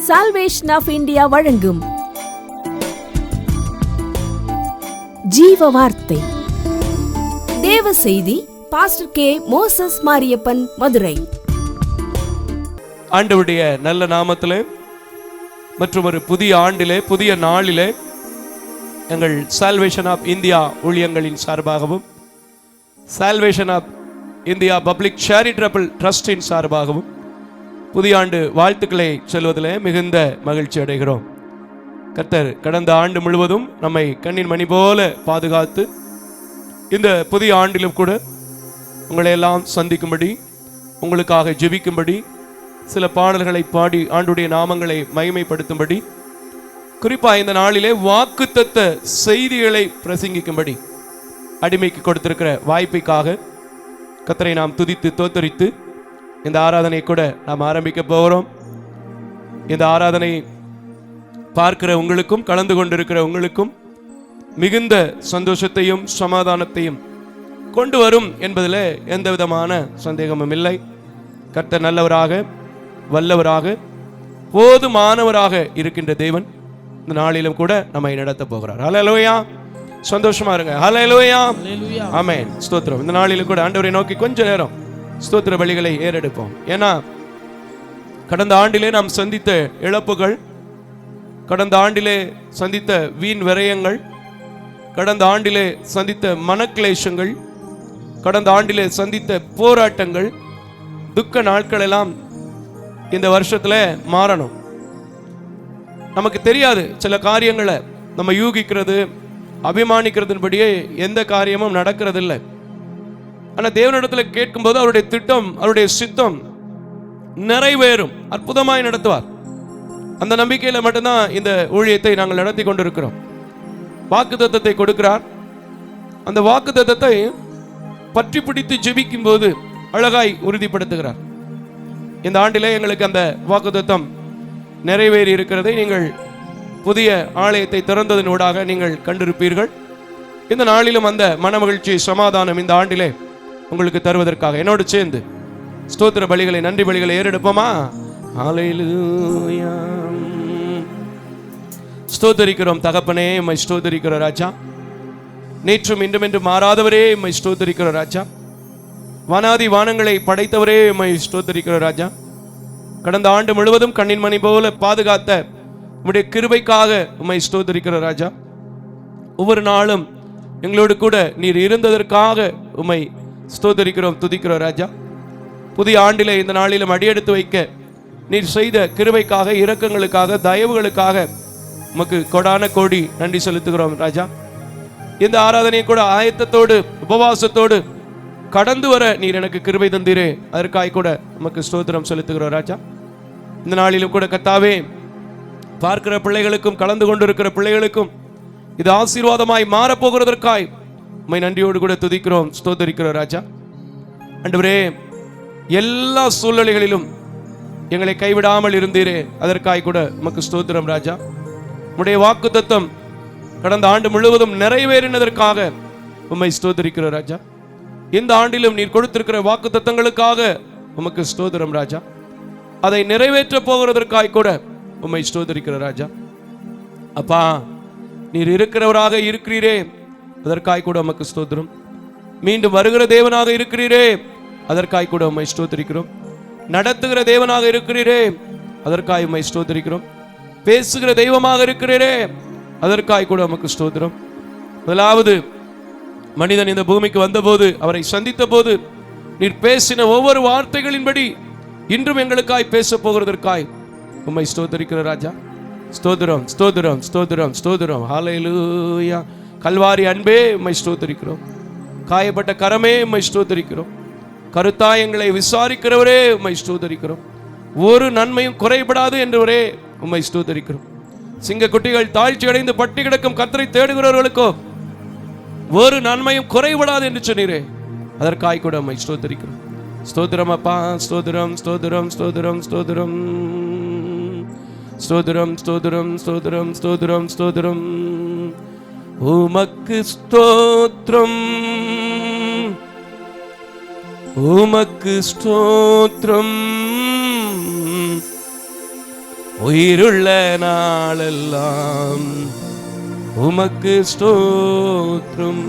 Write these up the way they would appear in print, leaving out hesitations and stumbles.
Salvation of India வழங்கும் ஜீவ வார்த்தை தேவ செய்தி. Pastor K. Moses Mariappan, Madurai. ஆண்டவருடைய நல்ல நாமத்திலே மற்றும் ஒரு புதிய ஆண்டிலே, புதிய நாளிலே எங்கள் சால்வேஷன் ஆஃப் இந்தியா ஊழியங்களின் சார்பாகவும், Salvation of India Public Charitable ட்ரஸ்டின் சார்பாகவும் புதிய ஆண்டு வாழ்த்துக்களை சொல்வதிலே மிகுந்த மகிழ்ச்சி அடைகிறோம். கர்த்தர் கடந்த ஆண்டு முழுவதும் நம்மை கண்ணின் மணி போல பாதுகாத்து இந்த புதிய ஆண்டிலும் கூட உங்களை எல்லாம் சந்திக்கும்படி, உங்களுக்காக ஜெபிக்கும்படி, சில பாடல்களை பாடி ஆண்டுடைய நாமங்களை மகிமைப்படுத்தும்படி, குறிப்பாக இந்த நாளிலே வாக்குத்தத்த செய்திகளை பிரசங்கிக்கும்படி அடிமைக்கு கொடுத்திருக்கிற வாய்ப்புக்காக கர்த்தரை நாம் துதித்து தோத்தரித்து இந்த ஆராதனை கூட நாம் ஆரம்பிக்க போகிறோம். இந்த ஆராதனை பார்க்கிற உங்களுக்கும், கலந்து கொண்டிருக்கிற உங்களுக்கும் மிகுந்த சந்தோஷத்தையும் சமாதானத்தையும் கொண்டு வரும் என்பதில் எந்த விதமான சந்தேகமும் இல்லை. கர்த்தர் நல்லவராக, வல்லவராக, போதுமானவராக இருக்கின்ற தேவன் இந்த நாளிலும் கூட நம்மை நடத்த போகிறார். ஹல்லேலூயா. சந்தோஷமா இருங்க. ஹல்லேலூயா. ஆமென். ஸ்தோத்திரம். இந்த நாளிலும் கூட ஆண்டவரை நோக்கி கொஞ்ச நேரம் ஸ்தோத்திர பலிகளை ஏறெடுப்போம். ஏன்னா கடந்த ஆண்டிலே நாம் சந்தித்த இழப்புகள், கடந்த ஆண்டிலே சந்தித்த வீண் விரயங்கள், கடந்த ஆண்டிலே சந்தித்த மனக்லேஷங்கள், கடந்த ஆண்டிலே சந்தித்த போராட்டங்கள், துக்க நாட்கள் எல்லாம் இந்த வருஷத்துல மாறணும். நமக்கு தெரியாது சில காரியங்களை நம்ம யூகிக்கிறது, அபிமானிக்கிறதுபடியே எந்த காரியமும் நடக்கிறதில்லை. ஆனால் தேவனிடத்தில் கேட்கும்போது அவருடைய திட்டம், அவருடைய சித்தம் நிறைவேறும், அற்புதமாய் நடத்துவார். அந்த நம்பிக்கையில் மட்டும்தான் இந்த ஊழியத்தை நாங்கள் நடத்தி கொண்டிருக்கிறோம். வாக்குத்தத்தத்தை கொடுக்கிறார். அந்த வாக்குத்தத்தத்தை பற்றி பிடித்து ஜெபிக்கும் போது அழகாய் உறுதிப்படுத்துகிறார். இந்த ஆண்டிலே எங்களுக்கு அந்த வாக்குத்தத்தம் நிறைவேறி இருக்கிறதை நீங்கள் புதிய ஆலயத்தை திறந்ததன் ஊடாக நீங்கள் கண்டிருப்பீர்கள். இந்த நாளிலும் அந்த மனமகிழ்ச்சி, சமாதானம் இந்த ஆண்டிலே உங்களுக்கு தருவதற்காக என்னோடு சேர்ந்து ஸ்தோத்திர பலிகளை, நன்றி பலிகளை ஏறெடுப்போமா? ஹல்லேலூயா. ஸ்தோத்தரிக்கிறோம் தகப்பனே, உம்மை ஸ்தோத்தரிக்கிறோம் ராஜா. நேற்றும் இன்றும் என்று மாறாதவரே உம்மை ஸ்தோத்தரிக்கிறோம் ராஜா. வானாதி வானங்களை படைத்தவரே உம்மை ஸ்தோத்தரிக்கிறோம் ராஜா. கடந்த ஆண்டு முழுவதும் கண்ணின் மணி போல பாதுகாத்த உம்முடைய கிருபைக்காக உம்மை ஸ்தோத்தரிக்கிறோம் ராஜா. ஒவ்வொரு நாளும் எங்களோடு கூட நீர் இருந்ததற்காக உம்மை ஸ்தோத்தரிக்கிறோம், துதிக்கிறோம் ராஜா. புதிய ஆண்டிலே இந்த நாளிலும் அடியெடுத்து வைக்க நீர் செய்த கிருபைக்காக, இரக்கங்களுக்காக, தயவுகளுக்காக உமக்கு கொடான கோடி நன்றி செலுத்துகிறோம் ராஜா. இந்த ஆராதனையை கூட ஆயத்தத்தோடு, உபவாசத்தோடு கடந்து வர நீர் எனக்கு கிருபை தந்தீரே, அதற்காக கூட உமக்கு ஸ்தோத்திரம் செலுத்துகிறோம் ராஜா. இந்த நாளிலும் கூட கர்த்தாவே, பார்க்கிற பிள்ளைகளுக்கும், கலந்து கொண்டிருக்கிற பிள்ளைகளுக்கும் இது ஆசீர்வாதமாய் மாறப்போகிறதற்காய் உம்மை நன்றியோடு கூட துதிக்கிறோம், ஸ்தோத்தரிக்கிறோம் ராஜா. ஆண்டவரே, எல்லா சூழ்நிலைகளிலும் எங்களை கைவிடாமல் இருந்தீரே, அதற்காய் கூட உமக்கு ஸ்தோத்திரம் ராஜா. உம்முடைய வாக்குத்தத்தம் கடந்த ஆண்டு முழுவதும் நிறைவேறினதற்காக உம்மை ஸ்தோத்தரிக்கிறோம் ராஜா. இந்த ஆண்டிலும் நீர் கொடுத்திருக்கிற வாக்குத்தத்தங்களுக்காக உமக்கு ஸ்தோத்திரம் ராஜா. அதை நிறைவேற்ற போகிறதற்காய் கூட உம்மை ஸ்தோத்தரிக்கிறோம் ராஜா. அப்பா, நீர் இருக்கிறவராக இருக்கிறீரே, அதற்காய் கூட உமக்கு ஸ்தோத்திரம். மீண்டும் வருகிற தேவனாக இருக்கிறீரே, அதற்காய் கூட உம்மை ஸ்தோத்திரிக்கிறோம். நடத்துகிற தேவனாக இருக்கிறீரே, அதற்காய் உம்மை ஸ்தோத்திரிக்கிறோம். பேசுகிற தெய்வமாக இருக்கிறீரே, அதற்காய் கூட உமக்கு ஸ்தோத்திரம். முதலாவது மனிதன் இந்த பூமிக்கு வந்தபோது, அவரை சந்தித்த போது நீர் பேசின ஒவ்வொரு வார்த்தைகளின்படி இன்றும் எங்களுக்காய் பேச போகிறதற்காய் உம்மை ஸ்தோத்திரிக்கிற ராஜா. ஸ்தோத்திரம், ஸ்தோத்திரம், ஸ்தோத்திரம், ஸ்தோத்திரம். ஹல்லேலூயா. கல்வாரி அன்பே உம்மை ஸ்தோத்திரிக்கிறோம். காயப்பட்ட கரமே உம்மை ஸ்தோத்திரிக்கிறோம். கருத்தாய் எங்களை விசாரிக்கிறவரே உம்மை ஸ்தோத்திரிக்கிறோம். ஒரு நன்மையும் குறைபடாது என்றவரே உம்மை ஸ்தோத்திரிக்கிறோம். சிங்க குட்டிகள் தாழ்ச்சி அடைந்து பட்டி கிடக்கும் கர்த்தரை தேடுகிறவர்களுக்கோ ஒரு நன்மையும் குறைபடாது என்று சொன்னீரே, அதற்காய் கூட உம்மை ஸ்தோத்திரிக்கிறோம். ஸ்தோத்திரம் அப்பா. ஸ்தோத்திரம், ஸ்தோத்திரம், ஸ்தோத்திரம், ஸ்தோத்திரம், ஸ்தோத்திரம், ஸ்தோத்திரம், ஸ்தோத்திரம், ஸ்தோத்திரம், ஸ்தோத்திரம். உமக்கு ஸ்தோத்திரம், உமக்கு ஸ்தோத்திரம், உயிருள்ள நாளெல்லாம் உமக்கு ஸ்தோத்திரம்,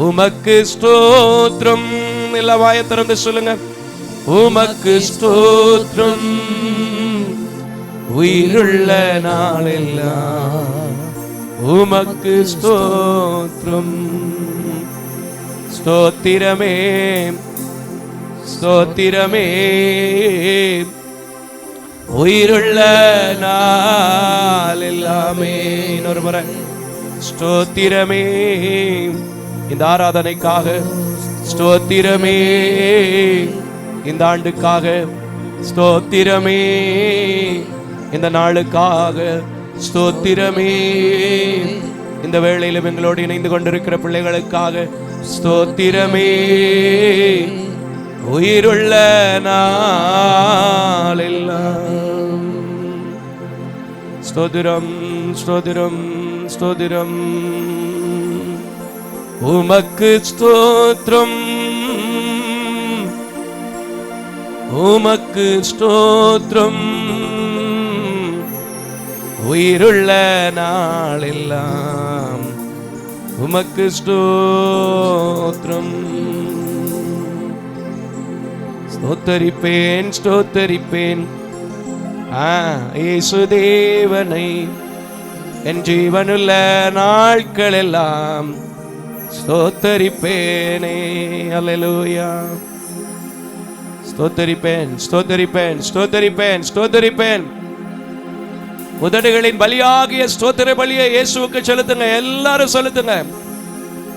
உமக்கு ஸ்தோத்திரம். எல்லா வாயை திறந்து சொல்லுங்க. உமக்கு ஸ்தோத்திரம், உயிருள்ள நாளெல்லாம் உமக்கு ஸ்தோத்திரம். ஸ்தோத்திரமே ஸ்தோத்திரமே, உயிருள்ள நாள் எல்லாமே. இன்னொரு முறை ஸ்தோத்திரமே. இந்த ஆராதனைக்காக ஸ்தோத்திரமே, இந்த ஆண்டுக்காக ஸ்தோத்திரமே, இந்த நாளுக்காக ஸ்தோத்திரமே, இந்த வேளையிலும் எங்களோடு இணைந்து கொண்டிருக்கிற பிள்ளைகளுக்காக ஸ்தோத்திரமே. உயிருள்ள நாளெல்லாம் ஸ்தோத்திரம் ஸ்தோத்திரம் ஸ்தோத்திரம். உமக்கு ஸ்தோத்திரம், உமக்கு ஸ்தோத்திரம், உயிருள்ள நாளெல்லாம் உமக்கு ஸ்தோத்திரம். ஸ்தோத்தரிப்பேன் ஸ்தோத்தரிப்பேன் இயேசு தேவனை என் ஜீவனுள்ள நாட்கள் எல்லாம் ஸ்தோத்தரிப்பேனே. அல்லேலூயா. ஸ்தோத்தரிப்பேன் ஸ்தோத்தரிப்பேன் ஸ்தோத்தரிப்பேன் ஸ்தோத்தரிப்பேன். உதடுகளின் பலியாகிய ஸ்தோத்திர பலியை இயேசுவுக்கு செலுத்துங்க. எல்லாரும் செலுத்துங்க.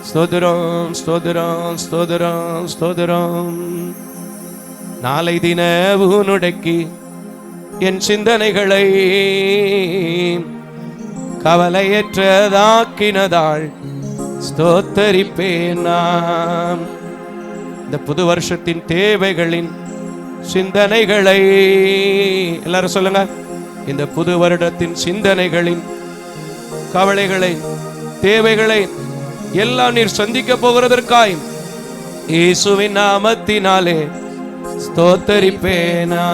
ஸ்தோத்திரம் ஸ்தோத்திரம் ஸ்தோத்திரம் ஸ்தோத்திரம். நாளை தின உன்னுடைக்கு என் சிந்தனைகளை கவலையற்றதாக்கினதாள் ஸ்தோத்தரிப்பேன் நான். இந்த புது வருஷத்தின் தேவைகளின் சிந்தனைகளை எல்லாரும் சொல்லுங்க. இந்த புது வருடத்தின் சிந்தனைகளின் கவலைகளை தேவைகளை எல்லாம் நீர் சந்திக்க போகிறதற்காய் இயேசுவின் நாமத்தினாலே ஸ்தோத்தரிப்பேனா.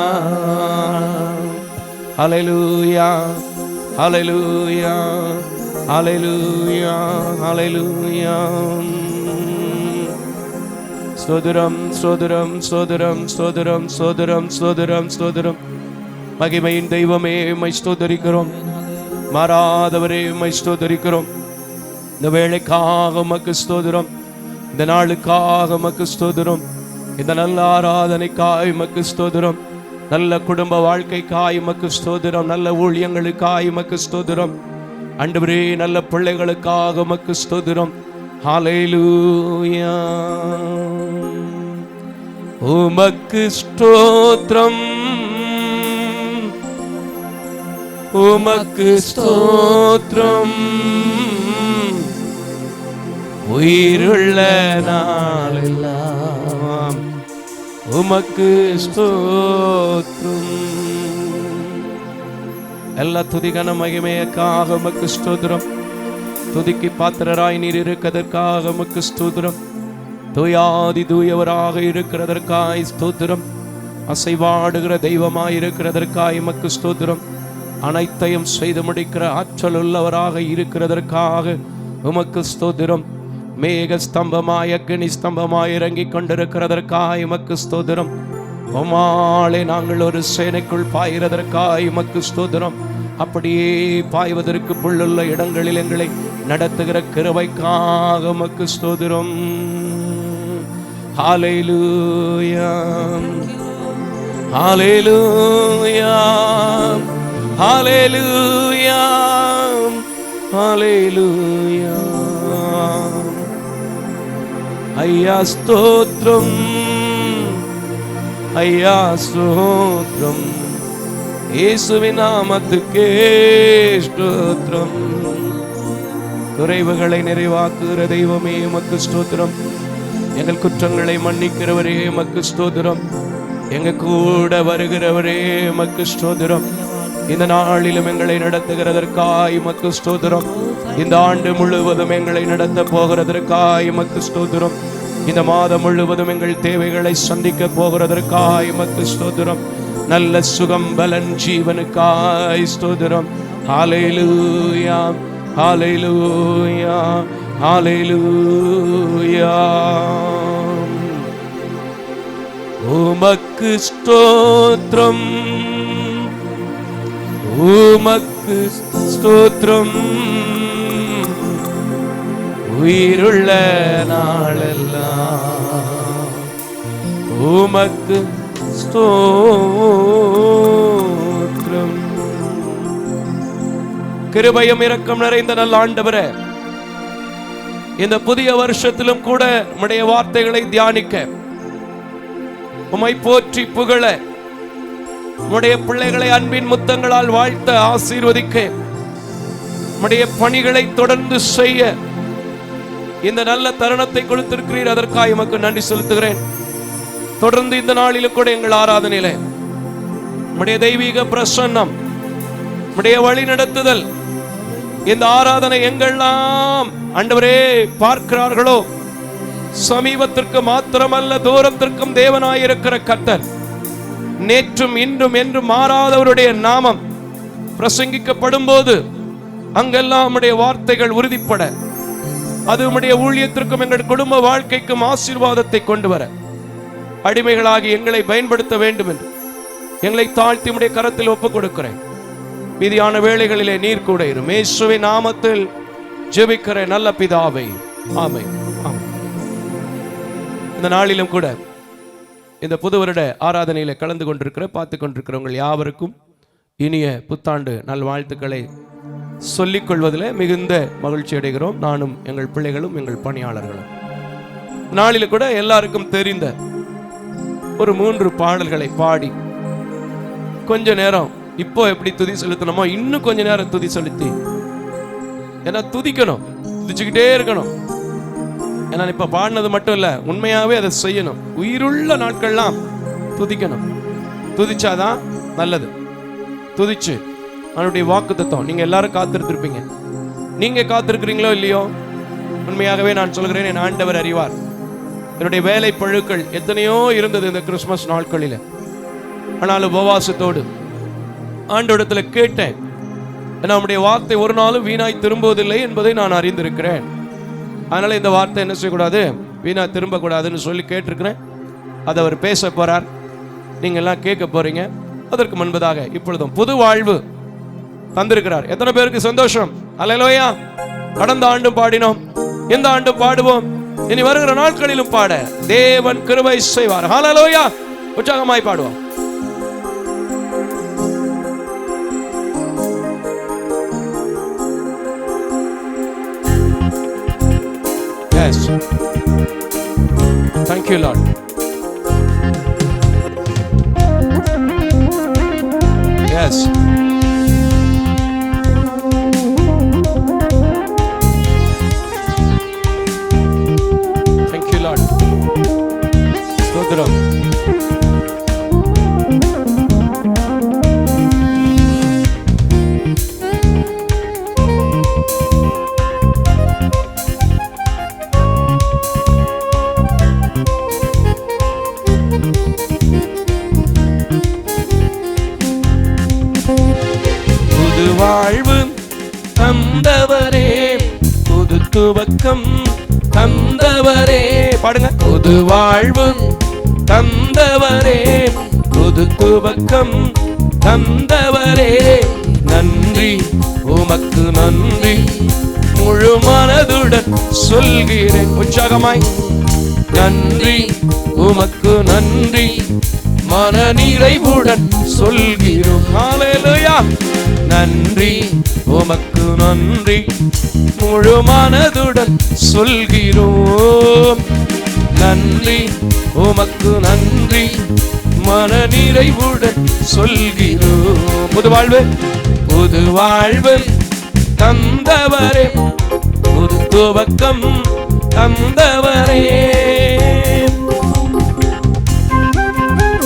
ஹல்லேலூயா ஹல்லேலூயா ஹல்லேலூயா ஹல்லேலூயா. ஸ்தோத்திரம் ஸ்தோத்திரம் ஸ்தோத்திரம் ஸ்தோத்திரம் ஸ்தோத்திரம் ஸ்தோத்திரம் ஸ்தோத்திரம். மகிமையின் தெய்வமே உம்மை ஸ்தோத்தரிக்கிறோம். மாறாதவரே உம்மை ஸ்தோத்தரிக்கிறோம். இந்த வேளைக்காக உமக்கு ஸ்தோத்திரம், இந்த நாளுக்காக உமக்கு ஸ்தோத்திரம், இந்த நல்ல ஆராதனைக்காய் உமக்கு ஸ்தோத்திரம், நல்ல குடும்ப வாழ்க்கைக்காய் உமக்கு ஸ்தோத்திரம், நல்ல ஊழியங்களுக்காய் உமக்கு ஸ்தோத்திரம். ஆண்டவரே நல்ல பிள்ளைகளுக்காக உமக்கு ஸ்தோத்திரம். ஹல்லேலூயா. உமக்கு ஸ்தோத்திரம், உமக்கு ஸ்தோத்திரம், உயிருள்ள நாளெல்லாம் உமக்கு ஸ்தோத்திரம். எல்லா துதிகன மகிமையக்காக உமக்கு ஸ்தோத்திரம். துதிக்கு பாத்திரராய் நீர் இருக்கிறதற்காக உமக்கு ஸ்தோத்திரம். தூயாதி தூயவராக இருக்கிறதற்காய் ஸ்தோத்திரம். அசைவாடுகிற தெய்வமாய் இருக்கிறதற்காய் உமக்கு ஸ்தோத்திரம். அனைத்தையும் செய்து முடிக்கிற ஆற்றல் உள்ளவராக இருக்கிறதற்காக உமக்கு ஸ்தோத்திரம். மேக ஸ்தம்பமாய் அக்னி ஸ்தம்பமாய் இறங்கி கொண்டிருக்கிறதற்காய் உமக்கு ஸ்தோத்திரம். உம்மாலே நாங்கள் ஒரு சேனைக்குள் பாய்கிறதற்காய் உமக்கு ஸ்தோத்திரம். அப்படியே பாய்வதற்கு புல்லுள்ள இடங்களில் எங்களை நடத்துகிற கிருபைக்காக உமக்கு ஸ்தோத்திரம். ஹல்லேலூயா ஹல்லேலூயா ஹல்லேலூயா ஹல்லேலூயா. ஐயா ஸ்தோத்திரம், ஐயா ஸ்தோத்திரம், இயேசுவின் நாமத்துக்கே ஸ்தோத்திரம். குறைவுகளை நிறைவாக்குகிற தெய்வமே உமக்கு ஸ்தோத்திரம். எங்கள் குற்றங்களை மன்னிக்கிறவரே உமக்கு ஸ்தோத்திரம். எங்க கூட வருகிறவரே உமக்கு ஸ்தோத்திரம். இந்த நாளிலும் எங்களை நடத்துகிறதற்காய் உமக்கு ஸ்தோத்திரம். இந்த ஆண்டு முழுவதும் எங்களை நடத்த போகிறதற்காய் உமக்கு ஸ்தோத்திரம். இந்த மாதம் முழுவதும் எங்கள் தேவைகளை சந்திக்க போகிறதற்காய் உமக்கு ஸ்தோத்திரம். நல்ல சுகம் பலன் ஜீவனுக்காய் ஸ்தோத்திரம். ஹல்லேலூயா ஹல்லேலூயா ஹல்லேலூயா. உமக்கு ஸ்தோத்திரம் உமக்கு ஸ்தோத்திரம் உயிருள்ள நாளெல்லாம் உமக்கு ஸ்தோத்திரம். கிருபையும் இரக்கம் நிறைந்த நல்ல ஆண்டவரே, இந்த புதிய வருஷத்திலும் கூட உம்முடைய வார்த்தைகளை தியானிக்க, உம்மை போற்றி புகழ, உம்முடைய பிள்ளைகளை அன்பின் முத்தங்களால் வாழ்த்த ஆசீர்வதிக்க, உம்முடைய பணிகளை தொடர்ந்து செய்ய இந்த நல்ல தருணத்தை கொடுத்திருக்கிறீர். அதற்காக உமக்கு நன்றி செலுத்துகிறேன். தொடர்ந்து இந்த நாளிலும் கூட எங்கள் ஆராதனையிலே உம்முடைய தெய்வீக பிரசன்னம், உம்முடைய வழி நடத்துதல், இந்த ஆராதனை எங்கெல்லாம் ஆண்டவரே பார்க்கிறார்களோ, சமீபத்திற்கு மாத்திரமல்ல தூரத்திற்கும் தேவனாயிருக்கிற கர்த்தர், நேற்றும் இன்றும் என்றும் மாறாதவருடைய நாமம் பிரசங்கிக்கப்படும் போது அங்கெல்லாம் உம்முடைய வார்த்தைகள் உறுதிப்பட, அது உம்முடைய ஊழியத்திற்கும் எங்கள் குடும்ப வாழ்க்கைக்கும் ஆசீர்வாதத்தை கொண்டு வர, அடிமைகளாகி எங்களை பயன்படுத்த வேண்டும் என்று எங்களை தாழ்த்தி உம்முடைய கரத்தில் ஒப்புக் கொடுக்கிறேன். மீதியான வேளைகளிலே நீர் கூட இரும். இயேசுவின் நாமத்தில் ஜெபிக்கிற நல்ல பிதாவே, ஆமென். இந்த நாளிலும் கூட இந்த புது வருட ஆராதனையில கலந்து கொண்டிருக்கிற பார்த்து கொண்டிருக்கிறவங்க யாவருக்கும் இனிய புத்தாண்டு நல்வாழ்த்துக்களை சொல்லிக் கொள்வதில் மிகுந்த மகிழ்ச்சி அடைகிறோம். நானும் எங்கள் பிள்ளைகளும் எங்கள் பணியாளர்களும். நாளில் கூட எல்லாருக்கும் தெரிந்த ஒரு 3 பாடல்களை பாடி கொஞ்ச நேரம், இப்போ எப்படி துதி செலுத்தணுமோ இன்னும் கொஞ்ச நேரம் துதி செலுத்தி, ஏன்னா துதிக்கணும், துதிச்சுக்கிட்டே இருக்கணும். ஏன்னா இப்ப பாடினது மட்டும் இல்ல, உண்மையாவே அதை செய்யணும். உயிருள்ள நாட்கள்லாம் துதிக்கணும். துதிச்சாதான் நல்லது. துதிச்சு அவனுடைய வாக்குத்தத்தம் நீங்க எல்லாரும் காத்திருப்பீங்க. நீங்க காத்திருக்கிறீங்களோ இல்லையோ, உண்மையாகவே நான் சொல்கிறேன், என் ஆண்டவர் அறிவார். என்னுடைய வேலை பழுக்கள் எத்தனையோ இருந்தது இந்த கிறிஸ்துமஸ் நாட்களில். ஆனாலும் உபவாசத்தோடு ஆண்டவரிடத்துல கேட்டேன். நம்முடைய வார்த்தை ஒரு நாளும் வீணாய் திரும்புவதில்லை என்பதை நான் அறிந்திருக்கிறேன். அதனால இந்த வார்த்தை என்ன செய்யக்கூடாது, வீணா திரும்பக்கூடாதுன்னு சொல்லி கேட்டிருக்கிறேன். அதை அவர் பேச போறார், நீங்க எல்லாம் கேட்க போறீங்க. அதற்கு முன்பதாக இப்பொழுதும் புது வாழ்வு தந்திருக்கிறார். எத்தனை பேருக்கு சந்தோஷம்? அல்லேலூயா. கடந்த ஆண்டும் பாடினோம், இந்த ஆண்டும் பாடுவோம், இனி வருகிற நாட்களிலும் பாட தேவன் கிருபை செய்வார். அல்லேலூயா. உற்சாகமாய் பாடுவோம். Yes. Thank you, Lord. Yes. Thank you, Lord. Stotram. வாழ்வு தந்தவரே, புது துவக்கம் தந்தவரே, பாடுங்க. புது வாழ்வு தந்தவரே, புது துவக்கம் தந்தவரே, நன்றி உமக்கு நன்றி முழு மனதுடன் சொல்கிறேன். உற்சாகமாய் நன்றி உமக்கு நன்றி மன நிறைவுடன் சொல்கிறோம். ஹல்லேலூயா. நன்றி உமக்கு நன்றி முழு மனதுடன் சொல்கிறோம். நன்றி உமக்கு நன்றி மன நிறைவுடன் சொல்கிறோம். புது வாழ்வு, புது வாழ்வு தந்தவரே, புது துவக்கம் தந்தவரே.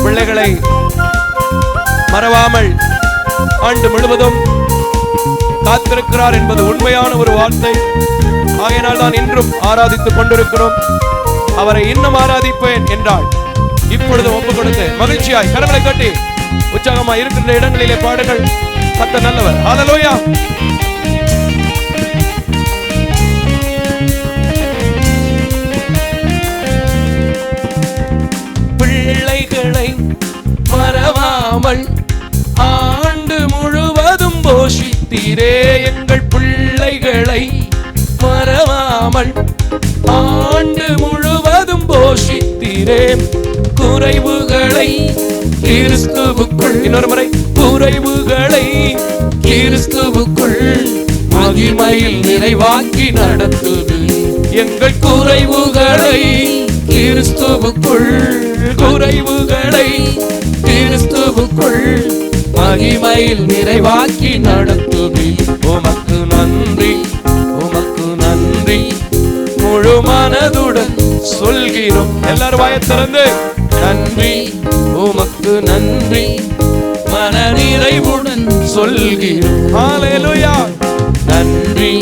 பிள்ளைகளை மறவாமல் ஆண்டு முழுவதும் காத்திருக்கிறார் என்பது உண்மையான ஒரு வார்த்தை. ஆகையினால் தான் இன்றும் ஆராதித்துக் கொண்டிருக்கிறோம். அவரை இன்னும் ஆராதிப்பேன் என்றால் இப்பொழுது ஒப்புக் கொடுத்து மகிழ்ச்சியாய் கரங்களை கட்டி உற்சாகமா இருக்கின்ற இடங்களிலே பாடுங்கள். கர்த்தர் நல்லவர். ஹல்லேலூயா. பிள்ளைகளை மறவாமல் ஆண்டு முழுவதும் போஷித்தீரே. எங்கள் பிள்ளைகளை மறவாமல் ஆண்டு முழுவதும் போஷித்தீரே. குறைவுகளை கிறிஸ்துவுக்குள், இன்னொரு முறை, குறைவுகளை கிறிஸ்துவுக்குள் மகிமையில் நிறைவாக்கி நடத்துது. எங்கள் குறைவுகளை கிறிஸ்துவுக்குள், குறைவுகளை கிறிஸ்துவுக்குள் மகிமையில் நிறைவாக்கி நடத்துவி. உமக்கு நன்றி, உமக்கு நன்றி, முழு மனதுடன் சொல்கிறோம். எல்லாரும் வாயை திறந்து நன்றி, உமக்கு நன்றி, மன நிறைவுடன் சொல்கிறோம். ஹல்லேலூயா. நன்றி,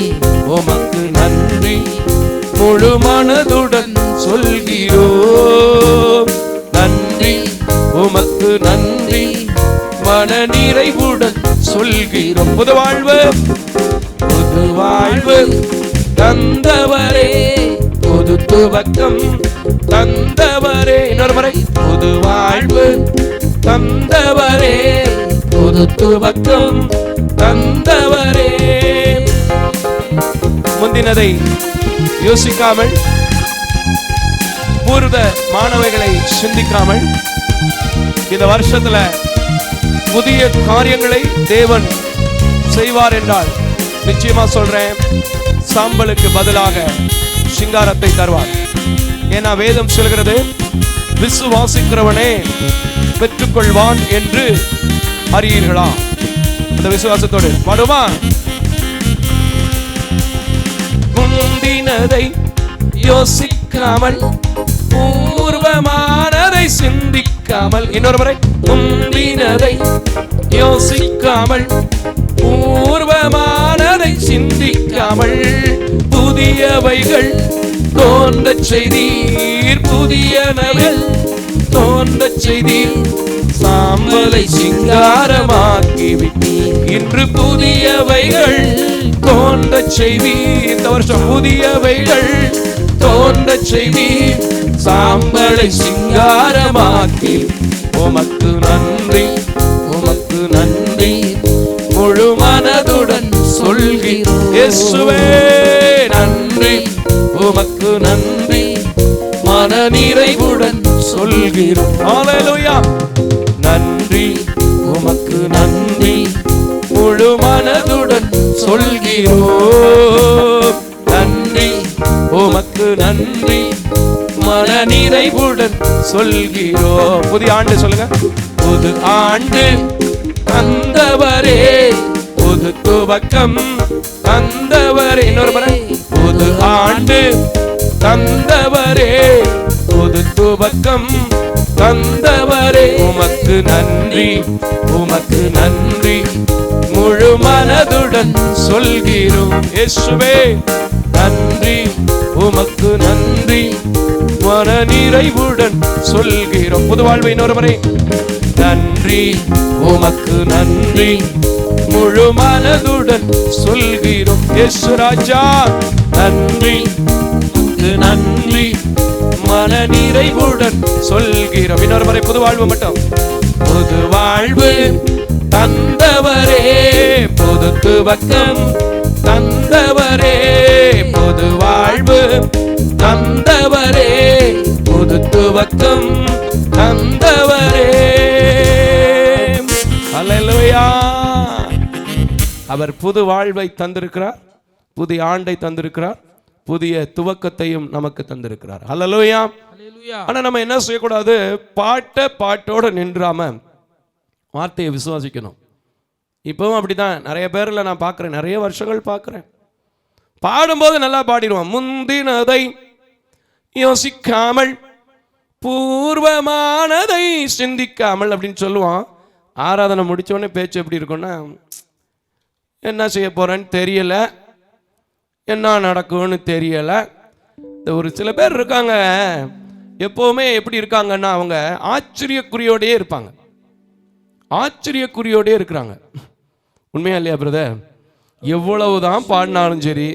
உமக்கு நன்றி, முழு மனதுடன் சொல்கிறோம். நன்றி, உமக்கு நன்றி, மன நிறைவுடன் சொல்கிறோம். புது வாழ்வு, புது வாழ்வு தந்தவரே, புது துவக்கம் தந்தவரே. இன்னொரு முறை, புது வாழ்வு தந்தவரே, புது துவக்கம் தந்தவரே. முந்தினதை யோசிக்காமல், பூர்வ மாணவர்களை சிந்திக்காமல், இந்த வருஷத்துல புதிய காரியங்களை தேவன் செய்வார் என்றால் நிச்சயமா சொல்றேன், சாம்பலுக்கு பதிலாக சிங்காரத்தை தருவார். ஏன்னா வேதம் சொல்கிறது, விசுவாசிக்கிறவனே பெற்றுக்கொள்வான் என்று அறியீர்களா? அந்த விசுவாசத்தோடு பாடுமா? முந்தினதை யோசிக்காமல், பூர்வமானதை சிந்திக்காமல். இன்னொரு முறை, முந்தினதை யோசிக்காமல், பூர்வமானதை சிந்திக்காமல், புதியவைகள் தோன்றச் செய்தீர், புதியனவைகள் தோன்றச் செய்தீர், சாம்பலை சிங்காரமாக்கி விட்டீர். இன்று புதியவைகள் தோன்றச் செய்வீர். இந்த வருஷம் புதியவைகள் தோன்றச் செய்வீர், சாம்பலை சிங்காரமாக்கி. உமக்கு நன்றி, உமக்கு நன்றி, முழு மனதுடன் சொல்கிறோம். இயேசுவே நன்றி, உமக்கு நன்றி, மன நிறைவுடன் சொல்கிறோம். ஹல்லேலூயா. நன்றி, உமக்கு நன்றி, முழு மனதுடன் சொல்கிறோம். நன்றி, உமக்கு நன்றி, மன நிறைவுடன் சொல்கிறோம். புதிய ஆண்டு சொல்லுங்க. புது ஆண்டு தந்தவரே, புது துவக்கம் தந்தவரே. இன்னொரு முறை, புது ஆண்டு தந்தவரே, புது துவக்கம் தந்தவரே. உமக்கு நன்றி, உமக்கு நன்றி, முழு மனதுடன் சொல்கிறோம். இயேசுவே நன்றி, உமக்கு நன்றி, மன நிறைவுடன் சொல்கிறோம். புது வாழ்வு. இன்னொரு முறை, நன்றி, உமக்கு நன்றி, முழு மனதுடன் சொல்கிறோம். இயேசு ராஜா நன்றி, நன்றி, மன நிறைவுடன் சொல்கிறோம். இன்னொரு முறை, புது வாழ்வு மட்டும். புது வாழ்வு தந்தவரே, புது துவக்கம் தந்தவரே, புது வாழ்வு தந்தவரே, புது துவக்கம் தந்தவரே. ஹல்லேலூயா. அவர் புது வாழ்வை தந்திருக்கிறார், புதிய ஆண்டை தந்திருக்கிறார், புதிய துவக்கத்தையும் நமக்கு தந்திருக்கிறார். ஹல்லேலூயா. ஆனா நம்ம என்ன செய்யக்கூடாது, பாட்டோட நின்றாம வார்த்தையை விசுவாசிக்கணும். இப்பவும் அப்படிதான் நிறைய பேர்ல நான் பார்க்கிறேன், நிறைய வருஷங்கள் பார்க்கிறேன். பாடும்போது நல்லா பாடிடுவான். முந்தினதை யோசிக்காமல், பூர்வமானதை சிந்திக்காமல் அப்படின்னு சொல்லுவான். ஆராதனை முடிச்சோடனே பேச்சு எப்படி இருக்கும்னா, என்ன செய்ய போறேன்னு தெரியல, என்ன நடக்கும்னு தெரியல. இந்த ஒரு சில பேர் இருக்காங்க, எப்போவுமே எப்படி இருக்காங்கன்னா அவங்க ஆச்சரியக்குறியோடையே இருப்பாங்க. ஆச்சரியக்குறியோடே இருக்கிறாங்க. உண்மையா இல்லையா பிரதர்? எவ்வளவுதான் பாடினாலும் சரி,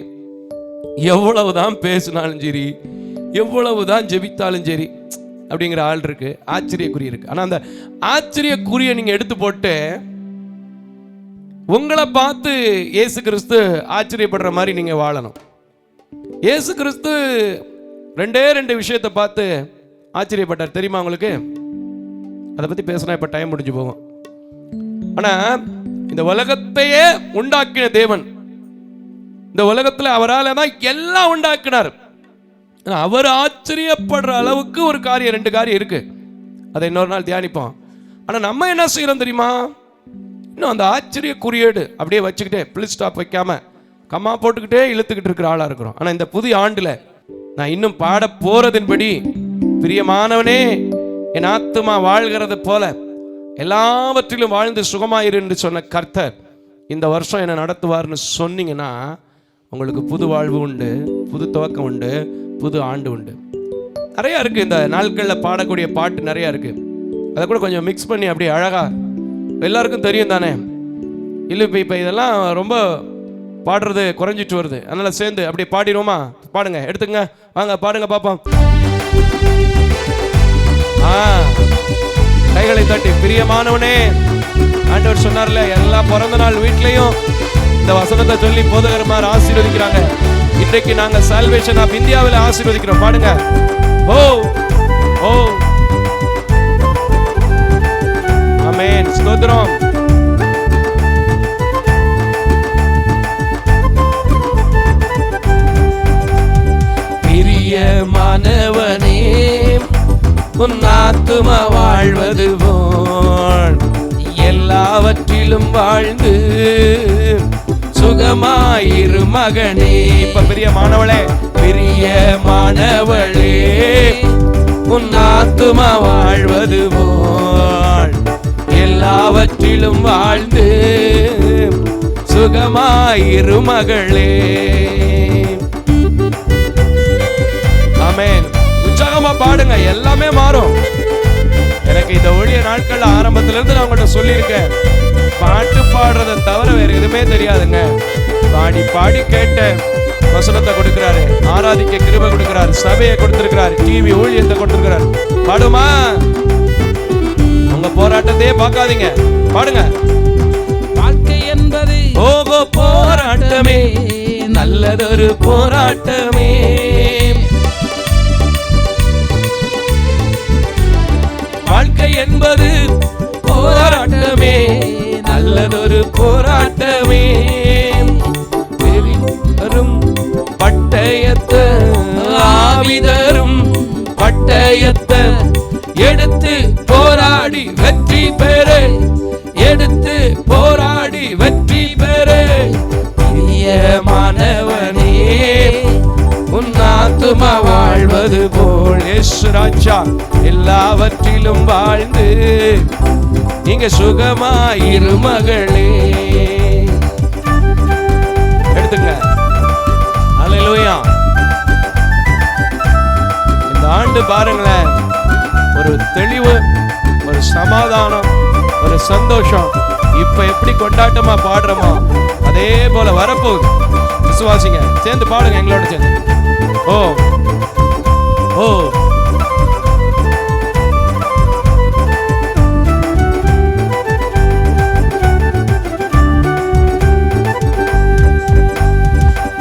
எவ்வளவுதான் பேசினாலும் சரி, எவ்வளவுதான் ஜெபித்தாலும் சரி அப்படிங்கிற ஆள் இருக்கு, ஆச்சரியக்குறி இருக்கு. ஆனா அந்த ஆச்சரியக்குறியை நீங்க எடுத்து போட்டு உங்களை பார்த்து இயேசு கிறிஸ்து ஆச்சரியப்படுற மாதிரி நீங்க வாழணும். இயேசு கிறிஸ்து 2 விஷயத்தை பார்த்து ஆச்சரியப்பட்டார் தெரியுமா உங்களுக்கு? அதை பத்தி பேசினா இப்ப டைம் முடிஞ்சு போகும். ஆனா இந்த உலகத்தையே உண்டாக்கின தேவன், இந்த உலகத்துல அவரால் தான் எல்லாம் உண்டாக்கினார். அவர் ஆச்சரியப்படுற அளவுக்கு ஒரு காரியம், 2 காரியம் இருக்கு. அதை இன்னொரு நாள் தியானிப்போம். ஆனா நம்ம என்ன செய்யறோம் தெரியுமா? இன்னும் அந்த ஆச்சரிய குறியீடு அப்படியே வச்சுக்கிட்டே புல் ஸ்டாப் வைக்காம கம்மா போட்டுக்கிட்டே இழுத்துக்கிட்டு இருக்கிற ஆளா இருக்கிறோம். ஆனா இந்த புதிய ஆண்டுல நான் இன்னும் பாட போறதின்படி, பிரியமானவனே என் ஆத்துமா வாழ்கிறது போல எல்லாவற்றிலும் வாழ்ந்து சுகமாயிரு என்று சொன்ன கர்த்தர் இந்த வருஷம் என்ன நடத்துவார்னு சொன்னீங்கன்னா உங்களுக்கு புது வாழ்வு உண்டு, புது துவக்கம் உண்டு, புது ஆண்டு உண்டு. நிறையா இருக்குது இந்த நாட்களில் பாடக்கூடிய பாட்டு நிறையா இருக்குது. அதை கூட கொஞ்சம் மிக்ஸ் பண்ணி அப்படியே அழகா எல்லாருக்கும் தெரியும் தானே? இல்லை இப்போ இதெல்லாம் ரொம்ப பாடுறது குறைஞ்சிட்டு வருது. அதனால் சேர்ந்து அப்படியே பாடிடுவோமா? பாடுங்க, எடுத்துங்க, வாங்க பாடுங்க பாப்போம். கைகளை தட்டி, பிரியமானவனே, ஆண்டவர் சொன்னார்ல, எல்லா பிறந்த நாள் வீட்லையும் இந்த வசனத்தை சொல்லி போதகர்மார் ஆசீர்வதிக்கிறாங்க. இன்றைக்கு நாங்க சால்வேஷன் ஆஃப் இந்தியாவில் ஆசீர்வதிக்கிறோம். பாடுங்க. ஓ ஓ ஆமென், ஸ்தோத்திரம். பிரியமானவனே, உன் ஆத்துமா வாழ்வது போல் எல்லாவற்றிலும் வாழ்ந்து சுகமாயிரு மகனே. இப்ப பிரியமானவளே, பிரியமானவளே, உன் ஆத்துமா வாழ்வது போல் எல்லாவற்றிலும் வாழ்ந்து சுகமாயிரு மகளே. ஆமென். உற்சாகமா பாடுங்க, எல்லாமே மாறும். எனக்கு இந்த ஒழிய நாட்கள் ஆரம்பத்துல இருந்து நான் உங்கள்கிட்ட சொல்லியிருக்கேன், பாட்டு பாடுறதை தவிர வேற எதுவுமே தெரியாதுங்க. பாடி பாடி கேட்ட வசனத்தை கொடுக்கிறாரு, ஆராதிக்க கிருபை கொடுக்கிறாரு, சபையை கொடுத்திருக்கிறாரு, டிவி ஊழியத்தை கொடுத்திருக்கிறாரு. பாடுமா? உங்க போராட்டத்தையே பார்க்காதீங்க, பாடுங்க. வாழ்க்கை என்பது ஓகோ போராட்டமே, நல்லதொரு போராட்டமே. வாழ்க்கை என்பது போராட்டமே, நல்லதொரு போராட்டமே. பெரிதரும் பட்டயத்தை, ஆவிதரும் பட்டயத்தை எடுத்து போராடி வெற்றி பெற, எடுத்து போராடி வெற்றி பெற. பிரியமானவனே, உன் ஆத்துமா வாழ்வது போல் ராஜா எல்லாவற்றிலும் வாழ்ந்து நீங்க சுகமாயிரு மகளே. எடுத்துங்க. அல்லேலூயா. இந்த ஆண்டு பாருங்களேன், ஒரு தெளிவு, ஒரு சமாதானம், ஒரு சந்தோஷம். இப்ப எப்படி கொண்டாட்டமா பாடுறோமோ அதே போல வரப்போகுது. விசுவாசிங்க, சேர்ந்து பாடுங்க எங்களோட சேர்ந்து. ஓ ஓ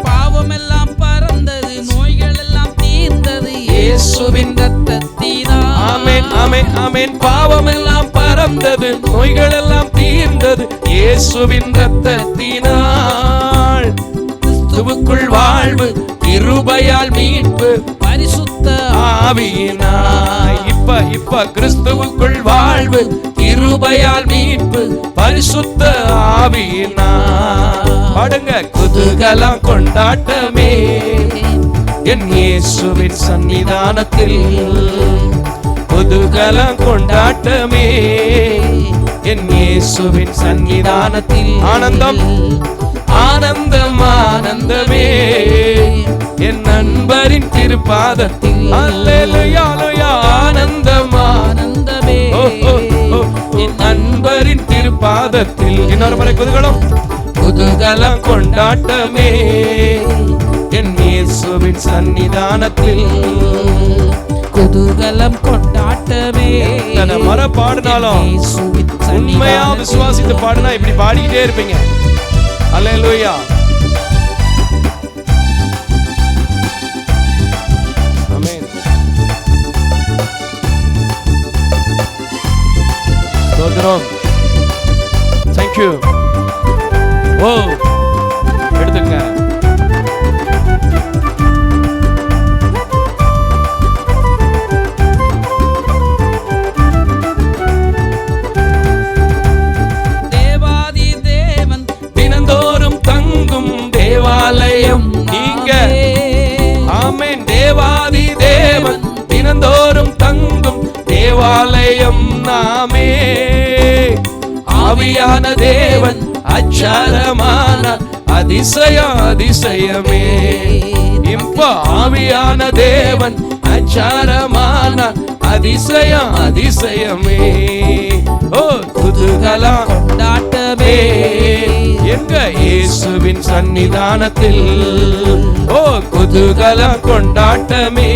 பாவமெல்லாம் பறந்தது, நோய்கள் எல்லாம் தீர்ந்தது இயேசுவின் இரத்தத்தினால். ஆமென் ஆமென் ஆமென். பாவமெல்லாம் பறந்தது, நோய்கள் எல்லாம் தீர்ந்தது இயேசுவின் இரத்தத்தினால். கிறிஸ்துவுக்குள் வாழ்வு, கிருபையால் மீட்பு, பரிசுத்த ஆவியினாய். இப்ப கிறிஸ்துவுக்குள் வாழ்வு, கிருபையால் மீட்பு, பரிசுத்த ஆவியினாய். பாடுங்க. குதூகலம் கொண்டாட்டமே என் இயேசுவின் சன்னிதானத்தில், குதூகலம் கொண்டாட்டமே என் இயேசுவின் சன்னிதானத்தில். ஆனந்தம் ஆனந்தம் ஆனந்தமே என் நண்பரின் திருப்பாதத்தில். அல்லேலூயா அல்லேலூயா. ஆனந்தம் ஆனந்தமே ஓ ஓ ஓ என் நண்பரின் திருப்பாதத்தில். இன்னொரு முறை குதூகலம். குதூகலம் கொண்டாட்டமே என் இயேசுவின் சன்னிதானத்தில். குதூகலம் கொண்டாட்டமே. எத்தனை முறை பாடினாலும் உண்மையா விசுவாசித்து பாடினா இப்படி பாடிக்கிட்டே இருப்பீங்க. அல்லேலூயா. ஆமென். ஸ்தோத்திரம். Thank you. ஓ எடுத்துங்க. தேவாதி தேவன் தினந்தோறும் தங்கும் தேவாலயம் நீங்க. ஆமென். தேவாதி தேவன் தினந்தோறும் தங்கும் தேவாலயம் நாமே. ஆவியான தேவன் அச்சாரமான அதிசயம் அதிசயமே. இப்ப ஆவியான தேவன் அச்சாரமான அதிசயம் அதிசயமே. ஓ குதூகலம் கொண்டாட்டமே எங்க இயேசுவின் சன்னிதானத்தில். ஓ குதூகலம் கொண்டாட்டமே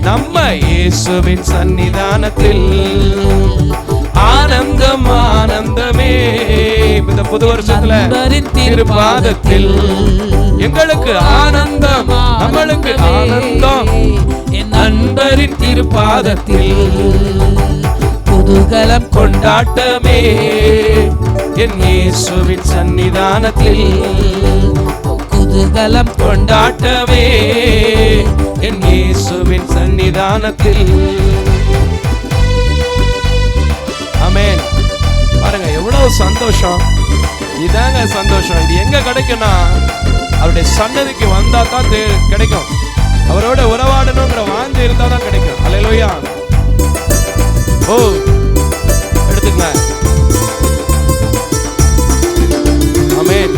நம்ம இயேசுவின் சன்னிதானத்தில். ஆனந்தம் ஆனந்தமே இந்த புது வருஷத்துல திருப்பாதத்தில். எங்களுக்கு ஆனந்தம், நம்மளுக்கு ஆனந்தம் என் நண்பரின் திருப்பாதத்தில். குதூகலம் கொண்டாட்டமே என் இயேசுவின் சன்னிதானத்தில். குதூகலம் கொண்டாட்டமே என் இயேசுவின் சன்னிதானத்தில். ஆமென். பாருங்க எவ்வளவு சந்தோஷம். இதாங்க சந்தோஷம். இது எங்க கிடைக்கும்னா அவருடைய சன்னதிக்கு வந்தா தான் கிடைக்கும். அவரோட உறவாடணுங்கிற வாஞ்சை இருந்தா தான் கிடைக்கும். அல்லேலூயா. ஓ எடுத்துங்க. ஆமென்.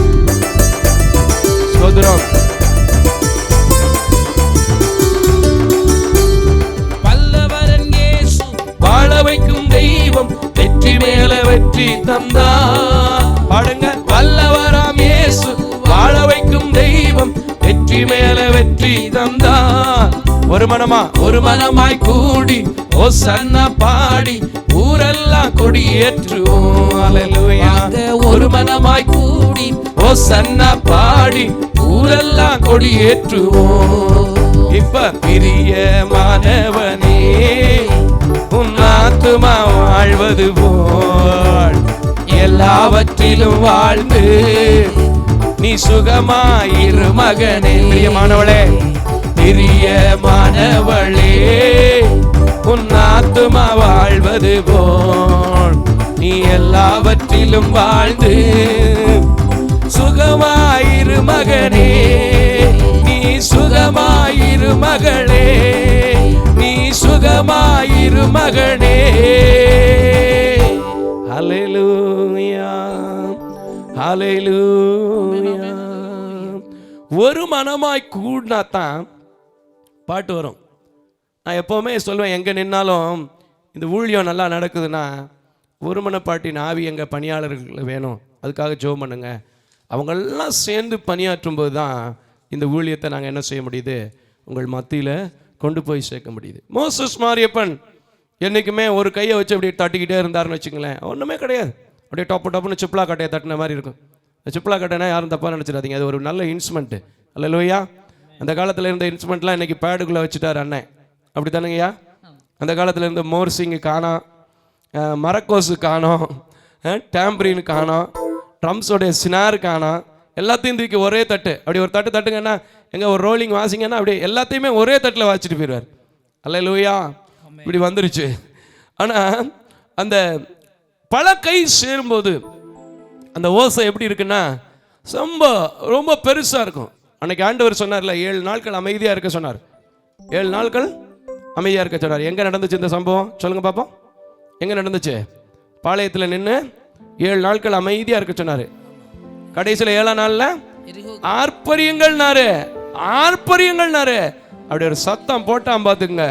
ஸ்தோத்திரம். வல்லவரன் இயேசு வாழ வைக்கும் தெய்வம் வெற்றி மேல வெற்றி தந்தார். பாடுங்க. வல்லவராம் இயேசு வாழ வைக்கும் தெய்வம் வெற்றி மேல வெற்றி தந்தார். ஒரு மனமாய் கூடி ஓசன்னா பாடி ஊரெல்லாம் கொடியேற்றுவோம். அல்லேலூயா. ஒரு மனமாய் கூடி ஓசன்னா பாடி ஊரெல்லாம் கொடியேற்றுவோம். இப்ப பிரியமானவனே உன் ஆத்துமா வாழ்வது போல் எல்லாவற்றிலும் வாழ்ந்து நீ சுகமாயிரு மகனே. பிரியமானவளே, பிரியமானவளே உன் ஆத்துமா வாழ்வது போல் நீ எல்லாவற்றிலும் வாழ்ந்து சுகமாயிரு மகனே. நீ சுகமாயிரு மகளே, நீ சுகமாயிரு மகனே. ஹல்லேலூயா ஹல்லேலூயா. ஒரு மனமாய் கூடினா தான் பாட்டு வரும். நான் எப்போவுமே சொல்லுவேன், எங்கே நின்னாலும் இந்த ஊழியம் நல்லா நடக்குதுன்னா ஒரு மனப்பாட்டின் ஆவி எங்கள் பணியாளர்கள் வேணும். அதுக்காக ஜெபம் பண்ணுங்க. அவங்கெல்லாம் சேர்ந்து பணியாற்றும் போது தான் இந்த ஊழியத்தை நாங்கள் என்ன செய்ய முடியுது, உங்கள் மத்தியில் கொண்டு போய் சேர்க்க முடியுது. மோசஸ் மாரியப்பன் என்றைக்குமே ஒரு கையை வச்சு அப்படி தட்டிக்கிட்டே இருந்தாருன்னு வச்சுங்களேன், ஒன்றுமே கிடையாது. அப்படியே டப்புன்னு சிப்லா கட்டையை தட்டின மாதிரி இருக்கும். சிப்லா கட்டைனா யாரும் தப்பாக நினச்சிடாதீங்க, அது ஒரு நல்ல இன்ஸ்ட்ருமெண்ட்டு. அல்லேலூயா. அந்த காலத்தில் இருந்த இன்ஸ்ட்ருமெண்ட்லாம் இன்றைக்கி பேடுக்குள்ளே வச்சுட்டார் அண்ணன். அப்படி தானுங்கய்யா? அந்த காலத்தில் இருந்த மோர்சிங்கு காணோம், மரக்கோசு காணோம், டேம்பரின் காணோம், ட்ரம்ஸோடைய சினார் காணோம். எல்லாத்தையும் தூக்கி ஒரே தட்டு, அப்படி ஒரு தட்டு தட்டுங்கன்னா எங்கே ஒரு ரோலிங் வாசிங்கன்னா அப்படியே எல்லாத்தையுமே ஒரே தட்டில் வாசிச்சுட்டு போயிடுவார். அல்லேலூயா. இப்படி வந்துருச்சு. ஆனால் அந்த பல கை சேரும்போது அந்த ஓசை எப்படி இருக்குன்னா ரொம்ப பெருசாக இருக்கும். அன்னைக்கு ஆண்டவர் சொன்னார்ல, 7 நாட்கள் அமைதியாக இருக்க சொன்னார். 7 நாட்கள் அமைதியாக இருக்க சொன்னார். எங்கே நடந்துச்சு இந்த சம்பவம் சொல்லுங்க பார்ப்போம். எங்கே நடந்துச்சு? பாளையத்தில் நின்று 7 நாட்கள் அமைதியாக இருக்க சொன்னார். கடைசியில் 7ஆம் நாளில் ஆர்ப்பரியுங்கள்னாரு. அப்படி ஒரு சத்தம் போட்டான் பார்த்துங்க,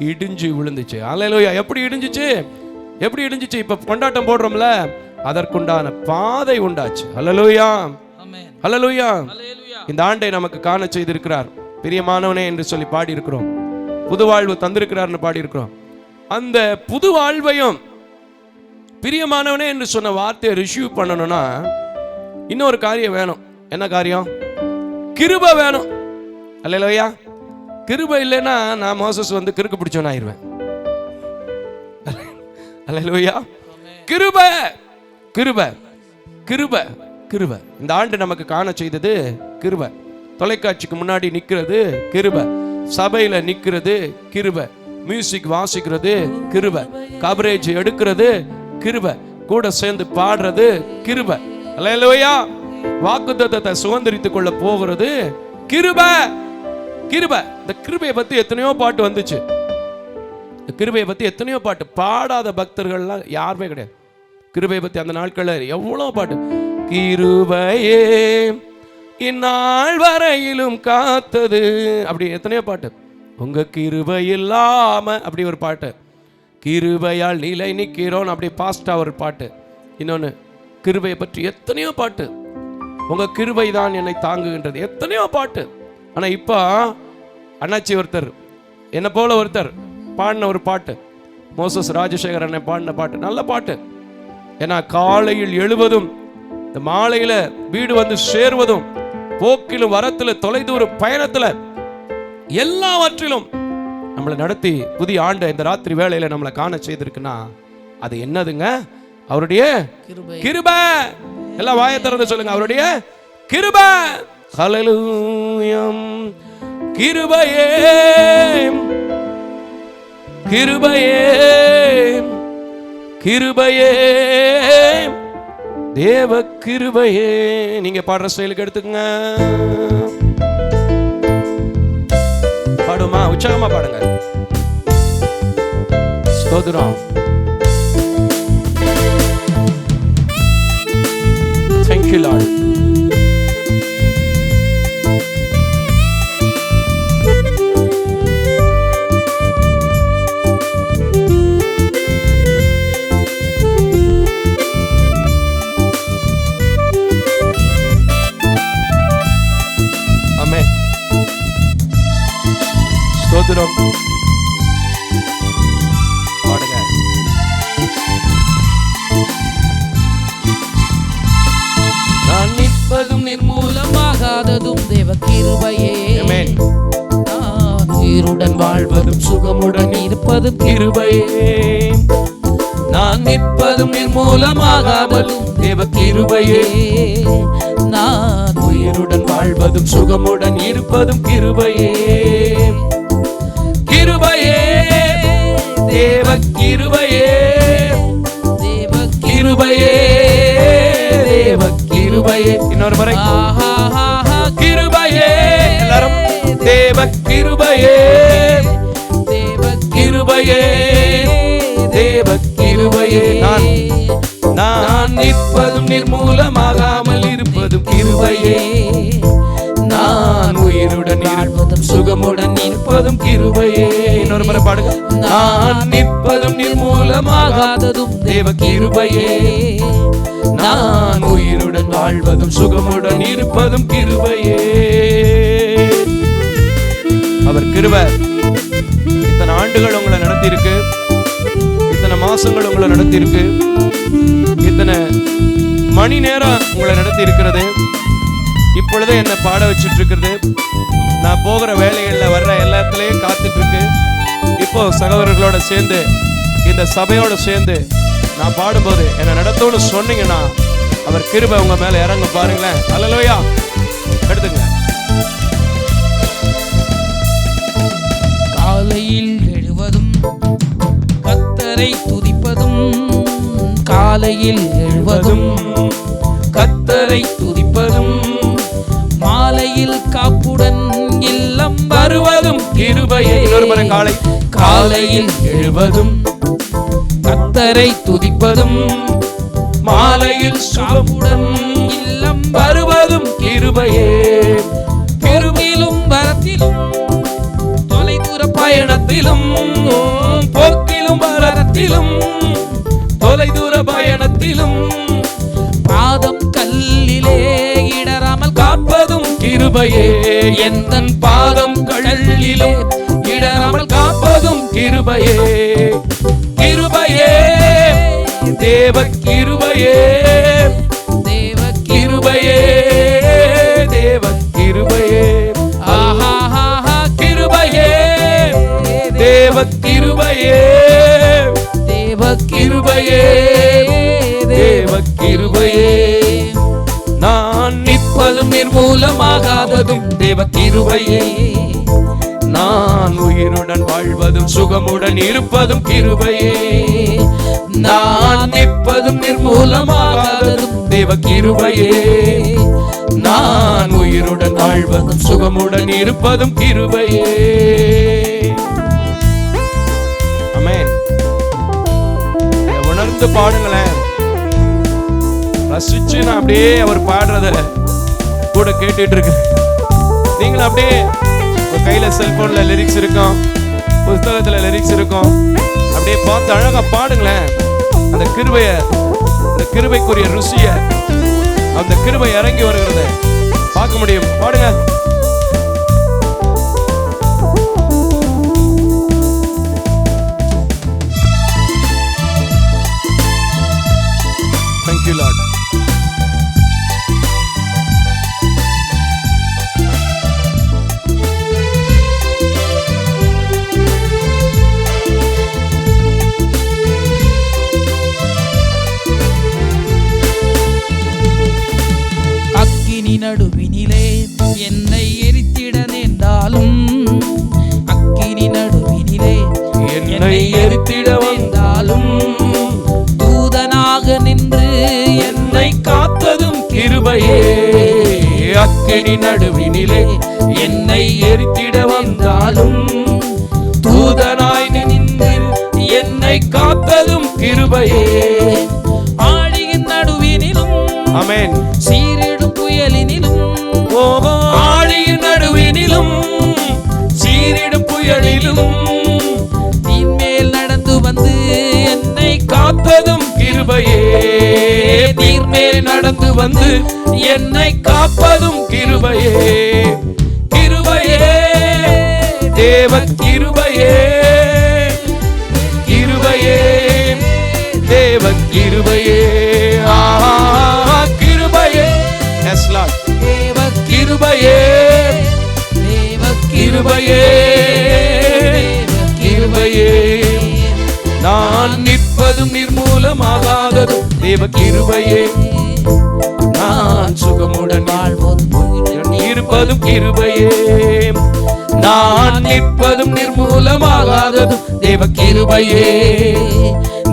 இடிஞ்சு விழுந்துச்சு. அல்லேலூயா. எப்படி இடிஞ்சிச்சு? எப்படி இடிஞ்சிச்சு? இப்ப கொண்டாட்டம் போடுறோம்ல, அதற்குண்டான பாதை உண்டாச்சு. ஹல்லேலூயா, ஆமென். ஹல்லேலூயா. அல்லேலூயா. இந்த ஆண்டை நமக்கு காண செய்திருக்கிறார். பிரியமானவனே என்று சொல்லி பாடி இருக்கிறோம். புது வாழ்வு தந்திருக்கிறார்னு பாடி இருக்கிறோம். அந்த புது வாழ்வையும் பிரியமானவனே என்று சொன்ன வார்த்தையை ரிசீவ் பண்ணணும்னா இன்னொரு காரியம் வேணும். என்ன காரியம்? கிருபை வேணும். அல்லேலூயா. கிருபை இல்லைன்னா நான் மோசஸ் வந்து கிறுக்கு பிடிச்சவன் ஆயிடுவேன். அல்லேலூயா. கிருபை, கிருபை, கிருபை, கிருபை. இந்த ஆண்டு நமக்கு காண செய்தது கிருபை. தொலைக்காட்சிக்கு முன்னாடி நிற்கிறது கிருபை, சபையில நிற்கிறது கிருபை, மியூசிக் வாசிக்கிறது கிருபை, கவரேஜ் எடுக்கிறது கிருபை, கூட சேர்ந்து பாடுறது கிருபை. அல்லேலூயா. வாக்குத்தத்தத்தை சுதந்திரித்துக் கொள்ள போகிறது கிருபை, கிருபை. இந்த கிருபையை பத்தி எத்தனையோ பாட்டு வந்துச்சு. கிருபையை பத்தி எத்தனையோ பாட்டு. பாடாத பக்தர்கள்லாம் யாருமே கிடையாது. கிருபையை பத்தி அந்த நாட்களில் எவ்வளோ பாட்டு. கிருபையே இந்நாள் வரையிலும் காத்தது, அப்படி எத்தனையோ பாட்டு. உங்க கிருபை இல்லாம அப்படி ஒரு பாட்டு. கிருபையால் நிலை நிற்கிறோம் அப்படி பாஸ்டா ஒரு பாட்டு. இன்னொன்று கிருபையை பற்றி எத்தனையோ பாட்டு. உங்க கிருபை தான் என்னை தாங்குகின்றது, எத்தனையோ பாட்டு. ஆனா இப்போ அண்ணாச்சி ஒருத்தர், என்ன போல ஒருத்தர் பாடின ஒரு பாட்டு, மோசஸ் ராஜசேகர் அண்ணன் பாடின பாட்டு, நல்ல பாட்டு. ஏன்னா காலையில் எழுவதும் இந்த மாலையில வீடு வந்து சேர்வதும் போக்கிலும் வரத்துல தொலைதூர பயணத்துல எல்லாவற்றிலும் நம்மளை நடத்தி புதிய ஆண்டு இந்த ராத்திரி வேளையில நம்மளை காண செய்திருக்குன்னா அது என்னதுங்க? அவருடைய கிருபை. எல்லாம் வாயை திறந்து சொல்லுங்க, அவருடைய கிருபை. ஹல்லேலூயா. கிருபையே, கிருபையே, கிருபையே, தேவ கிருபையே. நீங்க பாடுற ஸ்டைலுக்கு எடுத்துக்கங்க. பாடுமா, உற்சாகமா பாடுங்க. ஸ்தோத்திரம். Thank you Lord. Amen. ஸ்தோத்திரம். பாடுங்க. நான் நிற்பதும் நிர்மூலமாகாததும் தேவ கிருபையே. Amen. நான் உயிருடன் வாழ்வதும் சுகமுடன் இருப்பதும் கிருபையே. நான் நிற்பதும் நிர்மூலமாகாததும் தேவ கிருபையே. நான் உயிருடன் வாழ்வதும் சுகமுடன் இருப்பதும் கிருபையே. கிருபையே, தேவ கிருபையே, தேவ கிருபையே, தேவ கிருபையே. இன்னொரு முறை. கிருபையே. எல்லாரும் தேவ கிருபையே, தேவ கிருபையே, தேவ கிருபையே. நான் நிற்பதும் நிர்மூலமாகாமல் இருப்பதும் கிருபையே. நான் உயிருடன் வாழ்வதும் சுகமுடன் இருப்பதும் கிருபையே. இன்னொரு முறை பாடுங்க. நான் நிற்பதும் நிர்மூலமாகாததும் தேவ கிருபையே. நான் உயிருடன் வாழ்வதும் சுகமுடன் இருப்பதும் கிருபையே. அவர் கிருபை இத்தனை ஆண்டுகள் உங்களை நடத்தி இருக்கு, இத்தனை மாசங்கள் உங்களை நடத்தி இருக்கு, இத்தனை மணி நேரம் உங்களை நடத்தி இருக்கிறது. இப்பொழுதே என்ன பாட வச்சுட்டு இருக்கிறது. நான் போகிற வேலைகளில் வர்ற எல்லாத்துலேயும் காத்துட்டு இருக்கு. இப்போ சகோதரர்களோட சேர்ந்து இந்த சபையோட சேர்ந்து நான் பாடும்போது என்னை நடத்தோன்னு சொன்னீங்கன்னா அவர் கிருபை உங்க மேல இறங்க பாருங்களேன். அல்லேலூயா. எடுத்துங்க. காலையில் எழுவதும் கர்த்தரை துதிப்பதும், காலையில் எழுவதும் கர்த்தரை துதிப்பதும், மாலையில் காப்புடன் இல்லம் வருவதும் கிருபையே. இன்னொரு முறை. காலையில் எழுவதும் கர்த்தரை துதிப்பதும், மாலையில் காப்புடன் இல்லம் வருவதும் கிருபையே. பொறுமையிலும் வரத்திலும் தொலைதூர பயணத்திலும் போக்கிலும் வரத்திலும் தூர பயணத்திலும் பாதம் கல்லிலே இடராமல் காப்பதும் கிருபையே. எந்தன் பாதம் கல்லிலே இடராமல் காப்பதும் கிருபையே. கிருபையே தேவ கிருபையே, தேவ கிருபையே, தேவ கிருபையே. ஆஹா கிருபையே, தேவ கிருபையே, தேவ கிருபையே, தேவ கிருபையே. நான் நிற்பதும் நிர்மூலமாகாததும் தேவ கிருபையே. நான் உயிருடன் வாழ்வதும் சுகமுடன் இருப்பதும் கிருபையே. நான் நிற்பதும் நிர்மூலமாகாததும் தேவ கிருபையே. நான் உயிருடன் வாழ்வதும் சுகமுடன் இருப்பதும் கிருபையே. ஆமென். உணர்ந்து பாடுங்களேன். ரசிச்சு நான் அப்படியே அவர் பாடுறத கூட கேட்டுட்டு இருக்கு. நீங்களும் அப்படியே உங்க கையில செல்போன்ல லிரிக்ஸ் இருக்கும், புத்தகத்துல லிரிக்ஸ் இருக்கும், அப்படியே பார்த்து அழகா பாடுங்களேன். அந்த கிருபைய, அந்த கிருபைக்குரிய ருசிய, அந்த கிருபை இறங்கி வருகிறத பார்க்க முடியும். பாடுங்க. Thank you, Lord. அக்கினி நடுவினிலே என்னை எரித்திட நேர்ந்தாலும், அக்கினி நடுவினிலே என்னை எரித்திட வந்தாலும், தூதனாக நின்று என்னை காத்ததும் கிருபையே. அக்கினி நடுவினிலே என்னை எரித்திட வந்தாலும், தூதனாய் நின்று என்னை காத்ததும் கிருபையே. ஆழியின் நடுவினிலும் ஆமென். சீரிடும் புயலினிலும், ஆழியின் நடுவினிலும் சீரிடும் புயலிலும் நீர்மேல் நடந்து வந்து என்னை காத்ததும் கிருபையே. நீர்மேல் நடந்து வந்து என்னை காப்பதும் கிருபையே. கிருபையே தேவ கிருபையே, கிருபையே தேவ கிருபையே. கிருபையே. Yes, Lord. தேவ கிருபையே, தேவ கிருபையே, கிருபையே. நான் நிற்பதும் நிர்மூலமாகாததும் தேவ கிருபையே. நான் சுகமுடன் வாழ்வதும் இருப்பதும் கிருபையே. நான் நிற்பதும் நிர்மூலமாகாததும் தேவ கிருபையே.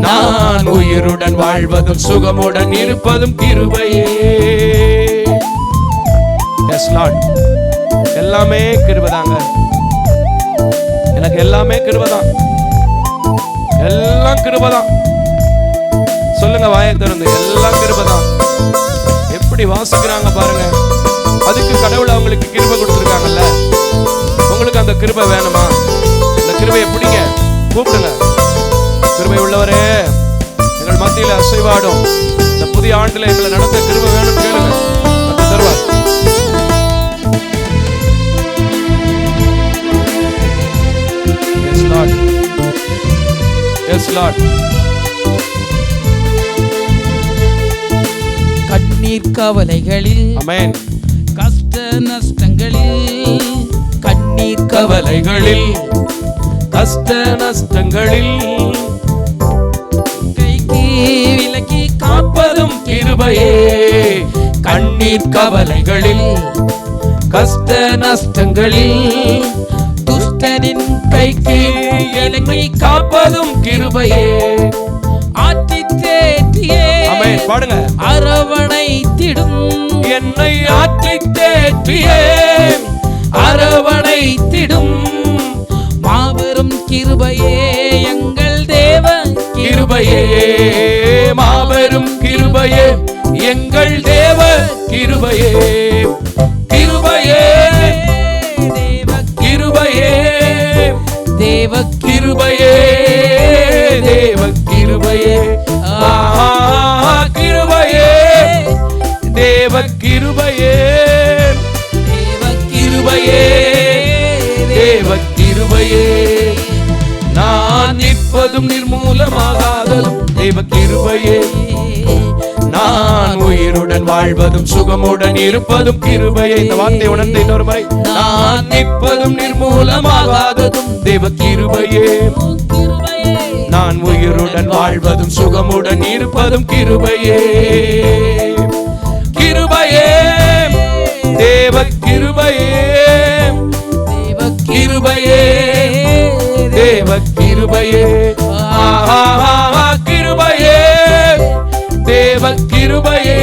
நான் உயிருடன் வாழ்வதும் சுகமுடன் இருப்பதும் கிருபையே. Yes, Lord. எல்லாமே கிருபைதாங்க. எனக்கு எல்லாமே கிருபைதான். எல்லாம் கிருபைதான். சொல்லுங்க வாயை திறந்து. எல்லாம் கிருபைதான். எப்படி வாசிக்கிறாங்க பாருங்க. அதுக்கு கடவுள் அவங்களுக்கு கிருபை கொடுத்துருக்காங்கல்ல. உங்களுக்கு அந்த கிருபை வேணுமா? அந்த கிருபையை பிடிங்க, கூப்பிடுங்க. கிருபை உள்ளவரே, எங்கள் மத்தியில் அசைவாடும் இந்த புதிய ஆண்டுல எங்களை நடத்த கிருபை வேணும்னு கேளுங்க. அது தருவார். Yes, Lord. Yes, Lord. கண்ணீர் கவலைகளில், ஆமென். கஷ்ட நஷ்டங்களில், கண்ணீர் கவலைகளில், கஷ்ட நஷ்டங்களில் கைக்கு விலக்கி காப்பதும் கிருபையே. கண்ணீர் கவலைகளில், கஷ்ட நஷ்டங்களில், துஷ்டனின் கைக்கு விலக்கி காப்பதும் கிருபையே. ஆற்றி தேற்றியே, ஆமென். பாடுங்க. அரவணைத்திடும் என்னை ஆற்றி தேற்றியே, அரவணைத்திடும் மாபெரும் கிருபையே எங்கள் தேவ கிருபையே. மாபெரும் கிருபையே எங்கள் தேவ கிருபையே. கிருபையே தேவ கிருபையே, தேவ கிருபையே, தேவ கிருபையே. ஆஹா தேவ கிருபையே, தேவ கிருபையே, தேவ கிருபையே. நான் நிற்பதும் நிர்மூலமாகாததும் தேவ கிருபையே, நான் உயிருடன் வாழ்வதும் சுகமுடன் இருப்பதும் கிருபையே. இந்த வார்த்தை உணர்ந்து இன்னொரு முறை, நான் நிற்பதும் நிர்மூலமாகாததும் தேவ கிருபையே, நான் உயிருடன் வாழ்வதும் சுகமுடன் இருப்பதும் கிருபையே. கிருபையே, தேவ கிருபையே, தேவ கிருபையே, தேவ கிருபையே. ஆஹா, கிருபையே, தேவ கிருபையே,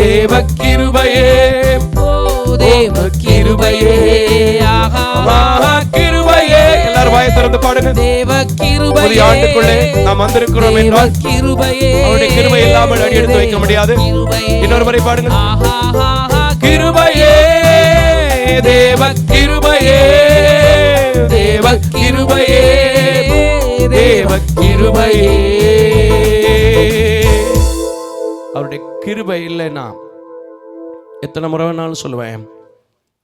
தேவ கிருபையே, தேவ கிருபையே, ஆஹா, கிருபையே. எல்லாரும் வாயை திறந்து பாடுங்க. தேவ கிருபையே, புதிய ஆண்டுக்குள்ளே நாம் வந்திருக்கிறோம் என்றால் கிருபையே, அவருடைய கிருபை இல்லாமல் அடி எடுத்து வைக்க முடியாது. இன்னொரு முறை பாடுங்க. கிருபையே, தேவ கிருபையே, தேவ கிருபையே, தேவ கிருபையே. அவருடைய கிருபை இல்லைன்னா எத்தனை முறை வேணாலும் சொல்லுவேன்,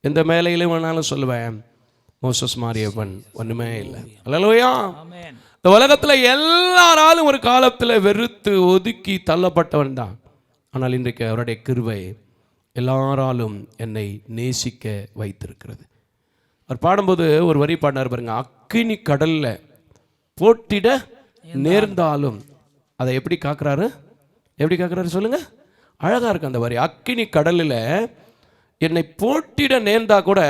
எந்த மேலையிலும் வேணாலும் சொல்லுவேன், மோசஸ் மாரியப்பன் ஒண்ணுமே இல்லை. அல்லேலூயா. இந்த உலகத்துல எல்லாராலும் ஒரு காலத்துல வெறுத்து ஒதுக்கி தள்ளப்பட்டவன் தான். ஆனால் இன்றைக்கு அவருடைய கிருபை எல்லாராலும் என்னை நேசிக்க வைத்திருக்கிறது. அவர் பாடும்போது ஒரு வரி பாடினார் பாருங்க, அக்கினி கடல்ல போட்டிட நேர்ந்தாலும் அதை எப்படி காக்குறாரு, எப்படி காக்குறாரு சொல்லுங்க. அழகா இருக்கு அந்த வரி. அக்கினி கடலில் என்னை போட்டிட நேர்ந்தா கூட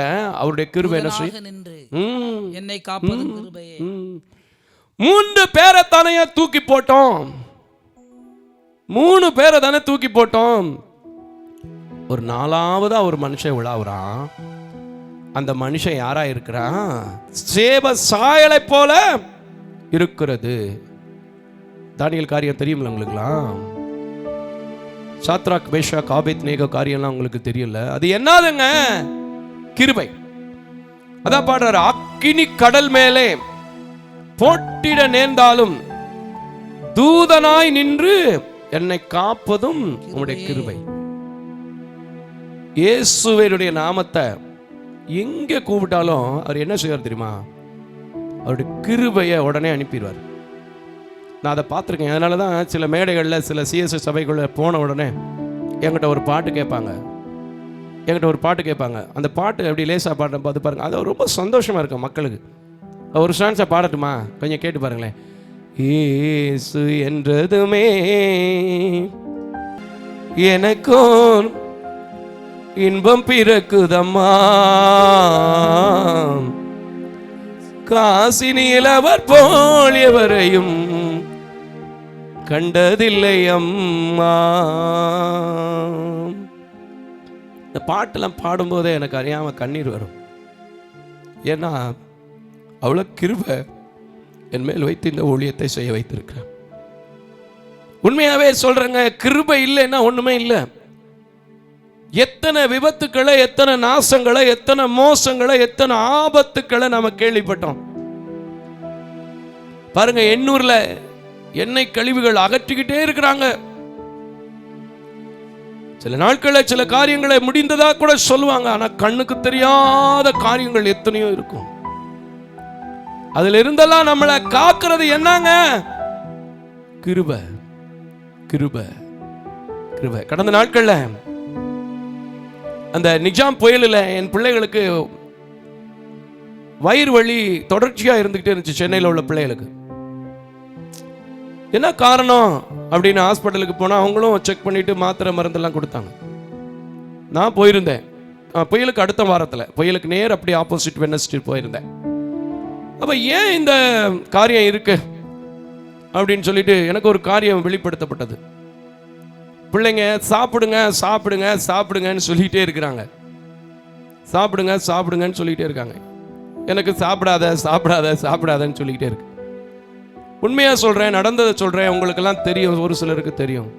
அவருடைய கிருபை என்ன செய்யும், என்னை காப்பது கிருபையே. 3 பேரை தானே தூக்கி போட்டோம், 3 பேரை தானே தூக்கி போட்டோம். ஒரு 4ஆவதா ஒரு மனுஷன் விழாவுறான். அந்த மனுஷன் யாரா இருக்கிறான், சேப சாயலை போல இருக்கிறது. தானியேல் காரியம் தெரியுமில்ல உங்களுக்குலாம், சாத்ராக் மேஷாக் ஆபேத்நேகோ காரியம்லாம் உங்களுக்கு தெரியல. அது என்னதுங்க, கிருபை. அதான் பாடுறாரு, அக்கினி கடல் மேலே போட்டிட நேர்ந்தாலும் தூதனாய் நின்று என்னை காப்பதும் உம்முடைய கிருபை. இயேசுவினுடைய நாமத்தை எங்க கூப்பிட்டாலும் அவர் என்ன செய்வார் தெரியுமா, அவருடைய கிருபையை உடனே அனுப்பிடுவார். நான் அதை பார்த்துருக்கேன். அதனால தான் சில மேடைகளில் சில சிஎஸ்எஸ் சபைக்குள்ளே போன உடனே என்கிட்ட ஒரு பாட்டு கேட்பாங்க, அந்த பாட்டு அப்படி லேசாக பாடுற பார்த்து பாருங்கள், அது ரொம்ப சந்தோஷமாக இருக்கும் மக்களுக்கு. ஒரு ஸ்டான்ஸை பாடட்டுமா, கொஞ்சம் கேட்டு பாருங்களேன். இயேசு என்றதுமே எனக்கும் இன்பம் பிறக்குதம்மா, காசினியில் அவர் போல் எவரையும் கண்டதில்லை அம்மா. இந்த பாட்டெல்லாம் பாடும்போதே எனக்கு அறியாம கண்ணீர் வரும். ஏன்னா அவ்வளோ கிருபை என் மேல் வைத்து இந்த ஊழியத்தை செய்ய வைத்திருக்கிறேன். உண்மையாவே சொல்றேங்க, கிருபை இல்லைன்னா ஒண்ணுமே இல்லை. எத்தனை விபத்துக்களை, எத்தனை நாசங்களை, எத்தனை மோசங்களை, எத்தனை ஆபத்துக்களை நாம கேள்விப்பட்டோம். பாருங்க, எண்ணூர்ல எண்ணெய் கழிவுகள் அகற்றிக்கிட்டே இருக்கிறாங்க. சில நாட்களில் சில காரியங்களை முடிந்ததா கூட சொல்லுவாங்க. ஆனா கண்ணுக்கு தெரியாத காரியங்கள் எத்தனையோ இருக்கும். அதுல இருந்தெல்லாம் நம்மளை காக்கிறது என்னங்க, கிருபை, கிருபை, கிருபை. கடந்த நாட்கள்ல அந்த நிஜாம் புயலில் என் பிள்ளைகளுக்கு வயிறு வலி தொடர்ச்சியா இருந்துகிட்டே இருந்துச்சு. சென்னையில் உள்ள பிள்ளைகளுக்கு என்ன காரணம் அப்படின்னு ஹாஸ்பிட்டலுக்கு போனால் அவங்களும் செக் பண்ணிட்டு மாத்திரை மருந்தெல்லாம் கொடுத்தாங்க. நான் போயிருந்தேன் புயலுக்கு அடுத்த வாரத்தில், புயலுக்கு நேர் அப்படி ஆப்போசிட் வெட்னஸ்டே போயிருந்தேன். அப்போ ஏன் இந்த காரியம் இருக்கு அப்படின்னு சொல்லிட்டு எனக்கு ஒரு காரியம் வெளிப்படுத்தப்பட்டது. பிள்ளைங்க சாப்பிடுங்க சாப்பிடுங்க சாப்பிடுங்கன்னு சொல்லிகிட்டே இருக்கிறாங்க, சாப்பிடுங்க சாப்பிடுங்கன்னு சொல்லிகிட்டே இருக்காங்க. எனக்கு சாப்பிடாத சாப்பிடாத சாப்பிடாதன்னு சொல்லிக்கிட்டே இருக்கு. உண்மையாக சொல்கிறேன், நடந்ததை சொல்கிறேன், உங்களுக்கெல்லாம் தெரியும், ஒரு சிலருக்கு தெரியும்.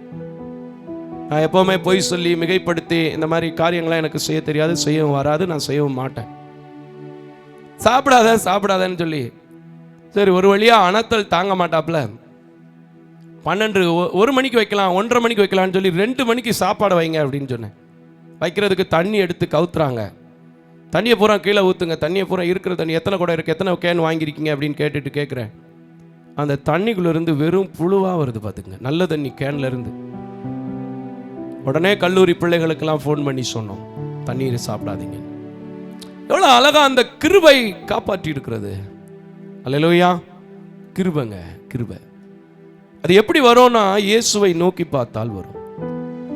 நான் எப்போவுமே பொய் சொல்லி மிகைப்படுத்தி இந்த மாதிரி காரியங்கள்லாம் எனக்கு செய்ய தெரியாது, செய்யவும் வராது, நான் செய்யவும் மாட்டேன். சாப்பிடாத சாப்பிடாதன்னு சொல்லி சரி ஒரு வழியாக அனத்தல் தாங்க மாட்டாப்புல 1 மணிக்கு வைக்கலாம், 1:30 மணிக்கு வைக்கலாம்னு சொல்லி 2 மணிக்கு சாப்பாடு வைங்க அப்படின்னு சொன்னேன். வைக்கிறதுக்கு தண்ணி எடுத்து கவுத்துறாங்க. தண்ணியை பூரா கீழே ஊற்றுங்க, தண்ணியை பூரா இருக்கிற தண்ணி எத்தனை கூட இருக்குது, எத்தனை கேன் வாங்கியிருக்கீங்க அப்படின்னு கேட்குறேன். அந்த தண்ணிக்குள்ளேருந்து வெறும் புழுவாக வருது பார்த்துங்க, நல்ல தண்ணி கேன்லேருந்து. உடனே கல்லூரி பிள்ளைகளுக்கெல்லாம் ஃபோன் பண்ணி சொன்னோம், தண்ணீரை சாப்பிடாதீங்க. எவ்வளோ அழகாக அந்த கிருபை காப்பாற்றி இருக்கிறது. அல்லேலூயா. கிருபைங்க, கிருபை. அது எப்படி வரும்னா, இயேசுவை நோக்கி பார்த்தால் வரும்,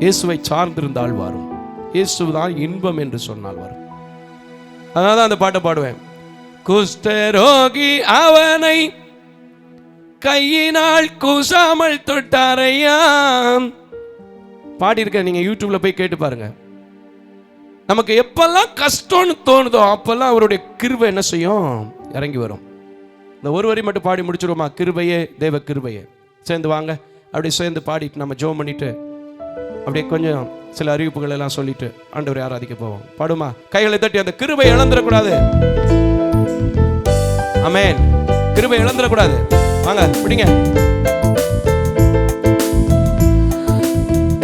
இயேசுவை சார்ந்திருந்தால் வரும், இயேசுதான் இன்பம் என்று சொன்னால் வரும். அதனால தான் அந்த பாட்டை பாடுவேன். குஷ்டரோகி அவனை கையினால் கூசாமல் தொட்டாரையா. பாடியிருக்க, நீங்க யூடியூப்ல போய் கேட்டு பாருங்க. நமக்கு எப்பெல்லாம் கஷ்டம்னு தோணுதோ அப்பெல்லாம் அவருடைய கிருபை என்ன செய்யும், இறங்கி வரும். இந்த ஒரு வரி மட்டும் பாடி முடிச்சிருவோமா? கிருபையே தேவ கிருபையே. சேர்ந்து வாங்க, அப்படியே சேர்ந்து பாடிட்டு நம்ம ஜெபம் பண்ணிட்டு அப்படியே கொஞ்சம் சில அறிவிப்புகள் எல்லாம் சொல்லிட்டு ஆண்டவரை ஆராதிக்க போவோம். பாடுமா? கைகளை தட்டி அந்த கிருபை இழந்துடக்கூடாது. ஆமென். கிருபை இழந்துடக்கூடாது. வாங்க பிடிங்க.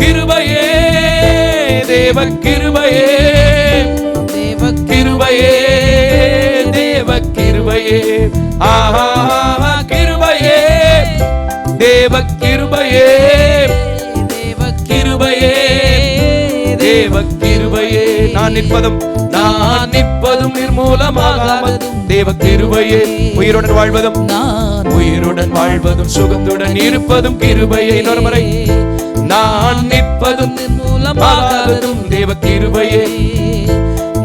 கிருபையே தேவ கிருபையே, தேவ கிருபையே தேவ கிருபையே, ஆஹா கிருபையே தேவ கிருபையே, தேவ கிருபையே தேவ கிருபையே. நான் நிற்பதும் நிர்மூலமாகாததும் தேவ கிருபையே. உயிருடன் வாழ்வதும் சுகத்துடன் இருப்பதும் கிருபையே. இன்னொரு முறை. நான் நிற்பதும் நிர்மூலமாகாததும் தேவ கிருபையே.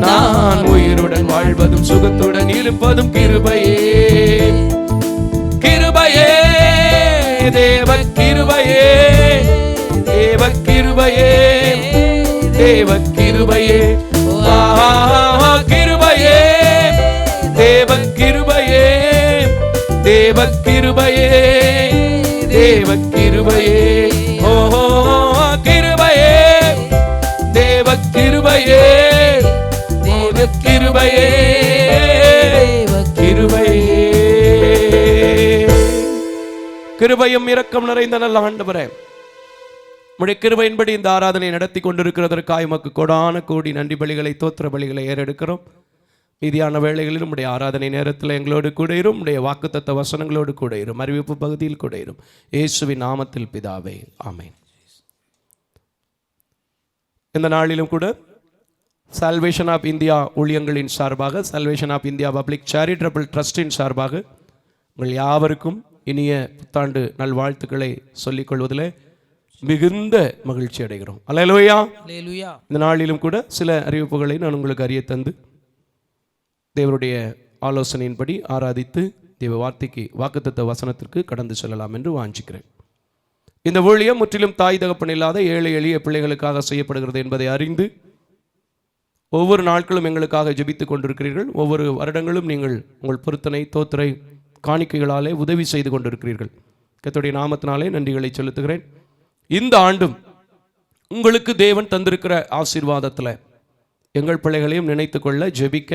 நான் உயிருடன் வாழ்வதும் சுகத்துடன் இருப்பதும் கிருபையே. கிருபையே தேவ கிருபையே, தேவ கிருபையே தேவ கிருபையே, கிருபையே தேவ கிருபையே, தேவ கிருபையே தேவ கிருபையே, ஓஹோ கிருபையே தேவ கிருபையே, தேவ கிருபையே கிருபையே. கிருபையும் இரக்கம் நிறைந்த நல்ல ஆண்டவரே, உம்முடைய கிருபையின்படி இந்த ஆராதனை நடத்தி கொண்டிருக்கிறதற்காக உமக்கு கொடான கோடி நன்றி பலிகளை, தோத்திர பலிகளை ஏறெடுக்கிறோம். மீதியான வேளைகளில் உம்முடைய ஆராதனை நேரத்தில் எங்களோடு கூட இரும், உம்முடைய வாக்குத்தத்த வசனங்களோடு கூட இரும், அறிவிப்பு பகுதியில் கூட இரும். இயேசுவின் நாமத்தில் பிதாவே, ஆமென். இந்த நாளிலும் கூட சால்வேஷன் ஆஃப் இந்தியா ஊழியங்களின் சார்பாக, Salvation of India Public Charitable ட்ரஸ்டின் சார்பாக உங்கள் யாவருக்கும் இனிய புத்தாண்டு நல்வாழ்த்துக்களை சொல்லிக் கொள்வதில் மிகுந்த மகிழ்ச்சி அடைகிறோம். அல்லேலூயா. அல்லேலூயா. இந்த நாளிலும் கூட சில அறிவிப்புகளை நான் உங்களுக்கு அறிய தந்து தேவனுடைய ஆலோசனையின்படி ஆராதித்து தேவ வார்த்தைக்கு, வாக்குத்தத்த வசனத்திற்கு கடந்து செல்லலாம் என்று வாஞ்சிக்கிறேன். இந்த ஊழியம் முற்றிலும் தாய் தகப்பன் இல்லாத ஏழை எளிய பிள்ளைகளுக்காக செய்யப்படுகிறது என்பதை அறிந்து ஒவ்வொரு நாட்களும் எங்களுக்காக ஜெபித்துக் கொண்டிருக்கிறீர்கள். ஒவ்வொரு வருடங்களும் நீங்கள் உங்கள் பொருத்தனை, தோத்திரை, காணிக்கைகளாலே உதவி செய்து கொண்டிருக்கிறீர்கள். கர்த்தருடைய நாமத்தினாலே நன்றிகளை செலுத்துகிறேன். இந்த ஆண்டும் உங்களுக்கு தேவன் தந்திருக்கிற ஆசீர்வாதத்தில் எங்கள் பிள்ளைகளையும் நினைத்து கொள்ள, ஜெபிக்க,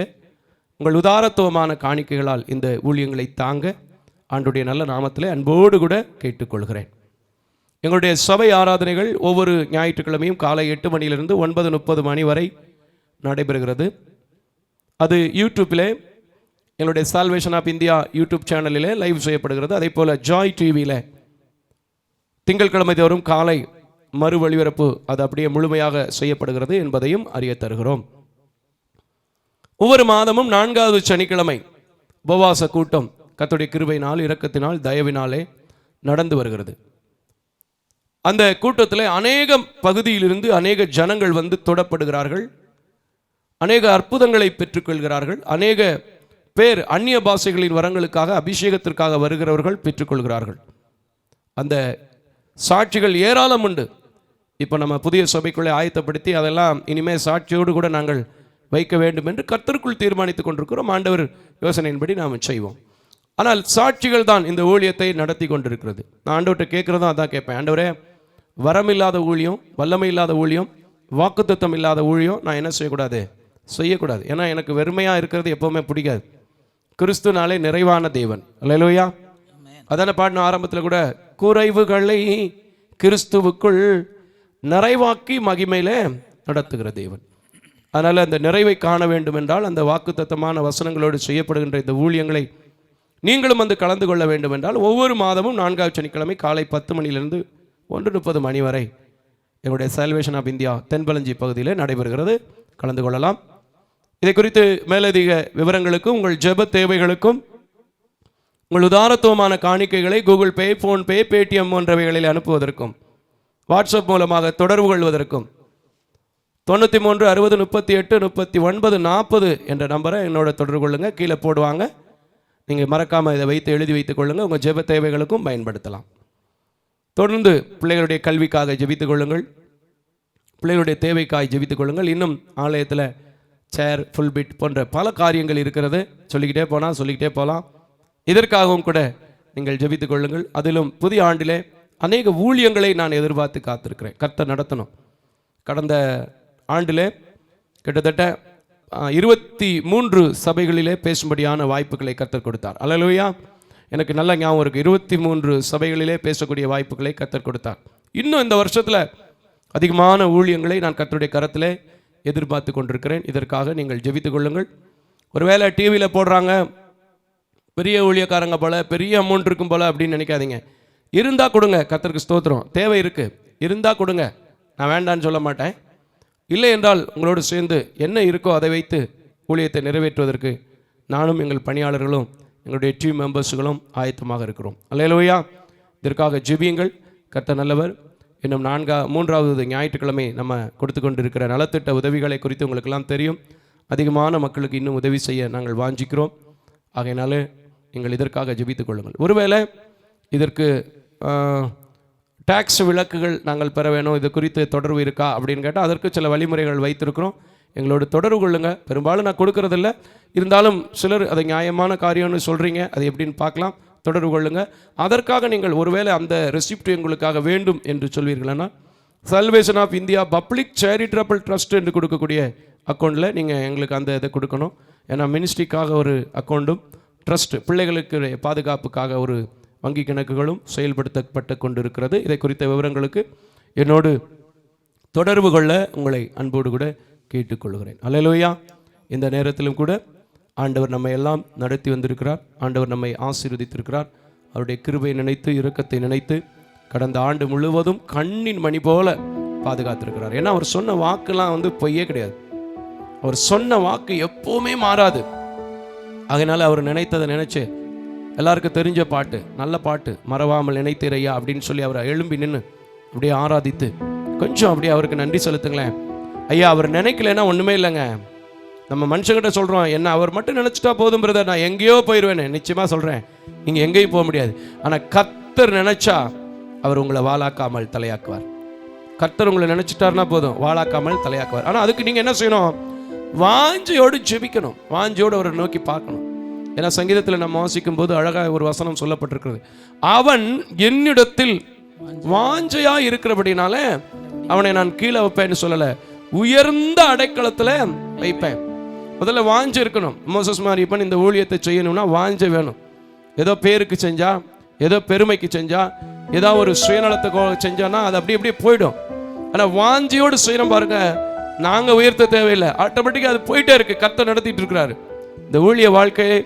உங்கள் உதாரத்துவமான காணிக்கைகளால் இந்த ஊழியங்களை தாங்க ஆண்டுடைய நல்ல நாமத்திலே அன்போடு கூட கேட்டுக்கொள்கிறேன். எங்களுடைய சபை ஆராதனைகள் ஒவ்வொரு ஞாயிற்றுக்கிழமையும் காலை 8 மணியிலிருந்து 9:30 மணி வரை நடைபெறுகிறது. அது யூடியூப்பிலே, எங்களுடைய சால்வேஷன் ஆஃப் இந்தியா யூடியூப் சேனலிலே லைவ் செய்யப்படுகிறது. அதே போல் ஜாய் டிவியில் திங்கட்கிழமை தோறும் காலை மறு ஒளிபரப்பு அது அப்படியே முழுமையாக செய்யப்படுகிறது என்பதையும் அறிய தருகிறோம். ஒவ்வொரு மாதமும் 4வது சனிக்கிழமை உபவாச கூட்டம் கர்த்தருடைய கிருபையினால், இரக்கத்தினால், தயவினாலே நடந்து வருகிறது. அந்த கூட்டத்தில் அநேக பகுதியிலிருந்து அநேக ஜனங்கள் வந்து தொடப்படுகிறார்கள், அநேக அற்புதங்களை பெற்றுக்கொள்கிறார்கள், அநேக பேர் அந்நிய பாஷைகளின் வரங்களுக்காக, அபிஷேகத்திற்காக வருகிறவர்கள் பெற்றுக்கொள்கிறார்கள். அந்த சாட்சிகள் ஏராளம் உண்டு. இப்போ நம்ம புதிய சபைக்குள்ளே ஆயத்தப்படுத்தி அதெல்லாம் இனிமேல் சாட்சியோடு கூட நாங்கள் வைக்க வேண்டும் என்று கர்த்தருக்குள் தீர்மானித்துக் கொண்டிருக்கிறோம். ஆண்டவர் யோசனையின்படி நாம் செய்வோம். ஆனால் சாட்சிகள் தான் இந்த ஊழியத்தை நடத்தி கொண்டிருக்கிறது. நான் ஆண்டவர்கிட்ட கேட்குறதும் அதான் கேட்பேன். ஆண்டவரே, வரமில்லாத ஊழியம், வல்லமை இல்லாத ஊழியம், வாக்குத்தத்தம் இல்லாத ஊழியம் நான் என்ன செய்யக்கூடாது. ஏன்னா எனக்கு வெறுமையாக இருக்கிறது எப்போவுமே பிடிக்காது. கிறிஸ்துனாலே நிறைவான தேவன். அல்லேலூயா. அதான பாடின ஆரம்பத்தில் கூட, குறைவுகளை கிறிஸ்துவுக்குள் நிறைவாக்கி மகிமையில நடத்துகிற தேவன். அதனால் அந்த நிறைவை காண வேண்டும் என்றால் அந்த வாக்குத்தத்தமான வசனங்களோடு செய்யப்படுகின்ற இந்த ஊழியங்களை நீங்களும் வந்து கலந்து கொள்ள வேண்டும் என்றால் ஒவ்வொரு மாதமும் 4வது சனிக்கிழமை காலை 10 மணியிலிருந்து 1:30 மணி வரை எங்களுடைய சால்வேஷன் ஆஃப் இந்தியா தென்பலஞ்சி பகுதியில் நடைபெறுகிறது. கலந்து கொள்ளலாம். இதை குறித்து மேலதிக விவரங்களுக்கும் உங்கள் ஜெப தேவைகளுக்கும் உங்கள் உதாரத்துவமான காணிக்கைகளை கூகுள் பே, ஃபோன்பே, பேடிஎம் போன்றவைகளில் அனுப்புவதற்கும் வாட்ஸ்அப் மூலமாக தொடர்பு கொள்வதற்கும் 93 60 38 39 40 என்ற நம்பரை என்னோட தொடர்பு கொள்ளுங்க. கீழே போடுவாங்க. நீங்கள் மறக்காமல் இதை வைத்து எழுதி வைத்துக் கொள்ளுங்கள். உங்கள் ஜெப தேவைகளுக்கும் பயன்படுத்தலாம். தொடர்ந்து பிள்ளைகளுடைய கல்விக்காக ஜெபித்துக் கொள்ளுங்கள். பிள்ளைகளுடைய தேவைக்காக ஜெபித்துக் கொள்ளுங்கள். இன்னும் ஆலயத்தில் சேர், ஃபுல் பிட் போன்ற பல காரியங்கள் இருக்கிறது. சொல்லிக்கிட்டே போகலாம். இதற்காகவும் கூட நீங்கள் ஜெபித்துக் கொள்ளுங்கள். அதிலும் புதிய ஆண்டிலே அநேக ஊழியங்களை நான் எதிர்பார்த்து காத்திருக்கிறேன். கர்த்தர் நடத்தணும். கடந்த ஆண்டிலே கிட்டத்தட்ட 23 சபைகளிலே பேசும்படியான வாய்ப்புகளை கர்த்தர் கொடுத்தார். அல்லேலூயா. எனக்கு நல்ல ஞாபகம் இருக்குது. 23 சபைகளிலே பேசக்கூடிய வாய்ப்புகளை கர்த்தர் கொடுத்தார். இன்னும் இந்த வருஷத்தில் அதிகமான ஊழியங்களை நான் கர்த்தருடைய கரத்திலே எதிர்பார்த்து கொண்டிருக்கிறேன். இதற்காக நீங்கள் ஜெபித்துக் கொள்ளுங்கள். ஒருவேளை டிவியில் போடுறாங்க, பெரிய ஊழியக்காரங்க போல, பெரிய அமௌண்ட் இருக்கும் போல அப்படின்னு நினைக்காதீங்க. இருந்தால் கொடுங்க. கர்த்தருக்கு ஸ்தோத்திரம். தேவை இருக்குது, இருந்தால் கொடுங்க. நான் வேண்டான்னு சொல்ல மாட்டேன். இல்லை என்றால் உங்களோடு சேர்ந்து என்ன இருக்கோ அதை வைத்து ஊழியத்தை நிறைவேற்றுவதற்கு நானும் எங்கள் பணியாளர்களும் எங்களுடைய டீம் மெம்பர்ஸுகளும் ஆயத்தமாக இருக்கிறோம். அல்லேலூயா. இதற்காக ஜெபியுங்கள். கர்த்தர் நல்லவர். இன்னும் 3வது ஞாயிற்றுக்கிழமை நம்ம கொடுத்து கொண்டிருக்கிற நலத்திட்ட உதவிகளை குறித்து உங்களுக்கெல்லாம் தெரியும். அதிகமான மக்களுக்கு இன்னும் உதவி செய்ய நாங்கள் வாஞ்சிக்கிறோம். ஆகையினால நீங்கள் இதற்காக ஜெபித்துக் கொள்ளுங்கள். ஒருவேளை இதற்கு டாக்ஸ் விலக்குகள் நாங்கள் பெற வேணும், இது குறித்து தொடர்பு இருக்கா அப்படின்னு கேட்டால் அதற்கு சில வழிமுறைகள் வைத்திருக்கிறோம். எங்களோட தொடர்பு கொள்ளுங்கள். பெரும்பாலும் நான் கொடுக்கறதில்ல, இருந்தாலும் சிலர் அதை நியாயமான காரியம்னு சொல்கிறீங்க. அது எப்படின்னு பார்க்கலாம். தொடர்பு கொள்ளுங்கள். அதற்காக நீங்கள் ஒருவேளை அந்த ரெசிப்ட் எங்களுக்காக வேண்டும் என்று சொல்வீர்களானா Salvation of India Public Charitable Trust என்று கொடுக்கக்கூடிய அக்கௌண்ட்டில் நீங்கள் எங்களுக்கு அந்த இதை கொடுக்கணும். ஏன்னா மினிஸ்ட்ரிக்காக ஒரு அக்கௌண்ட்டும் ட்ரஸ்ட் பிள்ளைகளுக்கு பாதுகாப்புக்காக ஒரு வங்கி கணக்குகளும் செயல்படுத்தப்பட்டு கொண்டிருக்கிறது. இதை குறித்த விவரங்களுக்கு என்னோடு தொடர்பு கொள்ள உங்களை அன்போடு கூட கேட்டுக்கொள்கிறேன். அல்லேலூயா. இந்த நேரத்திலும் கூட ஆண்டவர் நம்மை எல்லாம் நடத்தி வந்திருக்கிறார். ஆண்டவர் நம்மை ஆசீர்வதித்திருக்கிறார். அவருடைய கிருபையை நினைத்து, இரக்கத்தை நினைத்து கடந்த ஆண்டு முழுவதும் கண்ணின் மணி போல பாதுகாத்திருக்கிறார். ஏன்னா அவர் சொன்ன வாக்குலாம் பொய்யே கிடையாது. அவர் சொன்ன வாக்கு எப்பவுமே மாறாது. அதனால அவர் நினைத்ததை நினைச்சு எல்லாருக்கும் தெரிஞ்ச பாட்டு, நல்ல பாட்டு, மறவாமல் நினைத்திரையா அப்படின்னு சொல்லி அவரை எழும்பி நின்று அப்படியே ஆராதித்து கொஞ்சம் அப்படியே அவருக்கு நன்றி செலுத்துங்களேன். ஐயா, அவர் நினைக்கலன்னா ஒன்றுமே இல்லைங்க. நம்ம மனுஷங்கிட்ட சொல்கிறோம், என்ன அவர் மட்டும் நினச்சிட்டா போதும் பிரதர், நான் எங்கேயோ போயிடுவேன்னு. நிச்சயமாக சொல்கிறேன், நீங்கள் எங்கேயும் போக முடியாது. ஆனால் கர்த்தர் நினச்சா அவர் உங்களை வாளாக்காமல் தலையாக்குவார். கர்த்தர் உங்களை நினச்சிட்டாருன்னா போதும், வாளாக்காமல் தலையாக்குவார். ஆனால் அதுக்கு நீங்கள் என்ன செய்யணும்? வாஞ்சையோடு ஜெபிக்கணும். வாஞ்சையோடு அவரை நோக்கி பார்க்கணும். ஏன்னா சங்கீதத்தில் நம்ம வாசிக்கும் போது அழகாக ஒரு வசனம் சொல்லப்பட்டிருக்கிறது. அவன் என்னிடத்தில் வாஞ்சையா இருக்கிறபடினால அவனை நான் கீழே வைப்பேன்னு சொல்லலை, உயர்ந்த அடைக்கலத்தில் வைப்பேன். முதல்ல வாஞ்சை இருக்கணும். மோசஸ் மாரியப்பன் இந்த ஊழியத்தை செய்யணும்னா வாஞ்சை வேணும். ஏதோ பேருக்கு செஞ்சா, ஏதோ பெருமைக்கு செஞ்சா, ஏதோ ஒரு சுயநலத்தை செஞ்சானா அது அப்படியே போயிடும். ஆனால் வாஞ்சையோடு செய்யணும் பாருங்க, நாங்கள் உயர்த்த தேவையில்லை, ஆட்டோமேட்டிக்காக அது போயிட்டே இருக்கு. கர்த்தர் நடத்திட்டு இருக்கிறாரு. இந்த ஊழிய வாழ்க்கையை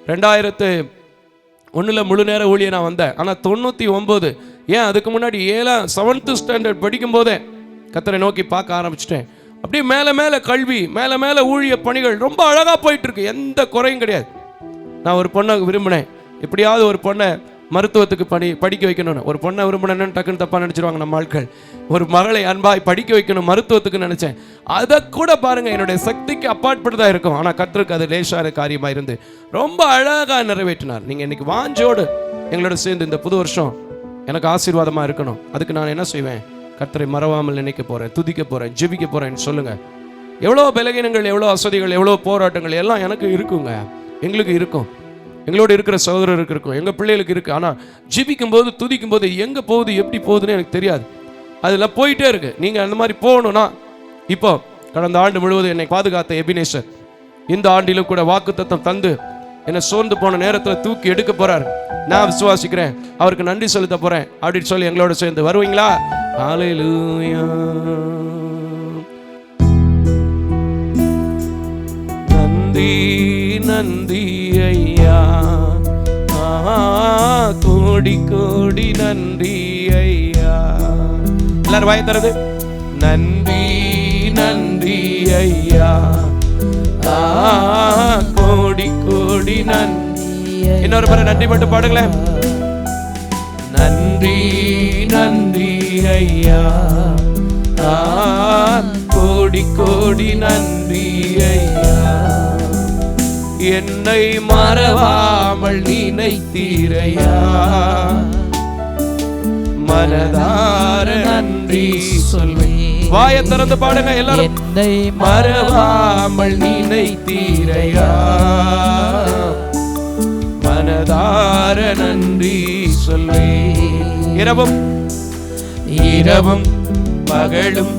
2001 முழு நேர ஊழிய நான் வந்தேன். ஆனால் 99 ஏன் அதுக்கு முன்னாடி 7th ஸ்டாண்டர்ட் படிக்கும் போதே கர்த்தரை நோக்கி பார்க்க ஆரம்பிச்சிட்டேன். அப்படியே மேலே மேலே கல்வி, மேலே மேலே ஊழிய பணிகள் ரொம்ப அழகாக போயிட்டு இருக்கு. எந்த குறையும் கிடையாது. நான் ஒரு பொண்ணை விரும்பினேன். எப்படியாவது ஒரு பொண்ணை மருத்துவத்துக்கு படிக்க வைக்கணும்னு. ஒரு பொண்ணை விரும்பினேன்னு டக்குன்னு தப்பாக நினச்சிருவாங்க நம்ம ஆட்கள். ஒரு மகளை அன்பாய் படிக்க வைக்கணும் மருத்துவத்துக்கு நினச்சேன். அதை கூட பாருங்கள், என்னுடைய சக்திக்கு அப்பாற்பட்டுதான் இருக்கும். ஆனால் கர்த்தருக்கு அது லேசான காரியமாக இருந்து ரொம்ப அழகாக நிறைவேற்றினார். நீங்கள் இன்னைக்கு வாஞ்சோடு எங்களோட சேர்ந்து இந்த புது வருஷம் எனக்கு ஆசீர்வாதமாக இருக்கணும். அதுக்கு நான் என்ன செய்வேன்? கர்த்தரை மறவாமல் நினைக்க போகிறேன், துதிக்க போகிறேன், ஜெபிக்க போகிறேன்னு சொல்லுங்கள். எவ்வளோ பலகீனங்கள், எவ்வளோ அசதிகள், எவ்வளோ போராட்டங்கள் எல்லாம் எனக்கு இருக்குங்க, எங்களுக்கு இருக்கும், எங்களோட இருக்கிற சகோதரருக்கு இருக்கும், எங்கள் பிள்ளைகளுக்கு இருக்குது. ஆனால் ஜெபிக்கும் போது, துதிக்கும் போது எங்கே போகுது, எப்படி போகுதுன்னு எனக்கு தெரியாது. அதில் போயிட்டே இருக்கு. நீங்கள் அந்த மாதிரி போகணும்னா, இப்போ கடந்த ஆண்டு முழுவதும் என்னை பாதுகாத்த எபினேசர் இந்த ஆண்டிலும் கூட வாக்குத்தத்தம் தந்து என்ன சோர்ந்து போன நேரத்தில் தூக்கி எடுக்க போறார். நான் விசுவாசிக்கிறேன், அவருக்கு நன்றி செலுத்த போறேன் அப்படின்னு சொல்லி எங்களோட சேர்ந்து வருவீங்களா? ஹல்லேலூயா. நன்றி நன்றி ஐயா, கோடி கோடி நன்றி ஐயா. எல்லாரும் வாயை திறந்து நன்றி நன்றி ஐயா, கோடி கோடி நன்றி. இன்னொரு முறை நன்றி மட்டும் பாடுங்களேன். நன்றி நன்றி ஐயா, கோடி கோடி நன்றி ஐயா. என்னை மறவாமல் நினைத்தீரையா, மனதார நன்றி சொல்வேன். வாயை திறந்து பாடுங்க எல்லாரும். என்னை மறவாமல் நினைத்தீரையா, மனதார நன்றி சொல்வேன். இரவும் இரவும் பகலும்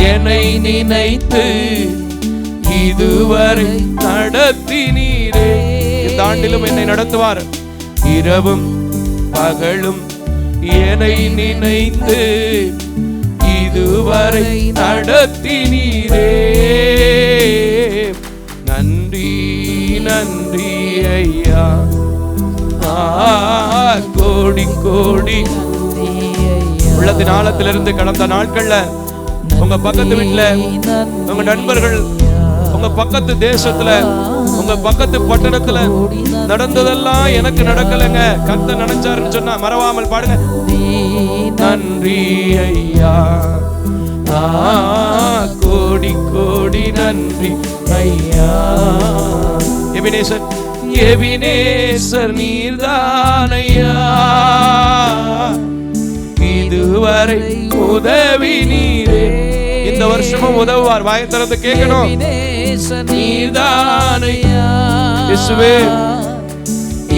என்னை நினைத்து இதுவரை நடத்தினீரே. இந்த ஆண்டிலும் என்னை நடத்துவார். இரவும் பகலும் என்னை நினைத்து இதுவரை நடத்தினீரே. நன்றி நன்றி ஐயா, கோடி கோடி. உள்ளத்தின் ஆழத்திலிருந்து கடந்த நாட்கள்ல உங்க பக்கத்து வீட்டுல, உங்க நண்பர்கள், உங்க பக்கத்து தேசத்துல, உங்க பக்கத்து பட்டணத்துல நடந்ததெல்லாம் எனக்கு நடக்கலைங்க, கர்த்தர் நினைச்சாருன்னு சொன்னா மறவாமல் பாடுங்க. நன்றி ஐயா, கோடி கோடி நன்றி ஐயா. எபினேசர் எபினேசர் நீர்தானையா, இதுவரை உதவி நீரே. இந்த வருஷமும் உதவுவார். வாயை திறந்து கேட்கணும். நீர்தானையா இயேசுவே,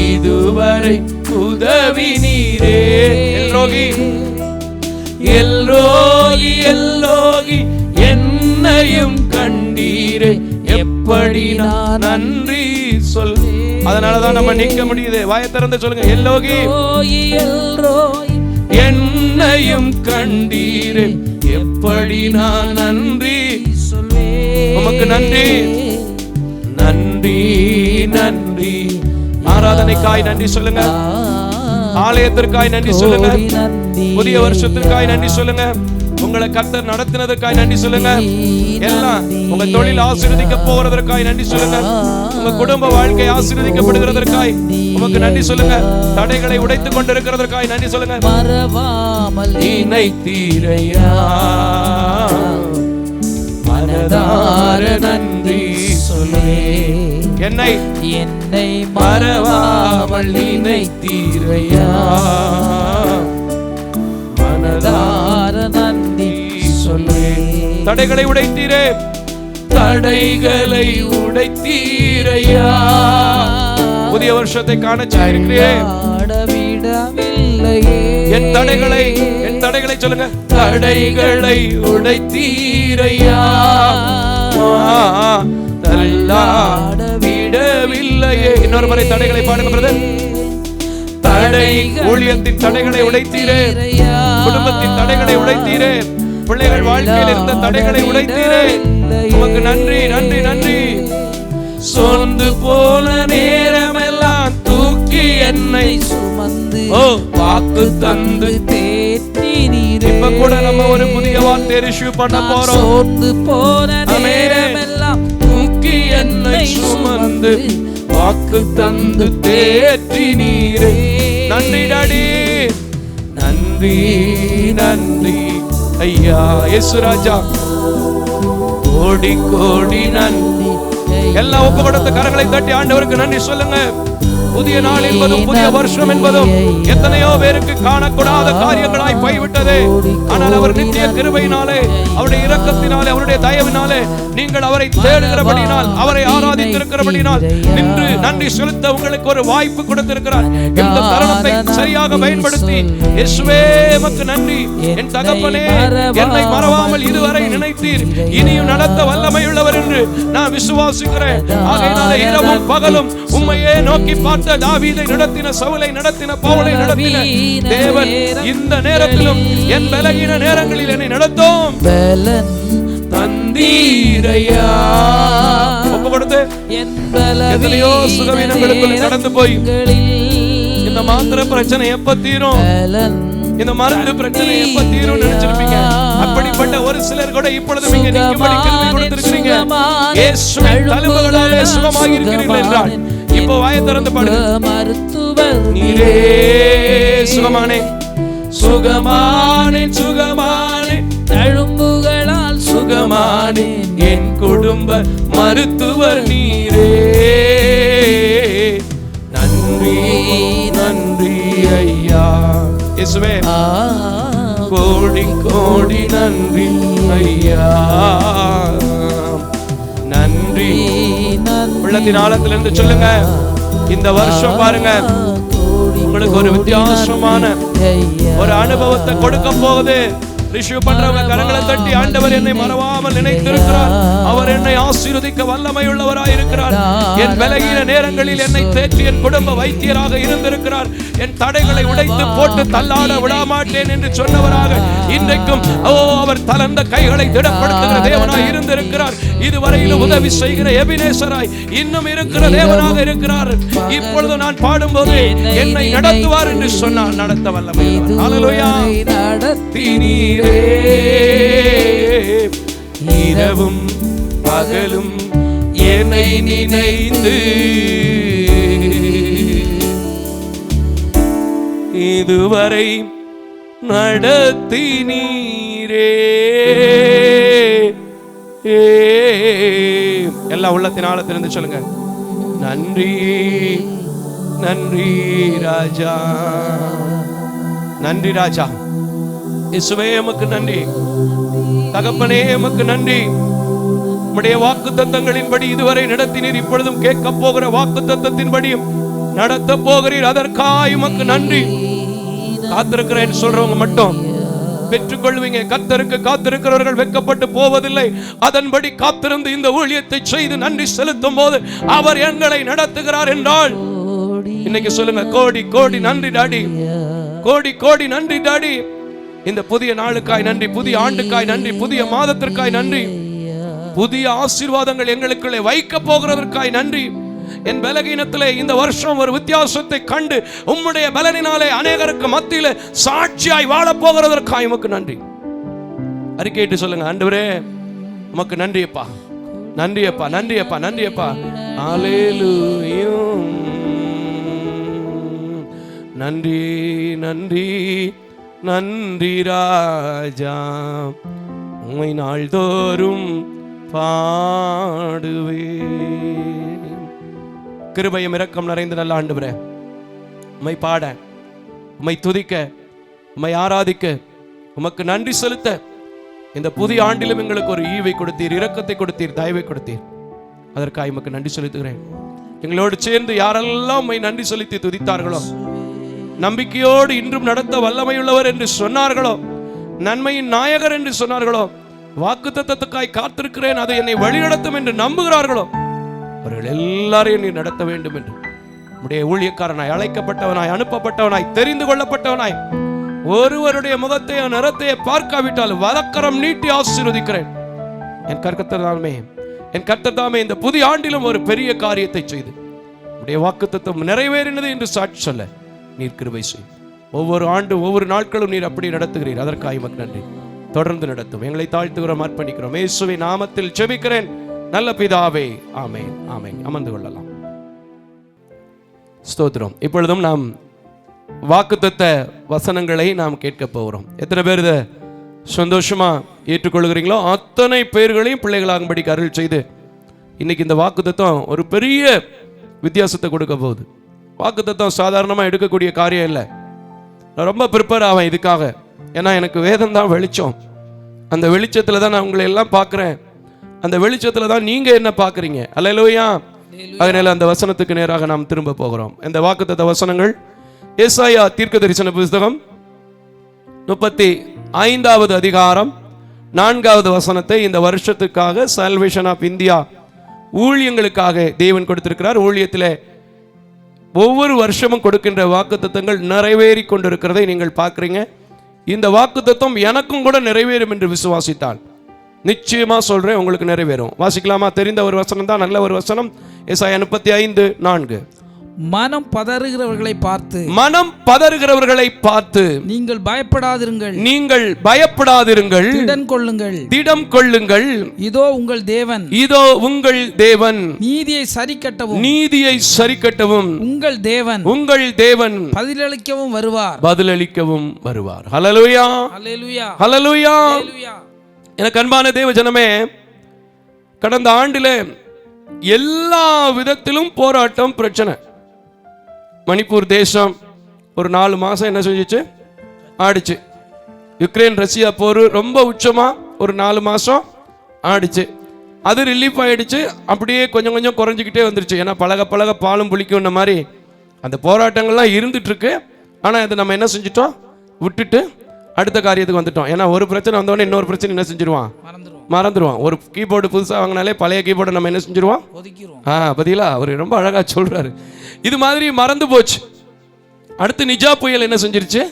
இதுவரை உதவி நீரே. எல்ரோகி எல்ரோகி எல்லோகி என்னையும் கண்டீரே, எப்படி நான் நன்றி சொல். அதனாலதான் நம்ம நிற்க முடியுது. வாயை திறந்து சொல்லுங்க. எல்லோகி எல்ரோகி என்னையும் கண்டீரே, எப்படி நான் நன்றி சொல்வேன். உமக்கு நன்றி நன்றி நன்றி. ஆராதனைக்காய் நன்றி சொல்லுங்க, ஆலயத்திற்காய் நன்றி சொல்லுங்க, புதிய வருஷத்திற்காய் நன்றி சொல்லுங்க, உங்களை கர்த்தர் நடத்தினதற்காய் நன்றி சொல்லுங்க, எல்லாம் உங்க தொழில் ஆசீர்வதிக்க போறதற்காய் நன்றி சொல்லுங்க, உங்க குடும்ப வாழ்க்கை ஆசீர்வதிக்கப்படுகிறதற்காய் உமக்கு நன்றி சொல்லுங்க, தடைகளை உடைத்துக் கொண்டிருக்கிறதற்காய் நன்றி சொல்லுங்க. மறவாமல் நினைத்தீரையா, மனதார நன்றி சொல்லே. என்னை என்னை மறவாமல் நினைத்தீரையா, மனதார நன்றி சொல்லே. தடைகளை உடைத்தீரே, தடைகளை உடைத்தீரையா. புதிய வருஷத்தை காண செய்திருக்கிறேன். என் தடைகளை சொல்லுங்க. தடைகளை உடைத்தீரையா, தள்ளாட விடவில்லையே. இன்னொரு முறை தடைகளை பாடுங்க பிரதர். தடை ஊழியத்தின் தடைகளை உடைத்தீரே, குடும்பத்தின் தடைகளை உடைத்தீரே, பிள்ளைகள் வாழ்க்கையில் இருந்த தடைகளை உடைத்தீரே. உமக்கு நன்றி நன்றி நன்றி. சொந்து போன நேரமெல்லாம் தூக்கி என்னை சுமந்து வாக்கு தந்து தேற்றி நீரே. இப்ப கூட நம்ம ஒரு புதிய வார்த்தை ரிசீவ் பண்ண போறோம். சொந்து போன நேரமெல்லாம் தூக்கி என்னை சுமந்து வாக்கு தந்து தேற்றி நீரே. நன்றி டாடி, நன்றி நன்றி ஐயா. இயேசு ராஜா, கோடி கோடி நன்றி. எல்லா ஒப்பு கொடுத்த கரங்களை தட்டி ஆண்டவருக்கு நன்றி சொல்லுங்க. புதிய நாள் என்பதும் புதிய வருஷம் என்பதும் எத்தனையோ பேருக்கு காணக்கூடாத காரியங்களாய் போய்விட்டது. ஆனால் அவர் நித்திய கிருபையினாலே, அவருடைய இரக்கத்தினாலே, அவருடைய தயவினாலே நீங்கள் அவரை தேடுகிறபடினால், அவரை ஆராதித்திருக்கிறபடினால் நின்று நன்றி செலுத்த உங்களுக்கு ஒரு வாய்ப்பு கொடுத்திருக்கிறார். இந்த தருணத்தை சரியாக பயன்படுத்தி இயேசுவே உமக்கு நன்றி, என் தகப்பனே என்னை மறவாமல் இதுவரை நினைத்தீர், இனியும் நடத்த வல்லமை உள்ளவர் என்று நான் விசுவாசிக்கிறேன். ஆகையினால இரவும் பகலும் உம்மையே நோக்கி பார்த்த தாவீதை நடத்தின, சவுலை நடத்தின, பவுலை நடத்தின தேவன் இந்த நேரத்திலும் என் பலகீன நேரங்களில் என்னை நடத்தும் பலன் தந்தீரையா. ஒப்பு கொடுத்து எத்தனையோ சுகவீனங்களுக்குள்ள கடந்து போய் இந்த மாத்திரை பிரச்சனை எப்ப தீரும், இந்த மருந்து பிரச்சனை எப்ப தீரும் நினைச்சிருப்பீங்க. அப்படிப்பட்ட ஒரு சிலர் கூட இப்பொழுது நீங்க நிக்கும்படி கிருபை கொடுத்திருக்கீங்க. இயேசுவின் தழும்புகளாலே சுகமாகி இருக்கிறீர்கள் என்றால் இப்போ வாயை திறந்து பாடுங்க. நீரே சுகமானே, சுகமானே, சுகமானே, தழும்புகளால் சுகமானே, என் குடும்ப மருத்துவர் நீரே. நன்றி நன்றி ஐயா இயேசுவே, கோடி கோடி நன்றி ஐயா. நன்றி. உள்ளத்தின் ஆழத்திலிருந்து சொல்லுங்க. இந்த வருஷம் பாருங்க உங்களுக்கு ஒரு வித்தியாசமான ஒரு அனுபவத்தை கொடுக்க போகுது. ரிசீவ் பண்றவங்க கரங்களை தட்டி, ஆண்டவர் என்னை மறவாமல் நினைத்திருக்கிறார், அவர் என்னை ஆசீர்வதிக்க வல்லமை உள்ளவராய் இருக்கிறார், என் பலகீன நேரங்களில் என்னை தேற்றி என் குடும்ப வைத்தியராக இருந்திருக்கிறார், என் தடைகளை உடைத்து போட்டு தள்ளாட விடமாட்டேன் என்று சொன்னவராக இன்றைக்கும் அவர் தளர்ந்த கைகளை திடப்படுத்துகிற தேவனாய் இருந்திருக்கிறார். இதுவரையிலும் உதவி செய்கிற எபினேசராய் இன்னும் இருக்கிற தேவனாக இருக்கிறார். இப்பொழுது நான் பாடும்போது என்னை நடத்துவார் என்று சொன்னார், நடத்த வல்லமை உள்ளவர். ஹல்லேலூயா. நடத்தினீர் இரவும் பகலும் என்னை நினைந்து இதுவரை நடத்தினீரே. எல்லா உள்ளத்தின் ஆழத்திலிருந்து சொல்லுங்க. நன்றி நன்றி ராஜா, நன்றி ராஜா. இயேசுவே உமக்கு நன்றி, தகப்பனே உமக்கு நன்றி. உம்முடைய வாக்குத்தத்தங்களின்படி இதுவரை நடத்தினீர், இப்பொழுதும் கேட்க போகிற வாக்குத்தத்தத்தின்படியும் நடத்த போகிறீர், அதற்காக உமக்கு நன்றி. காத்திருக்கிறேன் சொல்றவங்க மட்டும் பெற்றுக்கொள்வீங்க. கர்த்தருக்கு காத்திருக்கிறவர்கள் வெட்கப்பட்டு போவதில்லை. அதன்படி காத்திருந்து இந்த ஊழியத்தை செய்து நன்றி செலுத்தும் போது அவர் எங்களை நடத்துகிறார் என்றால் இன்னைக்கு சொல்லுங்க, கோடி கோடி நன்றி டாடி, கோடி கோடி நன்றி டாடி. இந்த புதிய நாளுக்காய் நன்றி, புதிய ஆண்டுக்காய் நன்றி, புதிய மாதத்திற்காய் நன்றி, புதிய ஆசீர்வாதங்கள் எங்களுக்குள்ளே வைக்க போகிறதற்காய் நன்றி. என் பலகீனத்திலே இந்த வருஷம் ஒரு வித்தியாசத்தை கண்டு உம்முடைய பலனினாலே அநேகருக்கு மத்தியிலே சாட்சியாய் வாழ போகிறதற்காய் உமக்கு நன்றி. அறிக்கையிட்டு சொல்லுங்க, ஆண்டவரே உமக்கு நன்றியப்பா, நன்றியப்பா, நன்றியப்பா, நன்றியப்பா. ஹல்லேலூயா. நன்றி நன்றி நன்றி ராஜா, உம்மை நாள்தோறும் பாடுவே. கிருபையும் இரக்கம் நிறைந்த நல்ல ஆண்டவரே, உம்மை பாட, உம்மை துதிக்க, உம்மை ஆராதிக்க, உமக்கு நன்றி செலுத்த இந்த புதிய ஆண்டிலும் எங்களுக்கு ஒரு ஈவை கொடுத்தீர், இரக்கத்தை கொடுத்தீர், தயவை கொடுத்தீர். அதற்காக உமக்கு நன்றி செலுத்துகிறேன். எங்களோடு சேர்ந்து யாரெல்லாம் உம்மை நன்றி செலுத்தி துதித்தார்களோ, நம்பிக்கையோடு இன்றும் நடத்த வல்லமையுள்ளவர் என்று சொன்னார்களோ, நன்மையின் நாயகர் என்று சொன்னார்களோ, வாக்குத்தத்தத்துக்காய் காத்திருக்கிறேன், அது என்னை வழிநடத்தும் என்று நம்புகிறார்களோ, அவர்கள் எல்லாரையும் நீ நடத்த வேண்டும் என்று உம்முடைய ஊழியக்காரனாய், அழைக்கப்பட்டவனாய், அனுப்பப்பட்டவனாய், தெரிந்து கொள்ளப்பட்டவனாய், ஒருவருடைய முகத்தையோ நிறத்தையோ பார்க்காவிட்டால் வலக்கரம் நீட்டி ஆசீர்வதிக்கிறேன். என் கர்த்தர் தாமே இந்த புதிய ஆண்டிலும் ஒரு பெரிய காரியத்தை செய்து உம்முடைய வாக்குத்தத்தம் நிறைவேறினது என்று சாட்சி சொல்ல நீர் கிருபை செய். ஒவ்வொரு ஆண்டும் ஒவ்வொரு நாட்களும் நீர் அப்படி நடத்துகிறீர், அதற்காக உமக்கு நன்றி. தொடர்ந்து நடத்தும். எங்களை தாழ்த்துகிறோம், அர்ப்பணிக்கிறோம். இயேசுவின் நாமத்தில் ஜெபிக்கிறேன் நல்ல பிதாவே, ஆமென், ஆமென். அமர்ந்து கொள்ளலாம். ஸ்தோத்திரம். இப்பொழுதும் நாம் வாக்குத்தத்த வசனங்களை நாம் கேட்க போகிறோம். எத்தனை பேர் இதை சந்தோஷமா ஏற்றுக்கொள்கிறீங்களோ அத்தனை பேர்களையும் பிள்ளைகளாகும்படிக்கு அருள் செய்து இன்னைக்கு இந்த வாக்குத்தத்தம் ஒரு பெரிய வித்தியாசத்தை கொடுக்க போகுது. வாக்குத்தத்தம் சாதாரணமாக எடுக்கக்கூடிய காரியம் இல்லை. நான் ரொம்ப ப்ரிப்பேர் ஆவேன் இதுக்காக. ஏன்னா எனக்கு வேதம் தான் வெளிச்சம். அந்த வெளிச்சத்தில் தான் நான் உங்களை எல்லாம் பார்க்குறேன். அந்த வெளிச்சத்தில் தான் நீங்கள் என்ன பார்க்குறீங்க. அல்லேலூயா. அதனால அந்த வசனத்துக்கு நேராக நாம் திரும்ப போகிறோம். இந்த வாக்குத்தத்த வசனங்கள் ஏசாயா தீர்க்கதரிசன புத்தகம் 35வது அதிகாரம் 4வது வசனத்தை இந்த வருஷத்துக்காக சால்வேஷன் ஆஃப் இந்தியா ஊழியங்களுக்காக தேவன் கொடுத்திருக்கிறார். ஊழியத்தில் ஒவ்வொரு வருஷமும் கொடுக்கின்ற வாக்குத்தத்தங்கள் நிறைவேறி கொண்டிருக்கிறதை நீங்கள் பார்க்குறீங்க. இந்த வாக்குத்தத்தம் எனக்கும் கூட நிறைவேறும் என்று விசுவாசித்தால் நிச்சயமா சொல்றேன், உங்களுக்கு நிறைவேறும். வாசிக்கலாமா? தெரிந்த ஒரு வசனம் தான், நல்ல ஒரு வசனம். ஏசாயா 35:4. மனம் பதறுகிறவர்களை பார்த்து நீங்கள் பயப்படாதிருங்கள், திடம் கொள்ளுங்கள். இதோ உங்கள் தேவன் நீதியை சரிக்கட்டவும் உங்கள் தேவன் பதிலளிக்கவும் வருவார். ஹல்லேலூயா, ஹல்லேலூயா, ஹல்லேலூயா. எனக்கு அன்பான தேவ ஜனமே, கடந்த ஆண்டிலே எல்லா விதத்திலும் போராட்டம், பிரச்சனை. மணிப்பூர் தேசம் ஒரு 4 மாதம் என்ன செஞ்சிச்சு? ஆடிச்சு. யுக்ரைன் ரஷ்யா போர் ரொம்ப உச்சமாக ஒரு 4 மாதம் ஆடிச்சு. அது ரிலீஃப் ஆகிடுச்சு. அப்படியே கொஞ்சம் கொஞ்சம் குறைஞ்சிக்கிட்டே வந்துருச்சு. ஏன்னா பழக பாலும் புளிக்கும்ன மாதிரி அந்த போராட்டங்கள்லாம் இருந்துகிட்ருக்கு. ஆனால் அதை நம்ம என்ன செஞ்சிட்டோம்? விட்டுட்டு அடுத்த காரியத்துக்கு வந்துட்டோம். ஏன்னா ஒரு பிரச்சனை வந்தோடனே இன்னொரு பிரச்சனை என்ன செஞ்சிருவான்? மறந்துடுவான். ஒரு கீபோர்டு புதுசாக வாங்கினாலே பழைய கீபோர்டை நம்ம என்ன செஞ்சிருவோம்? பதிலா அவர் ரொம்ப அழகாக சொல்கிறாரு. இது மாதிரி மறந்து போச்சு. அடுத்து நிஜா புயல் என்ன செஞ்சிருச்சு?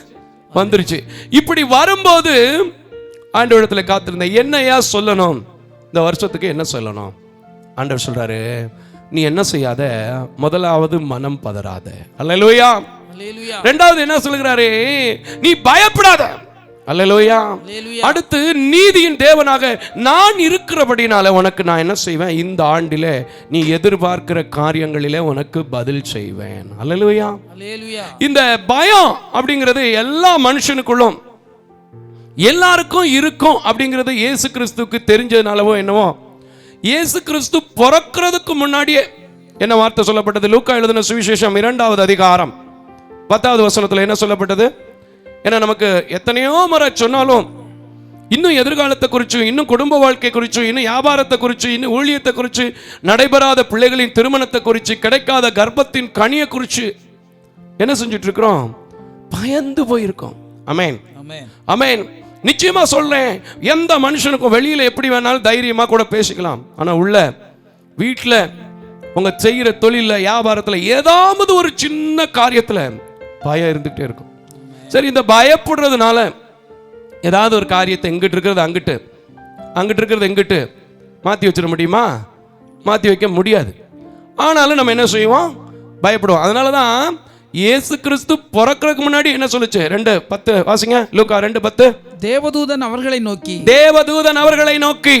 வந்துருச்சு. இப்படி வரும்போது ஆண்டவரிடத்தில் காத்திருந்தேன். என்னையா சொல்லணும் இந்த வருஷத்துக்கு? என்ன சொல்லணும்? ஆண்டவர் சொல்றாரு, நீ என்ன செய்யாத, முதலாவது மனம் பதறாத. அல்லேலூயா. ரெண்டாவது என்ன சொல்லுகிறாரு? நீ பயப்படாத. அல்லேலூயா. அடுத்து நீதியின் தேவனாக நான் இருக்கிறபடினால உனக்கு நான் என்ன செய்வேன்? இந்த ஆண்டிலே நீ எதிர்பார்க்கிற காரியங்களிலே உனக்கு பதில் செய்வேன். அல்லேலூயா. இந்த பயம் அப்படிங்கிறது எல்லா மனுஷனுக்குள்ளும் எல்லாருக்கும் இருக்கும் அப்படிங்கிறது இயேசு கிறிஸ்துவுக்கு தெரிஞ்சதுனாலவோ என்னவோ, இயேசு கிறிஸ்து பிறக்கிறதுக்கு முன்னாடியே என்ன வார்த்தை சொல்லப்பட்டது? லூக்கா எழுதின சுவிசேஷம் 2வது அதிகாரம் 10வது வசனத்தில் என்ன சொல்லப்பட்டது? ஏன்னா நமக்கு எத்தனையோ முறை சொன்னாலும் இன்னும் எதிர்காலத்தை குறித்து, இன்னும் குடும்ப வாழ்க்கை குறித்து, இன்னும் வியாபாரத்தை குறித்து, இன்னும் ஊழியத்தை குறித்து, நடைபெறாத பிள்ளைகளின் திருமணத்தை குறித்து, கிடைக்காத கர்ப்பத்தின் கனியை குறித்து என்ன செஞ்சுட்டு இருக்கிறோம்? பயந்து போயிருக்கோம். அமேன், அமேன். நிச்சயமா சொல்றேன், எந்த மனுஷனுக்கும் வெளியில எப்படி வேணாலும் தைரியமா கூட பேசிக்கலாம். ஆனா உள்ள வீட்டில் உங்க செய்கிற தொழில, வியாபாரத்தில் ஏதாவது ஒரு சின்ன காரியத்தில் பயம் இருந்துகிட்டே இருக்கும். சரி, இந்த பயப்படுறதுனால ஏதாவது ஒரு காரியத்தை எங்கிட்டு இருக்கிறது அங்கிட்டு, அங்கிட்டு இருக்கிறது எங்கிட்டு மாற்றி வச்சிட முடியுமா? மாற்றி வைக்க முடியாது. ஆனாலும் நம்ம என்ன செய்வோம்? பயப்படுவோம். அதனால தான் இயேசு கிறிஸ்து பிறக்கிறதுக்கு முன்னாடி என்ன சொல்லுச்சு? 2:10 வாசிங்க. லூக்கா 2:10. தேவதூதன் அவர்களை நோக்கி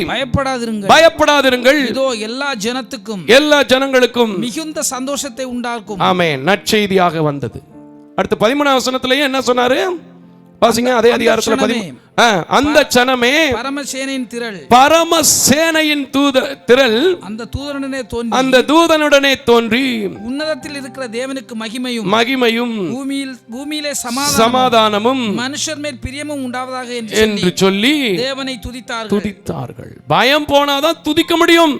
பயப்படாதிருங்கள், இதோ எல்லா ஜனங்களுக்கும் மிகுந்த சந்தோஷத்தை உண்டாக்கும். ஆமென். நற்செய்தியாக வந்தது. அடுத்து 13வது வசனத்திலேயே என்ன சொன்னாரு? வாசிங்க. அதே அதிகாரத்தில் அந்த ஜனமே பரமசேனையின் திரள் அந்த தூதனுடனே தோன்றி உன்னதத்தில் இருக்கிற தேவனுக்கு மகிமையும் பூமியிலே சமாதானமும் மனுஷர் மேல் பிரியமும் உண்டாவதாக என்று சொல்லி தேவனை துதித்தார்கள். பயம் போனாதான் துதிக்க முடியும்.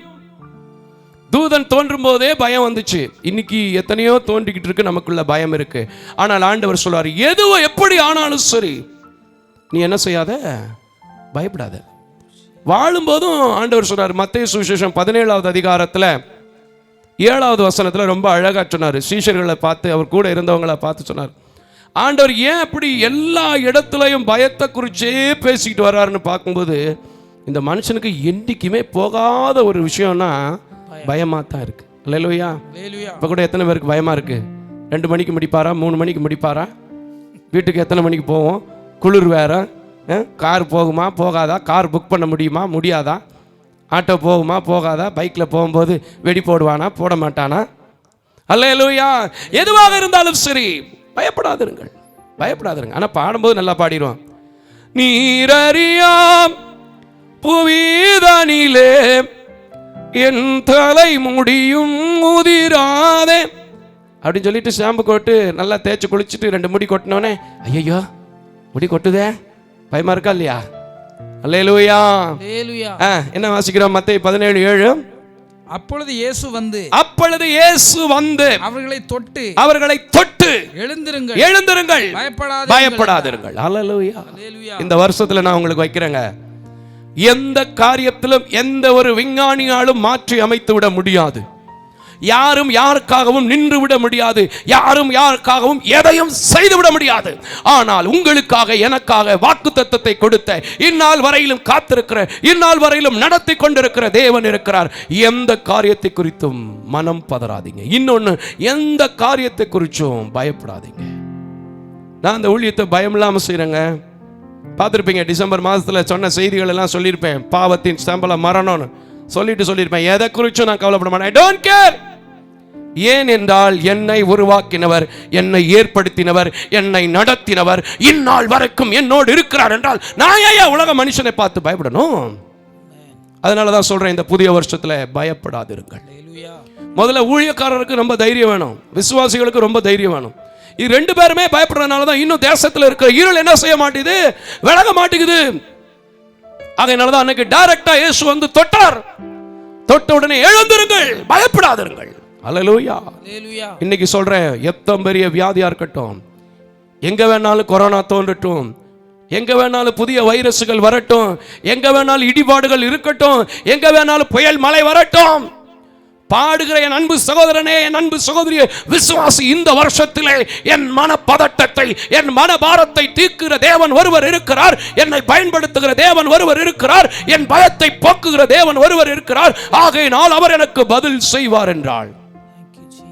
தூதன் தோன்றும் போதே பயம் வந்துச்சு. இன்னைக்கு எத்தனையோ தோன்றிக்கிட்டு இருக்கு, நமக்குள்ள பயம் இருக்கு. ஆனால் ஆண்டவர் சொல்றாரு, எதுவோ எப்படி ஆனாலும் சரி நீ என்ன செய்யாத, பயப்படாத. வாழும்போதும் ஆண்டவர் சொல்றாரு. மத்தேயு சுவிசேஷம் 17வது அதிகாரத்தில் 7வது வசனத்தில் ரொம்ப அழகா சொன்னார். சீஷர்களை பார்த்து, அவர் கூட இருந்தவங்களை பார்த்து சொன்னார், ஆண்டவர் ஏன் அப்படி எல்லா இடத்துலையும் பயத்தை குறிச்சே பேசிக்கிட்டு வர்றாருன்னு பார்க்கும்போது, இந்த மனுஷனுக்கு என்றைக்குமே போகாத ஒரு விஷயம்னா பயமா தான் இருக்கு. அல்லேலூயா. இப்ப கூட எத்தனை பேருக்கு பயமா இருக்கு? 2 மணிக்கு முடிப்பாரா, 3 மணிக்கு முடிப்பாரா? வீட்டுக்கு எத்தனை மணிக்கு போவோம்? குளிர் வேற. கார் போகுமா போகாதா? கார் புக் பண்ண முடியுமா முடியாதா? ஆட்டோ போகுமா போகாதா? பைக்கில் போகும்போது வெடி போடுவானா போட மாட்டானா? அல்லேலூயா. எதுவாக இருந்தாலும் சரி பயப்படாதிருங்கள். ஆனால் பாடும்போது நல்லா பாடிடுவோம். நீரறியாம் புவிதனிலே என் தலை முடியும் உதிராதே அப்படின்னு சொல்லிட்டு ஷாம்பு போட்டு நல்லா தேய்ச்சி குளிச்சுட்டு 2 முடி கொட்டினோடனே ஐயோ முடி கொட்டுதே, பயமா இருக்கா இல்லையா? அல்லேலூயா. என்ன வாசிக்கிறோம்? மத்தேயு 17:7. அப்பொழுது இயேசு வந்து அவர்களை தொட்டு எழுந்திருங்கள், பயப்படாதிருங்கள். அல்லேலூயா. இந்த வருஷத்துல நான் உங்களுக்கு வைக்கிறேங்க, எந்த காரியத்திலும் எந்த ஒரு விஞ்ஞானியாலும் மாற்றி அமைத்து விட முடியாது. யாரும் யாருக்காகவும் நின்று விட முடியாது. யாரும் யாருக்காகவும் எதையும் செய்துவிட முடியாது. ஆனால் உங்களுக்காக எனக்காக வாக்குத்தத்தத்தை கொடுத்த, இந்நாள் வரையிலும் காத்திருக்கிற, இந்நாள் வரையிலும் நடத்தி கொண்டிருக்கிற தேவன் இருக்கிறார். எந்த காரியத்தை குறித்தும் மனம் பதறாதீங்க. இன்னொன்னு, எந்த காரியத்தை குறித்தும் பயப்படாதீங்க. நான் அந்த ஊழியத்தை பயம் இல்லாம செய்யறேங்க. பார்த்துருப்பீங்க, டிசம்பர் மாதத்துல சொன்ன செய்திகள் எல்லாம் சொல்லியிருப்பேன். பாவத்தின் சம்பளம் மரணம்னு சொல்லியிருப்பேன். எதை குறிச்சும் நான் கவலைப்பட மாட்டேன். I don't care. ஏன் என்றால் என்னை உருவாக்கினவர், என்னை ஏற்படுத்தினவர், என்னை நடத்தினவர் இந்நாள் வரைக்கும் என்னோடு இருக்கிறார் என்றால் நான் ஏன் உலக மனுஷனை பார்த்து பயப்படணும்? அதனாலதான் சொல்றேன், இந்த புதிய வருஷத்துல பயப்படாதிருங்கள். முதல்ல ஊழியக்காரருக்கு ரொம்ப தைரியம் வேணும், விசுவாசிகளுக்கு ரொம்ப தைரியம் வேணும். இது 2 பேருமே பயப்படுறதுனால தான் இன்னும் தேசத்தில் இருக்கிற இருள் என்ன செய்ய மாட்டேங்குது, விலக மாட்டேங்குது. அதனாலதான் அன்னைக்கு டைரக்டா இயேசு வந்து தொட்டார். தொட்ட உடனே எழுந்திருங்கள், பயப்படாதிருங்கள். அல்லேலூயா. இன்னைக்கு சொல்றேன், எத்தனை பெரிய வியாதியா இருக்கட்டும், எங்க வேணாலும் கொரோனா தோன்றட்டும், எங்க வேணாலும் புதிய வைரசுகள் வரட்டும், எங்க வேணாலும் இடிபாடுகள் இருக்கட்டும், எங்க வேணாலும் புயல் மழை வரட்டும், பாடுகிற என் அன்பு சகோதரனே, என் அன்பு சகோதரியே, விசுவாசி, இந்த வருஷத்திலே என் மன பதட்டத்தை, என் மன பாரத்தை தீர்க்கிற தேவன் ஒருவர் இருக்கிறார். என்னை பயன்படுத்துகிற தேவன் ஒருவர் இருக்கிறார். என் பயத்தை போக்குகிற தேவன் ஒருவர் இருக்கிறார். ஆகையினால் அவர் எனக்கு பதில் செய்வார் என்றாள்.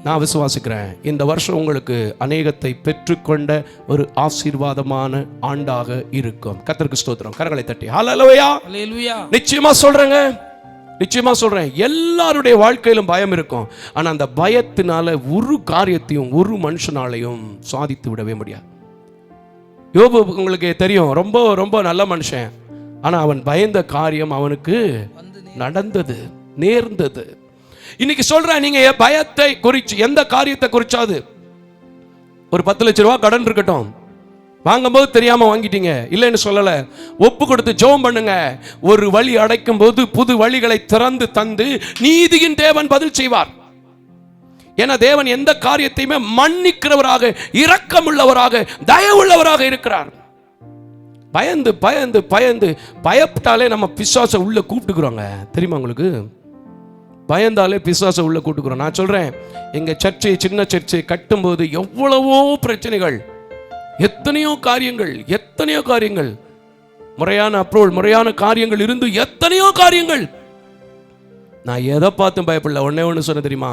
நான் விசுவாசிக்கிறேன், இந்த வருஷம் உங்களுக்கு அநேகத்தை பெற்றுக்கொண்ட ஒரு ஆசீர்வாதமான ஆண்டாக இருக்கும். கர்த்தருக்கு ஸ்தோத்திரம். கரங்களை தட்டி ஹல்லேலூயா. நிச்சயமா சொல்றேன், எல்லாருடைய வாழ்க்கையிலும் பயம் இருக்கும். ஆனா அந்த பயத்தினால ஒரு காரியத்தையும் ஒரு மனுஷனாலையும் சாதித்து விடவே முடியாது. யோபு உங்களுக்கு தெரியும், ரொம்ப ரொம்ப நல்ல மனுஷன். ஆனா அவன் பயந்த காரியம் அவனுக்கு நடந்தது, நேர்ந்தது. இன்னைக்கு சொல்றேன், நீங்க பயத்தை குறிச்சு எந்த காரியத்தை குறிச்சாது, ஒரு 10 லட்சம் ரூபாய் கடன் இருக்கட்டும், வாங்கும்போது தெரியாம வாங்கிட்டீங்க, இல்லைன்னு சொல்லல, ஒப்பு கொடுத்து ஜெபம் பண்ணுங்க. ஒரு வழி அடைக்கும் போது புது வழிகளை திறந்து தந்து நீதியின் தேவன் பதில் செய்வார். ஏன்னா தேவன் எந்த காரியத்தையுமே மன்னிக்கிறவராக, இரக்கமுள்ளவராக, தயவுள்ளவராக இருக்கிறார். பயந்து பயந்து பயந்து பயப்பட்டாலே நம்ம பிசாசை உள்ள கூப்பிட்டுக்கிறோங்க. தெரியுமா உங்களுக்கு? பயந்தாலே பிசாசை உள்ள கூட்டுக்கிறோம். நான் சொல்றேன், எங்க சர்ச்சை, சின்ன சர்ச்சை கட்டும்போது எவ்வளவோ பிரச்சனைகள், எத்தனையோ காரியங்கள், முறையான அப்ரூவல், முறையான காரியங்கள் இருந்து எத்தனையோ காரியங்கள். நான் எதை பார்த்தும் பயப்படல. ஒண்ணு சொன்ன தெரியுமா?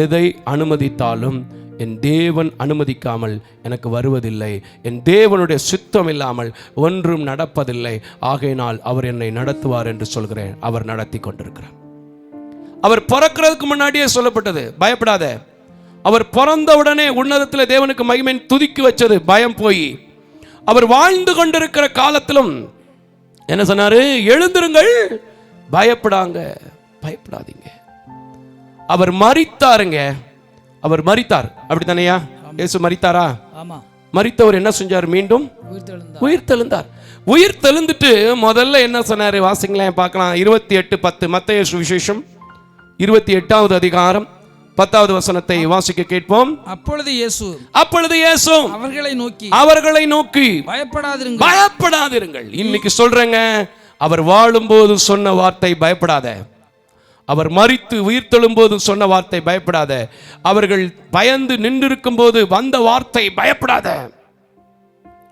எதை அனுமதித்தாலும் என் தேவன் அனுமதிக்காமல் எனக்கு வருவதில்லை. என் தேவனுடைய சித்தம் இல்லாமல் ஒன்றும் நடப்பதில்லை. ஆகையினால் அவர் என்னை நடத்துவார் என்று சொல்கிறேன். அவர் நடத்தி கொண்டிருக்கிறார். அவர் பிறக்கிறதுக்கு முன்னாடியே சொல்லப்பட்டது, பயப்படாத. அவர் பிறந்தவுடனே உன்னதத்தில் தேவனுக்கு மகிமை துதிக்கு வச்சது பயம் போய். அவர் வாழ்ந்து கொண்டிருக்கிற காலத்திலும் என்ன சொன்னாரு? எழுந்திருங்கள், பயப்படாதீங்க. அவர் மரித்தாருங்க, அவர் மரித்தார். அப்படித்தானையா? இயேசு மரித்தாரா? மரித்தவர் என்ன செஞ்சார்? மீண்டும் உயிர்த்தெழுந்தார். உயிர்த்தெழுந்துட்டு முதல்ல என்ன சொன்னாரு? வாசிங்களேன் பார்க்கலாம். 28:10 மத்தேயு சுவிசேஷம் 28வது அதிகாரம் 10வது வசனத்தை வாசிக்க கேட்போம். அப்பொழுது இயேசு அவர்களை நோக்கி பயப்படாதிருங்கள். இன்னைக்கு சொல்றேங்க, அவர் வாழும்போது சொன்ன வார்த்தை பயப்படாத. அவர் மரித்து உயிர்த்தெழும் போது சொன்ன வார்த்தை பயப்படாத. அவர்கள் பயந்து நின்றிருக்கும் போது வந்த வார்த்தை பயப்படாத.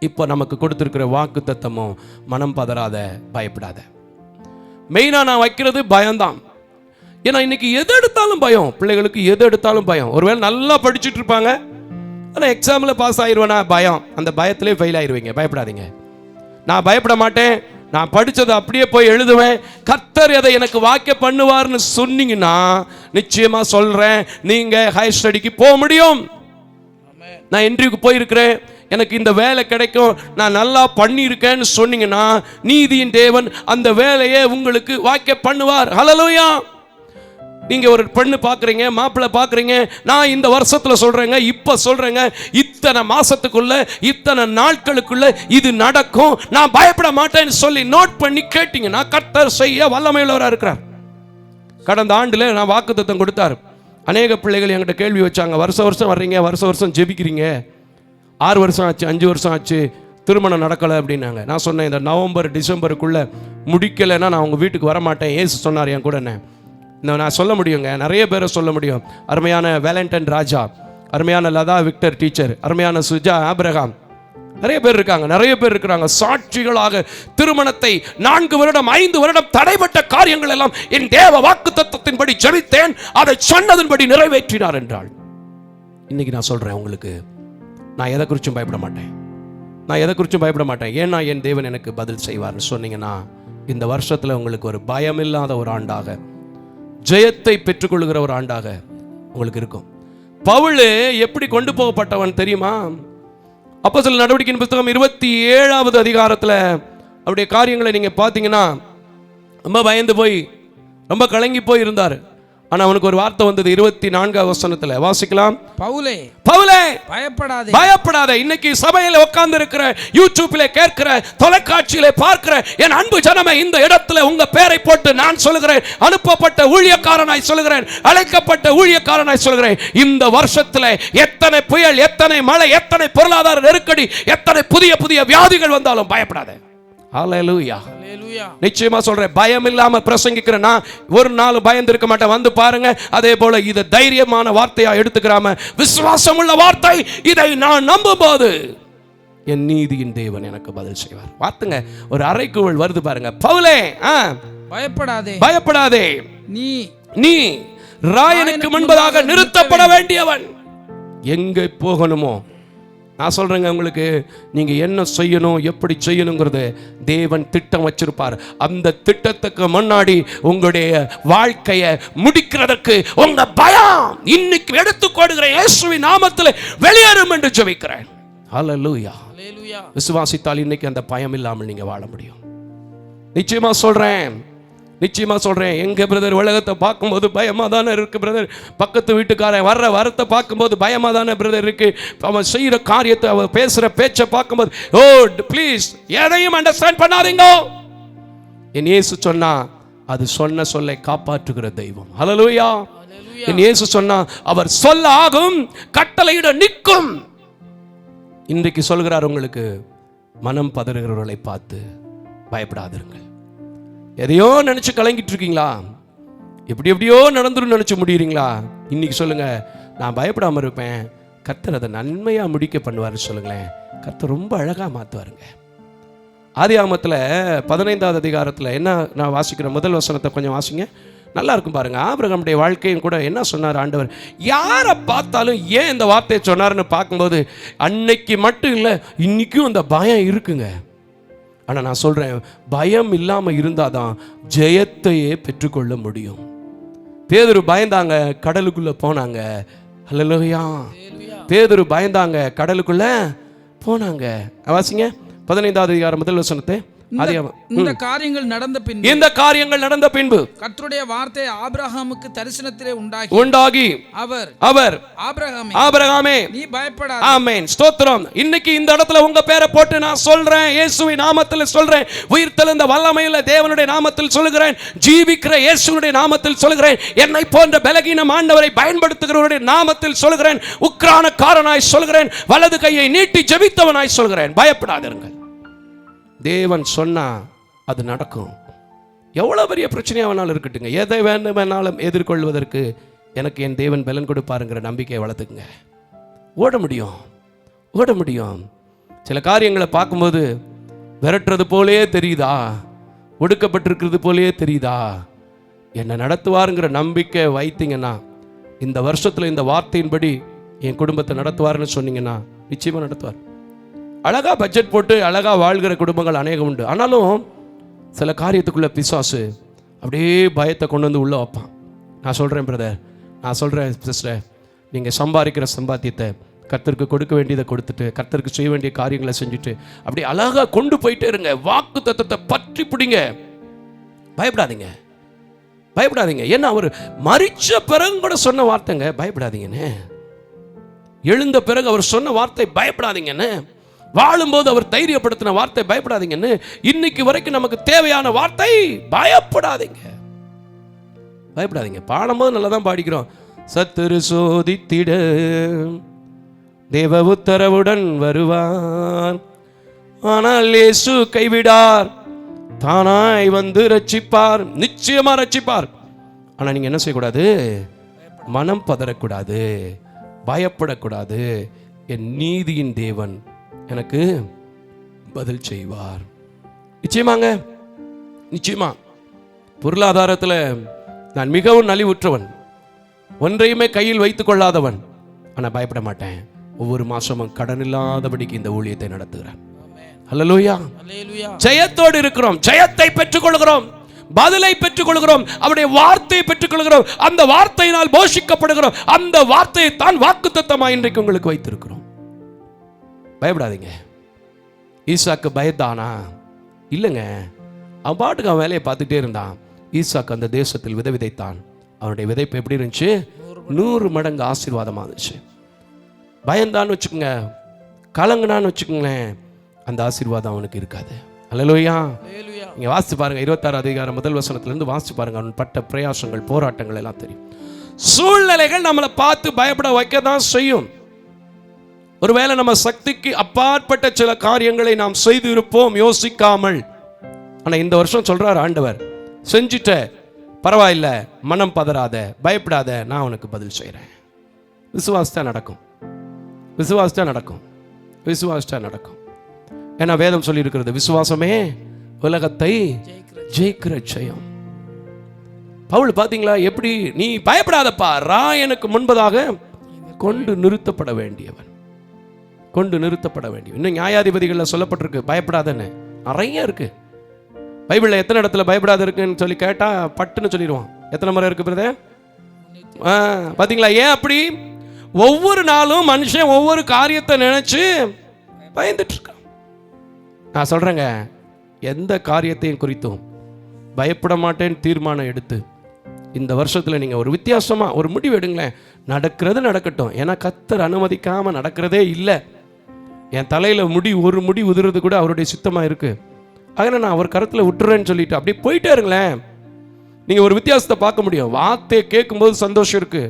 இப்ப நமக்கு கொடுத்திருக்கிற வாக்கு தத்தமும் மனம் பதறாத, பயப்படாத. மெயினா நான் வைக்கிறது பயம்தான். ஏன்னா இன்னைக்கு எது எடுத்தாலும் பயம். பிள்ளைகளுக்கு எது எடுத்தாலும் பயம். ஒருவேளை நல்லா படிச்சுட்டு இருப்பாங்க, ஆனால் எக்ஸாமில் பாஸ் ஆயிடுவேனா பயம். அந்த பயத்திலே ஃபெயில் ஆயிடுவீங்க. பயப்படாதீங்க. நான் பயப்பட மாட்டேன், நான் படித்ததை அப்படியே போய் எழுதுவேன், கர்த்தர் அதை எனக்கு வாக்கிய பண்ணுவார்னு சொன்னீங்கன்னா நிச்சயமா சொல்றேன், நீங்க ஹையர் ஸ்டடிக்கு போக முடியும். நான் இன்டர்வியூக்கு போயிருக்கிறேன், எனக்கு இந்த வேலை கிடைக்கும், நான் நல்லா பண்ணியிருக்கேன்னு சொன்னீங்கன்னா நீதியின் தேவன் அந்த வேலையை உங்களுக்கு வாக்கிய பண்ணுவார். ஹல்லேலூயா. நீங்க ஒரு பெண்ணு பார்க்குறீங்க, மாப்பிள்ளை பார்க்குறீங்க, நான் இந்த வருஷத்துல சொல்றேங்க, இப்ப சொல்றேங்க, இத்தனை மாசத்துக்குள்ள இத்தனை நாட்களுக்குள்ள இது நடக்கும், நான் பயப்பட மாட்டேன்னு சொல்லி நோட் பண்ணி கேட்டீங்கன்னா கர்த்தர் செய்ய வல்லமையுள்ளவராக இருக்கிறார். கடந்த ஆண்டுல நான் வாக்குத்தத்தம் கொடுத்தார். அநேக பிள்ளைகள் என்கிட்ட கேள்வி வச்சாங்க, வருஷம் வருஷம் வர்றீங்க, வருஷம் வருஷம் ஜெபிக்கிறீங்க, 6 வருஷம் ஆச்சு, 5 வருஷம் ஆச்சு, திருமணம் நடக்கலை அப்படின்னாங்க. நான் சொன்னேன், இந்த நவம்பர் டிசம்பருக்குள்ள முடிக்கலைன்னா நான் உங்க வீட்டுக்கு வரமாட்டேன். ஏசு சொன்னார் என் கூட. நான் சொல்ல முடியுங்க, நிறைய பேரை சொல்ல முடியும். அருமையான வேலண்டன் ராஜா, அருமையான லதா விக்டர் டீச்சர், அருமையான சுஜா ஆபிரகாம், நிறைய பேர் இருக்காங்க, நிறைய பேர் இருக்கிறாங்க சாட்சிகளாக. திருமணத்தை 4 வருடம் 5 வருடம் தடைப்பட்ட காரியங்கள் எல்லாம் என் தேவ வாக்கு தத்தத்தின்படி ஜெபித்தேன், அதை சொன்னதன்படி நிறைவேற்றினார் என்றாள். இன்னைக்கு நான் சொல்றேன் உங்களுக்கு, நான் எதை குறிச்சும் பயப்பட மாட்டேன், நான் எதை குறிச்சும் பயப்பட மாட்டேன். ஏன்னா என் தேவன் எனக்கு பதில் செய்வார்னு சொன்னீங்கன்னா இந்த வருஷத்துல உங்களுக்கு ஒரு பயமில்லாத ஒரு ஆண்டாக, ஜெயத்தை பெற்றுக்கொள்ளுகிற ஒரு ஆண்டாக உங்களுக்கு இருக்கும். பவுல் எப்படி கொண்டு போகப்பட்டவன் தெரியுமா? அப்போஸ்தலர் நடவடிக்கையின் புத்தகம் 27வது அதிகாரத்தில் அவருடைய காரியங்களை நீங்க பார்த்தீங்கன்னா ரொம்ப பயந்து போய் ரொம்ப கலங்கி போய் இருந்தார். ஆனா அவனுக்கு ஒரு வார்த்தை வந்தது 24வது வசனத்துல வாசிக்கலாம். பவுலே பவுலே பயப்படாதே, பயப்படாதே. இன்னைக்கு சபையில உட்கார்ந்து இருக்கிற, யூடியூப்ல கேட்கிற, தொலைக்காட்சியில பார்க்கிற என் அன்பு ஜனமே, இந்த இடத்துல உங்க பேரை போட்டு நான் சொல்லுகிறேன், அனுப்பப்பட்ட ஊழியக்காரனாய் சொல்லுகிறேன், அழைக்கப்பட்ட ஊழியக்காரனாய் சொல்லுகிறேன், இந்த வருஷத்துல எத்தனை புயல், எத்தனை மழை, எத்தனை பொருளாதார நெருக்கடி, எத்தனை புதிய புதிய வியாதிகள் வந்தாலும் பயப்படாதே. ஹல்லேலூயா. நிச்சயமா சொல்றேன், பயம் இல்லாம பிரசங்கிக்கிறேன். நான் ஒரு நாள் பயந்து இருக்க மாட்டேன். வந்து பாருங்க. அதே போல இதை தைரியமான வார்த்தையா எடுத்துக்கிறாம, விசுவாசம் உள்ள வார்த்தை, இதை நான் நம்பும் போது என் நீதியின் தேவன் எனக்கு பதில் செய்வார். பார்த்துங்க, ஒரு அறைக்குள் வருது பாருங்க. பவுலே பயப்படாதே, பயப்படாதே, நீ ராயனுக்கு முன்பதாக நிறுத்தப்பட வேண்டியவன். எங்க போகணுமோ நான் சொல்றேங்க உங்களுக்கு, நீங்க என்ன செய்யணும், எப்படி செய்யணுங்கிறது தேவன் திட்டம் வச்சிருப்பார். அந்த திட்டத்துக்கு முன்னாடி உங்களுடைய வாழ்க்கையை முடிக்கிறதுக்கு உங்க பயம் இன்னைக்கு எடுத்துக்கொடுகிற இயேசுவின் நாமத்தில் வெளியேறும் என்று ஜெபிக்கிறேன். ஹல்லேலூயா. விசுவாசித்தால் இன்னைக்கு அந்த பயம் இல்லாமல் நீங்க வாழ முடியும். நிச்சயமா சொல்றேன், நிச்சயமா சொல்றேன். எங்க பிரதர் உலகத்தை பார்க்கும்போது பயமா தானே இருக்கு பிரதர், பக்கத்து வீட்டுக்காரன் வர்ற வரத்தை பார்க்கும்போது பயமா தானே பிரதர் இருக்கு, அவன் செய்யற காரியத்தை, அவன் பேசுற பேச்சை பார்க்கும்போது, ஓ ப்ளீஸ் எதையும் அண்டர்ஸ்டாண்ட் பண்ணாதீங்க. என் இயேசு சொன்னா அது சொன்ன சொல்லை காப்பாற்றுகிற தெய்வம். ஹல்லேலூயா. என் இயேசு சொன்னா அவர் சொல்ல ஆகும், கட்டளையிட நிற்கும். இன்றைக்கு சொல்கிறார் உங்களுக்கு, மனம் பதறுகிறவர்களை பார்த்து பயப்படாதிருங்கள். எதையோ நினைச்சு கலங்கிட்டு இருக்கீங்களா? எப்படி எப்படியோ நடந்துரும் நினைச்சு முடியறீங்களா? இன்னைக்கு சொல்லுங்க, நான் பயப்படாம இருப்பேன், கர்த்தர் அதை நன்மையா முடிக்க பண்ணுவாரு. சொல்லுங்களேன், கர்த்தர் ரொம்ப அழகா மாத்துவாருங்க. ஆதியாகமத்துல 15வது அதிகாரத்துல என்ன நான் வாசிக்கிறேன், முதல் வசனத்தை கொஞ்சம் வாசிங்க, நல்லா இருக்கும் பாருங்க. ஆபிரகாமுடைய வாழ்க்கையும் கூட என்ன சொன்னார் ஆண்டவர், யாரை பார்த்தாலும் ஏன் இந்த வார்த்தையை சொன்னார்னு பார்க்கும்போது அன்னைக்கு மட்டும் இல்லை, இன்னைக்கும் அந்த பயம் இருக்குங்க. ஆனால் நான் சொல்கிறேன், பயம் இல்லாமல் இருந்தால் தான் ஜெயத்தையே பெற்றுக்கொள்ள முடியும். பேதுரு பயந்தாங்க, கடலுக்குள்ளே போனாங்க. ஹல்லேலூயா. பேதுரு பயந்தாங்க, கடலுக்குள்ளே போனாங்க. வாசிங்க 15வது அதிகாரம் முதல் வசனத்தை. இந்த காரியங்கள் நடந்த பின்பு, இந்த காரியங்கள் நடந்த பின்பு கர்த்தருடைய வார்த்தை ஆபிரகாமுக்கு தரிசனத்திலே உண்டாகி அவர் ஆபிரகாமே நீ பயப்படாதே. ஆமென், ஸ்தோத்திரம். இன்னைக்கு இந்த இடத்துல உங்க பேரை போட்டு நான் சொல்றேன், இயேசுவின் நாமத்தில் சொல்றேன், உயிர்த்தெழுந்த வல்லமையுள்ள தேவனுடைய நாமத்தில் சொல்லுகிறேன், ஜீவிக்கிற இயேசுவினுடைய நாமத்தில் சொல்லுகிறேன், என்னை போன்ற பலகீனம் ஆண்டவரை பயன்படுத்துகிறவருடைய நாமத்தில் சொல்லுகிறேன், உக்கிரானக்காரனாய் சொல்லுகிறேன், வலது கையை நீட்டி ஜெபித்தவனாய் சொல்லுகிறேன், பயப்படாதிருங்கள். தேவன் சொன்னா அது நடக்கும். எவ்வளவு பெரிய பிரச்சனையா வேணாலும் இருக்கட்டுங்க, எதை வேண்டுமானாலும் எதிர்கொள்வதற்கு எனக்கு என் தேவன் பலன் கொடுப்பாருங்கிற நம்பிக்கையை வளர்த்துக்குங்க. ஓட முடியும், ஓட முடியும். சில காரியங்களை பார்க்கும்போது விரட்டுறது போலே தெரியுதா, ஒடுக்கப்பட்டிருக்கிறது போலே தெரியுதா, என்னை நடத்துவாருங்கிற நம்பிக்கை வைத்தீங்கன்னா, இந்த வருஷத்துல இந்த வார்த்தையின்படி என் குடும்பத்தை நடத்துவாருன்னு சொன்னீங்கன்னா நிச்சயமா நடத்துவார். அழகா பட்ஜெட் போட்டு அழகா வாழ்கிற குடும்பங்கள் அநேகம் உண்டு. ஆனாலும் சில காரியத்துக்குள்ள பிசாசு அப்படியே பயத்தை கொண்டு வந்து உள்ள வைப்பான். நான் சொல்றேன் பிரதர், நான் சொல்றேன் சிஸ்டர், நீங்க சம்பாதிக்கிற சம்பாத்தியத்தை கர்த்தருக்கு கொடுக்க வேண்டியதை கொடுத்துட்டு, கர்த்தருக்கு செய்ய வேண்டிய காரியங்களை செஞ்சுட்டு அப்படியே அழகா கொண்டு போயிட்டே இருங்க. வாக்கு தத்தத்தை பற்றி பிடிங்க, பயப்படாதீங்க. பயப்படாதீங்க. ஏன்னா அவர் மரிச்ச பிறகு கூட சொன்ன வார்த்தைங்க, பயப்படாதீங்கன்னு. எழுந்த பிறகு அவர் சொன்ன வார்த்தை பயப்படாதீங்கன்னு. வாழும்போது அவர் தைரியப்படுத்தின வார்த்தை பயப்படாதீங்கன்னு. இன்னைக்கு வரைக்கும் நமக்கு தேவையான வார்த்தை பயப்படாதீங்க. பயப்படாதீங்க. பாடும்போது நல்லா தான் பாடிக்கிறோம். சத்துரு சோதித்திட தேவ உத்தரவுடன் வருவார், ஆனால் இயேசு கைவிடார், தானாய் வந்து ரட்சிப்பார், நிச்சயமா ரட்சிப்பார். ஆனா நீங்க என்ன செய்யக்கூடாது? மனம் பதறக்கூடாது, பயப்படக்கூடாது. என் நீதியின் தேவன் எனக்கு பதில் செய்வார். நிச்சயமாங்க, நிச்சயமா. பொருளாதாரத்தில் நான் மிகவும் நலிவுற்றவன், ஒன்றையுமே கையில் வைத்துக் கொள்ளாதவன். ஆனால் பயப்பட மாட்டேன். ஒவ்வொரு மாசமும் கடன் இல்லாதபடிக்கு இந்த ஊழியத்தை நடத்துகிறேன். அல்லேலூயா. ஜெயத்தோடு இருக்கிறோம், ஜெயத்தை பெற்றுக் கொள்கிறோம், பதிலை பெற்றுக் கொள்கிறோம், அவருடைய வார்த்தையை பெற்றுக் கொள்கிறோம், அந்த வார்த்தையினால் போஷிக்கப்படுகிறோம். அந்த வார்த்தையை தான் வாக்குத்தத்தமாக இன்றைக்கு உங்களுக்கு வைத்திருக்கிறோம். பயப்படாதீங்க. ஈசாக்கு பயந்தானா? இல்லைங்க, அவன் பாட்டுக்கு அவன் வேலையை பார்த்துட்டே இருந்தான். ஈசாக்கு அந்த தேசத்தில் விதை விதைத்தான். அவனுடைய விதைப்பு எப்படி இருந்துச்சு? 100 மடங்கு ஆசீர்வாதமாக இருந்துச்சு. பயந்தான்னு வச்சுக்கோங்க, கலங்குனான்னு வச்சுக்கோங்களேன், அந்த ஆசீர்வாதம் அவனுக்கு இருக்காது. அல்லேலூயா. நீங்க வாசிச்சு பாருங்க, 26 அதிகாரம் 1 வசனத்திலிருந்து வாசிச்சு பாருங்க. அவன் பட்ட பிரயாசங்கள், போராட்டங்கள் எல்லாம் தெரியும். சூழ்நிலைகள் நம்மளை பார்த்து பயப்பட வைக்க தான் செய்யும். ஒருவேளை நம்ம சக்திக்கு அப்பாற்பட்ட சில காரியங்களை நாம் செய்து இருப்போம் யோசிக்காமல். ஆனா இந்த வருஷம் சொல்றாரு ஆண்டவர், செஞ்சிட்ட, பரவாயில்ல, மனம் பதறாத, பயப்படாத, நான் உனக்கு பதில் செய்கிறேன். விசுவாசத்தா நடக்கும், விசுவாசத்தா நடக்கும், விசுவாசத்தா நடக்கும். ஏன்னா வேதம் சொல்லி இருக்கிறது, விசுவாசமே உலகத்தை ஜெயிக்கிற ஜெயம். பவுல் பாத்தீங்களா எப்படி? நீ பயப்படாதப்பா, ராயனுக்கு முன்பதாக கொண்டு நிறுத்தப்பட வேண்டியவன், கொண்டு நிறுத்தப்பட வேண்டியவன். இன்னும் நியாயாதிபதிகளில் சொல்லப்பட்டிருக்கு பயப்படாதன்னு. நிறைய இருக்கு பைபிளில். எத்தனை இடத்துல பயப்படாத இருக்குன்னு சொல்லி கேட்டா பட்டுன்னு சொல்லிடுவான். எத்தனை முறை இருக்கு பிரதர்? பாத்தீங்களா? ஏன் அப்படி? ஒவ்வொரு நாளும் மனுஷன் ஒவ்வொரு காரியத்தை நினைச்சு பயந்துட்டு இருக்கான். நான் சொல்றேங்க, எந்த காரியத்தையும் குறித்தும் பயப்பட மாட்டேன்னு தீர்மானம் எடுத்து இந்த வருஷத்துல நீங்க ஒரு வித்தியாசமா ஒரு முடிவு எடுங்களேன். நடக்கிறது நடக்கட்டும். ஏன்னா கர்த்தர் அனுமதிக்காம நடக்கிறதே இல்லை. என் தலையில ஒரு முடி உதிர்றது கூட அவருடைய சித்தமா இருக்கு. அதனால நான் அவர் கருத்துல விட்டுறேன்னு சொல்லிட்டு அப்படியே போயிட்டே இருங்களேன். நீங்க ஒரு வித்தியாசத்தை பார்க்க முடியும். வார்த்தையை கேட்கும்போது சந்தோஷம் இருக்கு,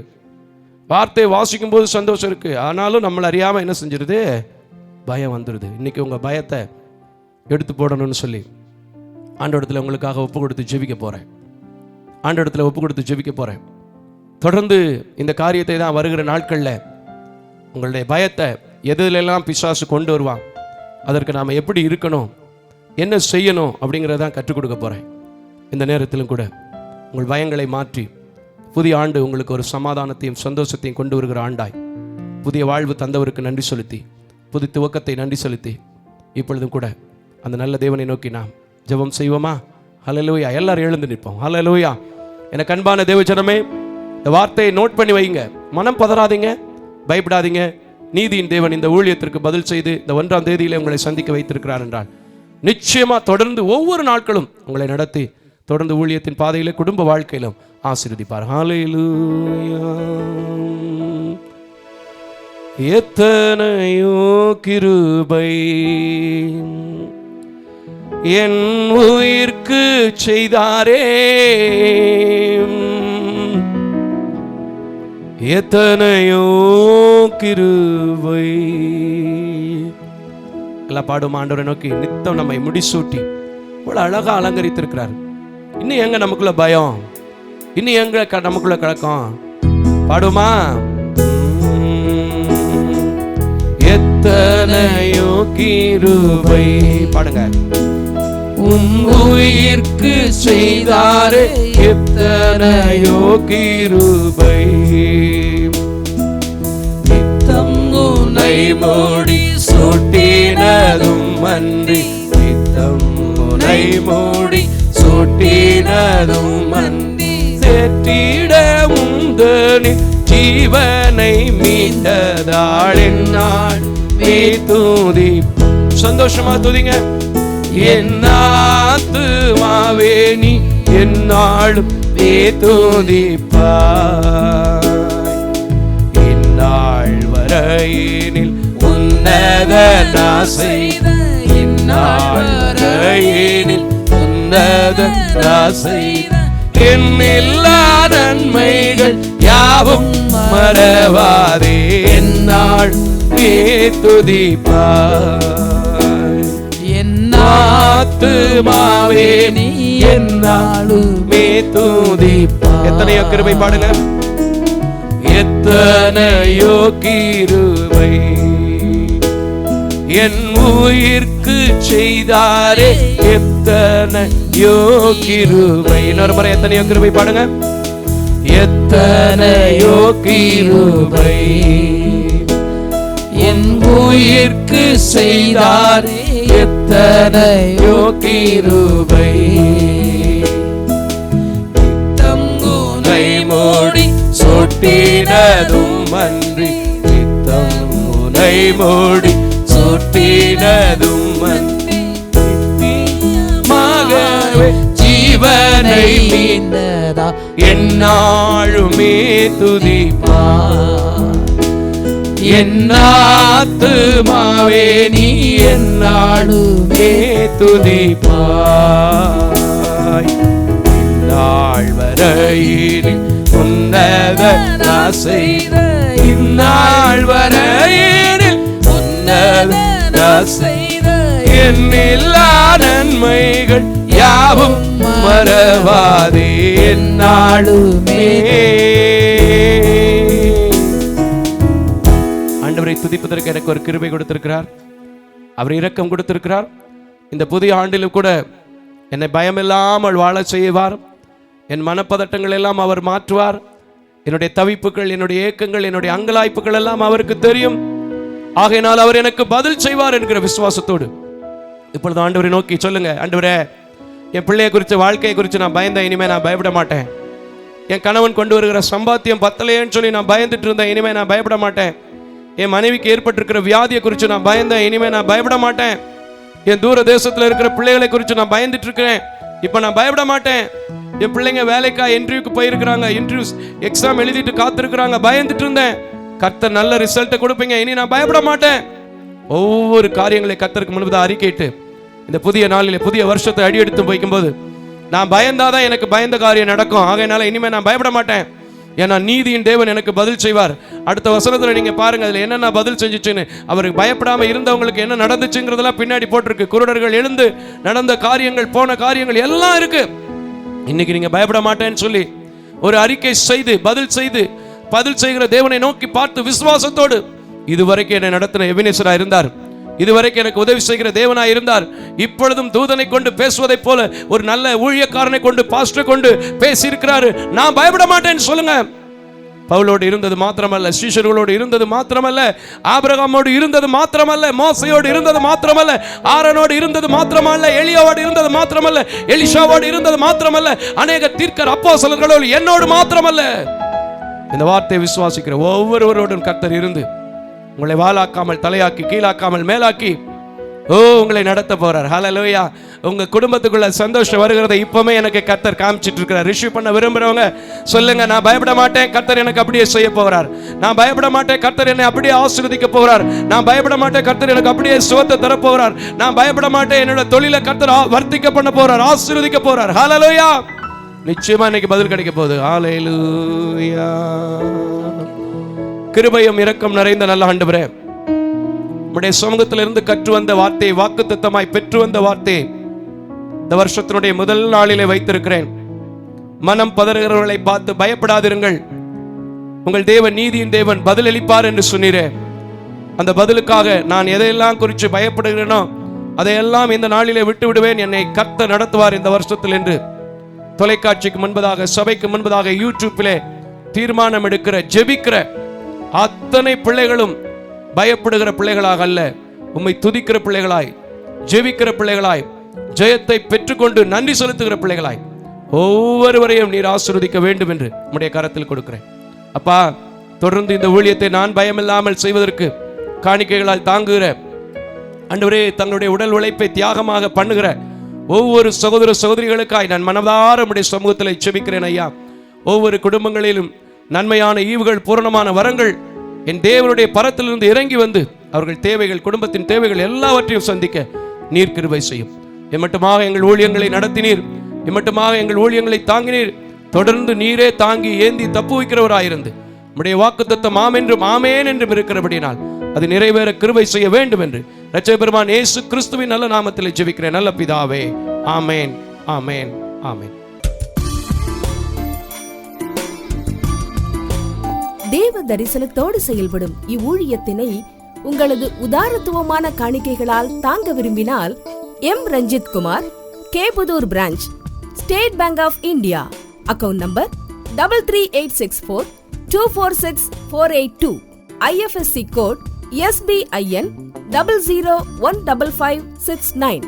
வார்த்தையை வாசிக்கும் போது சந்தோஷம் இருக்கு. ஆனாலும் நம்மளை அறியாம என்ன செஞ்சிருது? பயம் வந்துடுது. இன்னைக்கு உங்க பயத்தை எடுத்து போடணும்னு சொல்லி ஆண்டவரிடத்துல உங்களுக்காக ஒப்பு கொடுத்து ஜெபிக்க போறேன். ஆண்டவரிடத்துல ஒப்பு கொடுத்து ஜெபிக்க போறேன். தொடர்ந்து இந்த காரியத்தை தான் வருகிற நாட்களில் உங்களுடைய பயத்தை எதுலெல்லாம் பிசாசு கொண்டு வருவான், அதற்கு நாம் எப்படி இருக்கணும், என்ன செய்யணும் அப்படிங்கிறதான் கற்றுக் கொடுக்க போறேன். இந்த நேரத்திலும் கூட உங்கள் பயங்களை மாற்றி புதிய ஆண்டு உங்களுக்கு ஒரு சமாதானத்தையும் சந்தோஷத்தையும் கொண்டு வருகிற ஆண்டாய், புதிய வாழ்வு தந்தவருக்கு நன்றி செலுத்தி, புது துவக்கத்தை நன்றி செலுத்தி, இப்பொழுதும் கூட அந்த நல்ல தேவனை நோக்கி நாம் ஜெபம் செய்வோமா? ஹல்லேலூயா. எல்லாரும் எழுந்து நிற்போம். ஹல்லேலூயா. எனக்கு அன்பான தேவஜனமே, இந்த வார்த்தையை நோட் பண்ணி வைங்க. மனம் பதறாதீங்க, பயப்படாதீங்க. நீதியின் தேவன் இந்த ஊழியத்திற்கு பதில் செய்து இந்த 1ஆம் தேதியிலே உங்களை சந்திக்க வைத்திருக்கிறார் என்றால் நிச்சயமா தொடர்ந்து ஒவ்வொரு நாட்களும் உங்களை நடத்தி தொடர்ந்து ஊழியத்தின் பாதையிலே குடும்ப வாழ்க்கையிலும் ஆசீர்வதிப்பார். ஹல்லேலூயா. எத்தனையோ கிருபை என் உயிர்க்கு செய்தாரே, எத்தனையோ கிருபை. எல்லாம் பாடும் ஆண்டவரை நோக்கி நித்தம் நம்மை முடிசூட்டி இவ்வளவு அழகா அலங்கரித்திருக்கிறார். இன்னும் எங்க நமக்குள்ள பயம், இன்னும் எங்க நமக்குள்ள கலக்கம்? பாடுமா? எத்தனையோ கிருபை. பாடுங்க. உன் உயிர்க்கு செய்தாரே எத்தனையோ கிருபை, நித்தம் உன்னை மூடி சூட்டினதும் அன்றி, நித்தம் உன்னை மூடி சூட்டினதும் அன்றி, சேற்றிட உந்தனி ஜீவனை மீண்டதாள் என்னாள் நீ தூதி. சந்தோஷமா தூதிங்க. என் ஆத்துமாவே நீ என்னாலும் நீ துதிப்பாய். இந்நாள் வரையினில் உன்னத நாசை, இந்நாள் வரையினில் உன்னத நாசை, எண்ணில்லா நன்மைகள் யாவும் மறவாதே. என்னாள் நீ துதிப்பாய். ஆத்துமாவே நீ என்னாலுமே துதிப்பாய். எத்தனையோ கிருபை பாடுங்க. எத்தனையோ கிருபை என் உயிர்க்கு செய்தாரே, எத்தனையோ கிருபை. இன்னொரு முறை எத்தனையோ கிருபை பாடுங்க. எத்தனையோ கிருபை என் உயிர்க்கு செய்தாரே, எத்தனையோ கிருபை. தங்குனை மூடி சொட்டினதும் அன்றி, தங்குனை மூடி சொட்டினதும் அன்றி, மகவே ஜீவனை மீண்டதா என்னாலுமே துதிப்பாய். என்னாத்துமாவே நீ என்னாலுமே துதிப்பாய். இந்நாள் வரையினில் உன்னத நாசை, இந்நாள் வரையினில் உன்னத நாசை, எண்ணில்லா நன்மைகள் யாவும் மறவாதே. என்னாலுமே. ஆண்டவரை துதிப்பதற்கு எனக்கு ஒரு கிருபை கொடுத்திருக்கிறார். அவர் இரக்கம் கொடுத்திருக்கிறார். இந்த புதிய ஆண்டிலும் கூட என்னை பயமில்லாமல் வாழ செய்வார். என் மனப்பதட்டங்கள் எல்லாம் அவர் மாற்றுவார். என்னுடைய தவிப்புகள், என்னுடைய ஏக்கங்கள், என்னுடைய அங்கலாய்ப்புகள் எல்லாம் அவருக்கு தெரியும். ஆகையினால் அவர் எனக்கு பதில் செய்வார் என்கிற விசுவாசத்தோடு இப்பொழுது ஆண்டவரை நோக்கி சொல்லுங்க. ஆண்டவரே, என் பிள்ளையை குறித்து, வாழ்க்கையை குறித்து நான் பயந்தேன், இனிமே நான் பயப்பட மாட்டேன். என் கணவன் கொண்டு வருகிற சம்பாத்தியம் பத்தலையேன்னு சொல்லி நான் பயந்துட்டு இருந்தேன், இனிமே நான் பயப்பட மாட்டேன். என் மனைவிக்கு ஏற்பட்டிருக்கிற வியாதியை குறித்து நான் பயந்தேன், இனிமே நான் பயப்பட மாட்டேன். என் தூர தேசத்தில் இருக்கிற பிள்ளைகளை குறித்து நான் பயந்துட்டு இருக்கிறேன், இப்போ நான் பயப்பட மாட்டேன். என் பிள்ளைங்க வேலைக்கா இன்டர்வியூக்கு போயிருக்கிறாங்க, இன்டர்வியூ எக்ஸாம் எழுதிட்டு காத்திருக்கிறாங்க, பயந்துட்டு இருந்தேன். கர்த்தர் நல்ல ரிசல்ட்டை கொடுப்பீங்க, இனி நான் பயப்பட மாட்டேன். ஒவ்வொரு காரியங்களை கர்த்தருக்கு முன்பதாக அறிக்கையிட்டு இந்த புதிய நாளிலே, புதிய வருஷத்தை அடியெடுத்து வைக்கும்போது, நான் பயந்தாதான் எனக்கு பயந்த காரியம் நடக்கும். ஆகையினால இனிமே நான் பயப்பட மாட்டேன். ஏன்னா நீதியின் தேவன் எனக்கு பதில் செய்வார். அடுத்த வசனத்துல நீங்க பாருங்க, அதுல என்னென்ன பதில் செஞ்சுச்சுன்னு. அவருக்கு பயப்படாம இருந்தவங்களுக்கு என்ன நடந்துச்சுங்கிறதெல்லாம் பின்னாடி போட்டிருக்கு. குருடர்கள் எழுந்து நடந்த காரியங்கள், போன காரியங்கள் எல்லாம் இருக்கு. இன்னைக்கு நீங்க பயப்பட மாட்டேன்னு சொல்லி ஒரு அறிக்கை செய்து, பதில் செய்கிற தேவனை நோக்கி பார்த்து விசுவாசத்தோடு, இதுவரைக்கும் என்னை நடத்தின எபினேசரா இருந்தார், இதுவரைக்கும் எனக்கு உதவி செய்கிற தேவனாய் இருந்தார், இப்பொழுதும் தூதனை கொண்டு பேசுவதை போல ஒரு நல்ல ஊழியக்காரனை கொண்டு, பாஸ்டரை கொண்டு பேசி இருக்கிறாரு, நான் பயப்பட மாட்டேன்னு சொல்லுங்க. பவுலோடு இருந்தது மாத்திரமல்ல, சீஷர்களோடு இருந்தது மாத்திரமல்ல, ஆபிரகாமோடு இருந்தது மாத்திரமல்ல, மோசையோடு இருந்தது மாத்திரமல்ல, ஆரோனோடு இருந்தது மாத்திரமல்ல, எலியாவோடு இருந்தது மாத்திரமல்ல, எலிஷாவோடு இருந்தது மாத்திரமல்ல, அநேக தீர்க்கர் அப்போஸ்தலர்களோடு என்னோடு மாத்திரமல்ல. இந்த வார்த்தையை விசுவாசிக்கிற ஒவ்வொருவரோடும் கர்த்தர் இருந்து உங்களை வாலாக்காமல், தலையாக்கி, கீழாக்காமல், மேலாக்கி உங்களை நடத்த போறார். ஹல்லேலூயா. உங்க குடும்பத்துக்குள்ள சந்தோஷம் வருகிறதை இப்பவுமே எனக்கு கர்த்தர் காமிச்சிட்டு இருக்கிறார். ரிசீவ் பண்ண விரும்புறவங்க சொல்லுங்க, நான் பயப்பட மாட்டேன், கர்த்தர் எனக்கு அப்படியே செய்ய போறார். நான் பயப்பட மாட்டேன், கர்த்தர் என்னை அப்படியே ஆசீர்வதிக்க போறார். நான் பயப்பட மாட்டேன், கர்த்தர் எனக்கு அப்படியே சுகத்தை தர போறார். நான் பயப்பட மாட்டேன், என்னோட தொழிலை கர்த்தர் வர்த்திக்க பண்ண போறார், ஆசீர்வதிக்க போறார். ஹல்லேலூயா. நிச்சயமா இன்னைக்கு பதில் கிடைக்க போகுது. ஹல்லேலூயா. கிருபையும் இரக்கம் நிறைந்த நல்ல ஆண்டவரே, உம்முடைய சமூகத்திலிருந்து கற்று வந்த வார்த்தையை, வாக்குத்தத்தமாய் பெற்று வந்த வார்த்தையை இந்த வருஷத்தினுடைய முதல் நாளிலே வைத்திருக்கிறேன். மனம் பதறுகிறவர்களை பார்த்து பயப்படாதிருங்கள், உங்கள் தேவன் நீதியின் தேவன் பதிலளிப்பார் என்று சொன்னீரே. அந்த பதிலுக்காக நான் எதையெல்லாம் குறித்து பயப்படுகிறேனோ அதையெல்லாம் இந்த நாளிலே விட்டு விடுவேன். என்னை கர்த்தர் நடத்துவார் இந்த வருஷத்தில் என்று தொலைக்காட்சிக்கு முன்பதாக, சபைக்கு முன்பதாக, யூடியூப்பிலே தீர்மானம் எடுக்கிற, ஜெபிக்கிற அத்தனை பிள்ளைகளும் பயப்படுகிற பிள்ளைகளாக அல்ல, உம்மை துதிக்கிற பிள்ளைகளாய், ஜெபிக்கிற பிள்ளைகளாய், ஜெயத்தை பெற்றுக்கொண்டு நன்றி செலுத்துகிற பிள்ளைகளாய் ஒவ்வொருவரையும் நீர் ஆசீர்வதிக்க வேண்டும் என்று உம்முடைய கரத்தில் கொடுக்கிறேன். அப்பா, தொடர்ந்து இந்த ஊழியத்தை நான் பயமில்லாமல் செய்வதற்கு காணிக்கைகளால் தாங்குகிற ஆண்டவரே, தங்களுடைய உடல் உழைப்பை தியாகமாக பண்ணுகிற ஒவ்வொரு சகோதர சகோதரிகளுக்காய் நான் மனதார உம்முடைய சமூகத்தில் ஜெபிக்கிறேன் ஐயா. ஒவ்வொரு குடும்பங்களிலும் நன்மையான ஈவுகள், பூரணமான வரங்கள் என் தேவனுடைய பரத்திலிருந்து இறங்கி வந்து அவர்கள் தேவைகள், குடும்பத்தின் தேவைகள் எல்லாவற்றையும் சந்திக்க நீர் கிருபை செய்யும். எம்மட்டுமாக எங்கள் ஊழியங்களை நடத்தினீர், எம்மட்டுமாக எங்கள் ஊழியங்களை தாங்கினீர். தொடர்ந்து நீரே தாங்கி ஏந்தி தப்பு வைக்கிறவராயிருந்து உம்முடைய வாக்குத்தத்தம் ஆம் என்றும் ஆமேன் என்றும் இருக்கிறபடினால் அது நிறைவேற கிருபை செய்ய வேண்டும் என்று இரட்சகர் பெருமான் இயேசு கிறிஸ்துவின் நல்ல நாமத்தில் ஜெபிக்கிறேன் நல்ல பிதாவே. ஆமேன், ஆமேன், ஆமேன். தேவ தரிசனத்தோடு செயல்படும் இவ்வூழியத்தினை உங்களது உதாரத்துவமான காணிக்கைகளால் தாங்க விரும்பினால் M Ranjith Kumar, Kepudur branch, State Bank of India, account number 3386424648, IFSC code SBIN 00155569.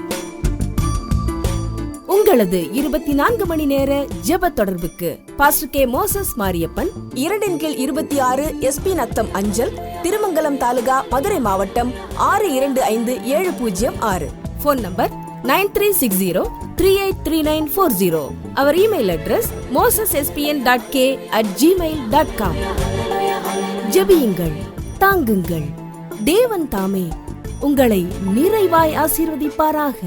உங்களது 24 மணி நேர ஜெப தொடர்புக்கு pastor K. Moses Mariappan, 2/26 SP Natham அஞ்சல், திருமங்கலம் தாலுகா, மதுரை மாவட்டம் 625706. Phone number 9360383940. அவர் இமெயில் அட்ரஸ் mosesspn.k@gmail.com. ஜெபியுங்கள், தாங்குங்கள். தேவன் தாமே உங்களை நிறைவாய் ஆசீர்வதிப்பாராக.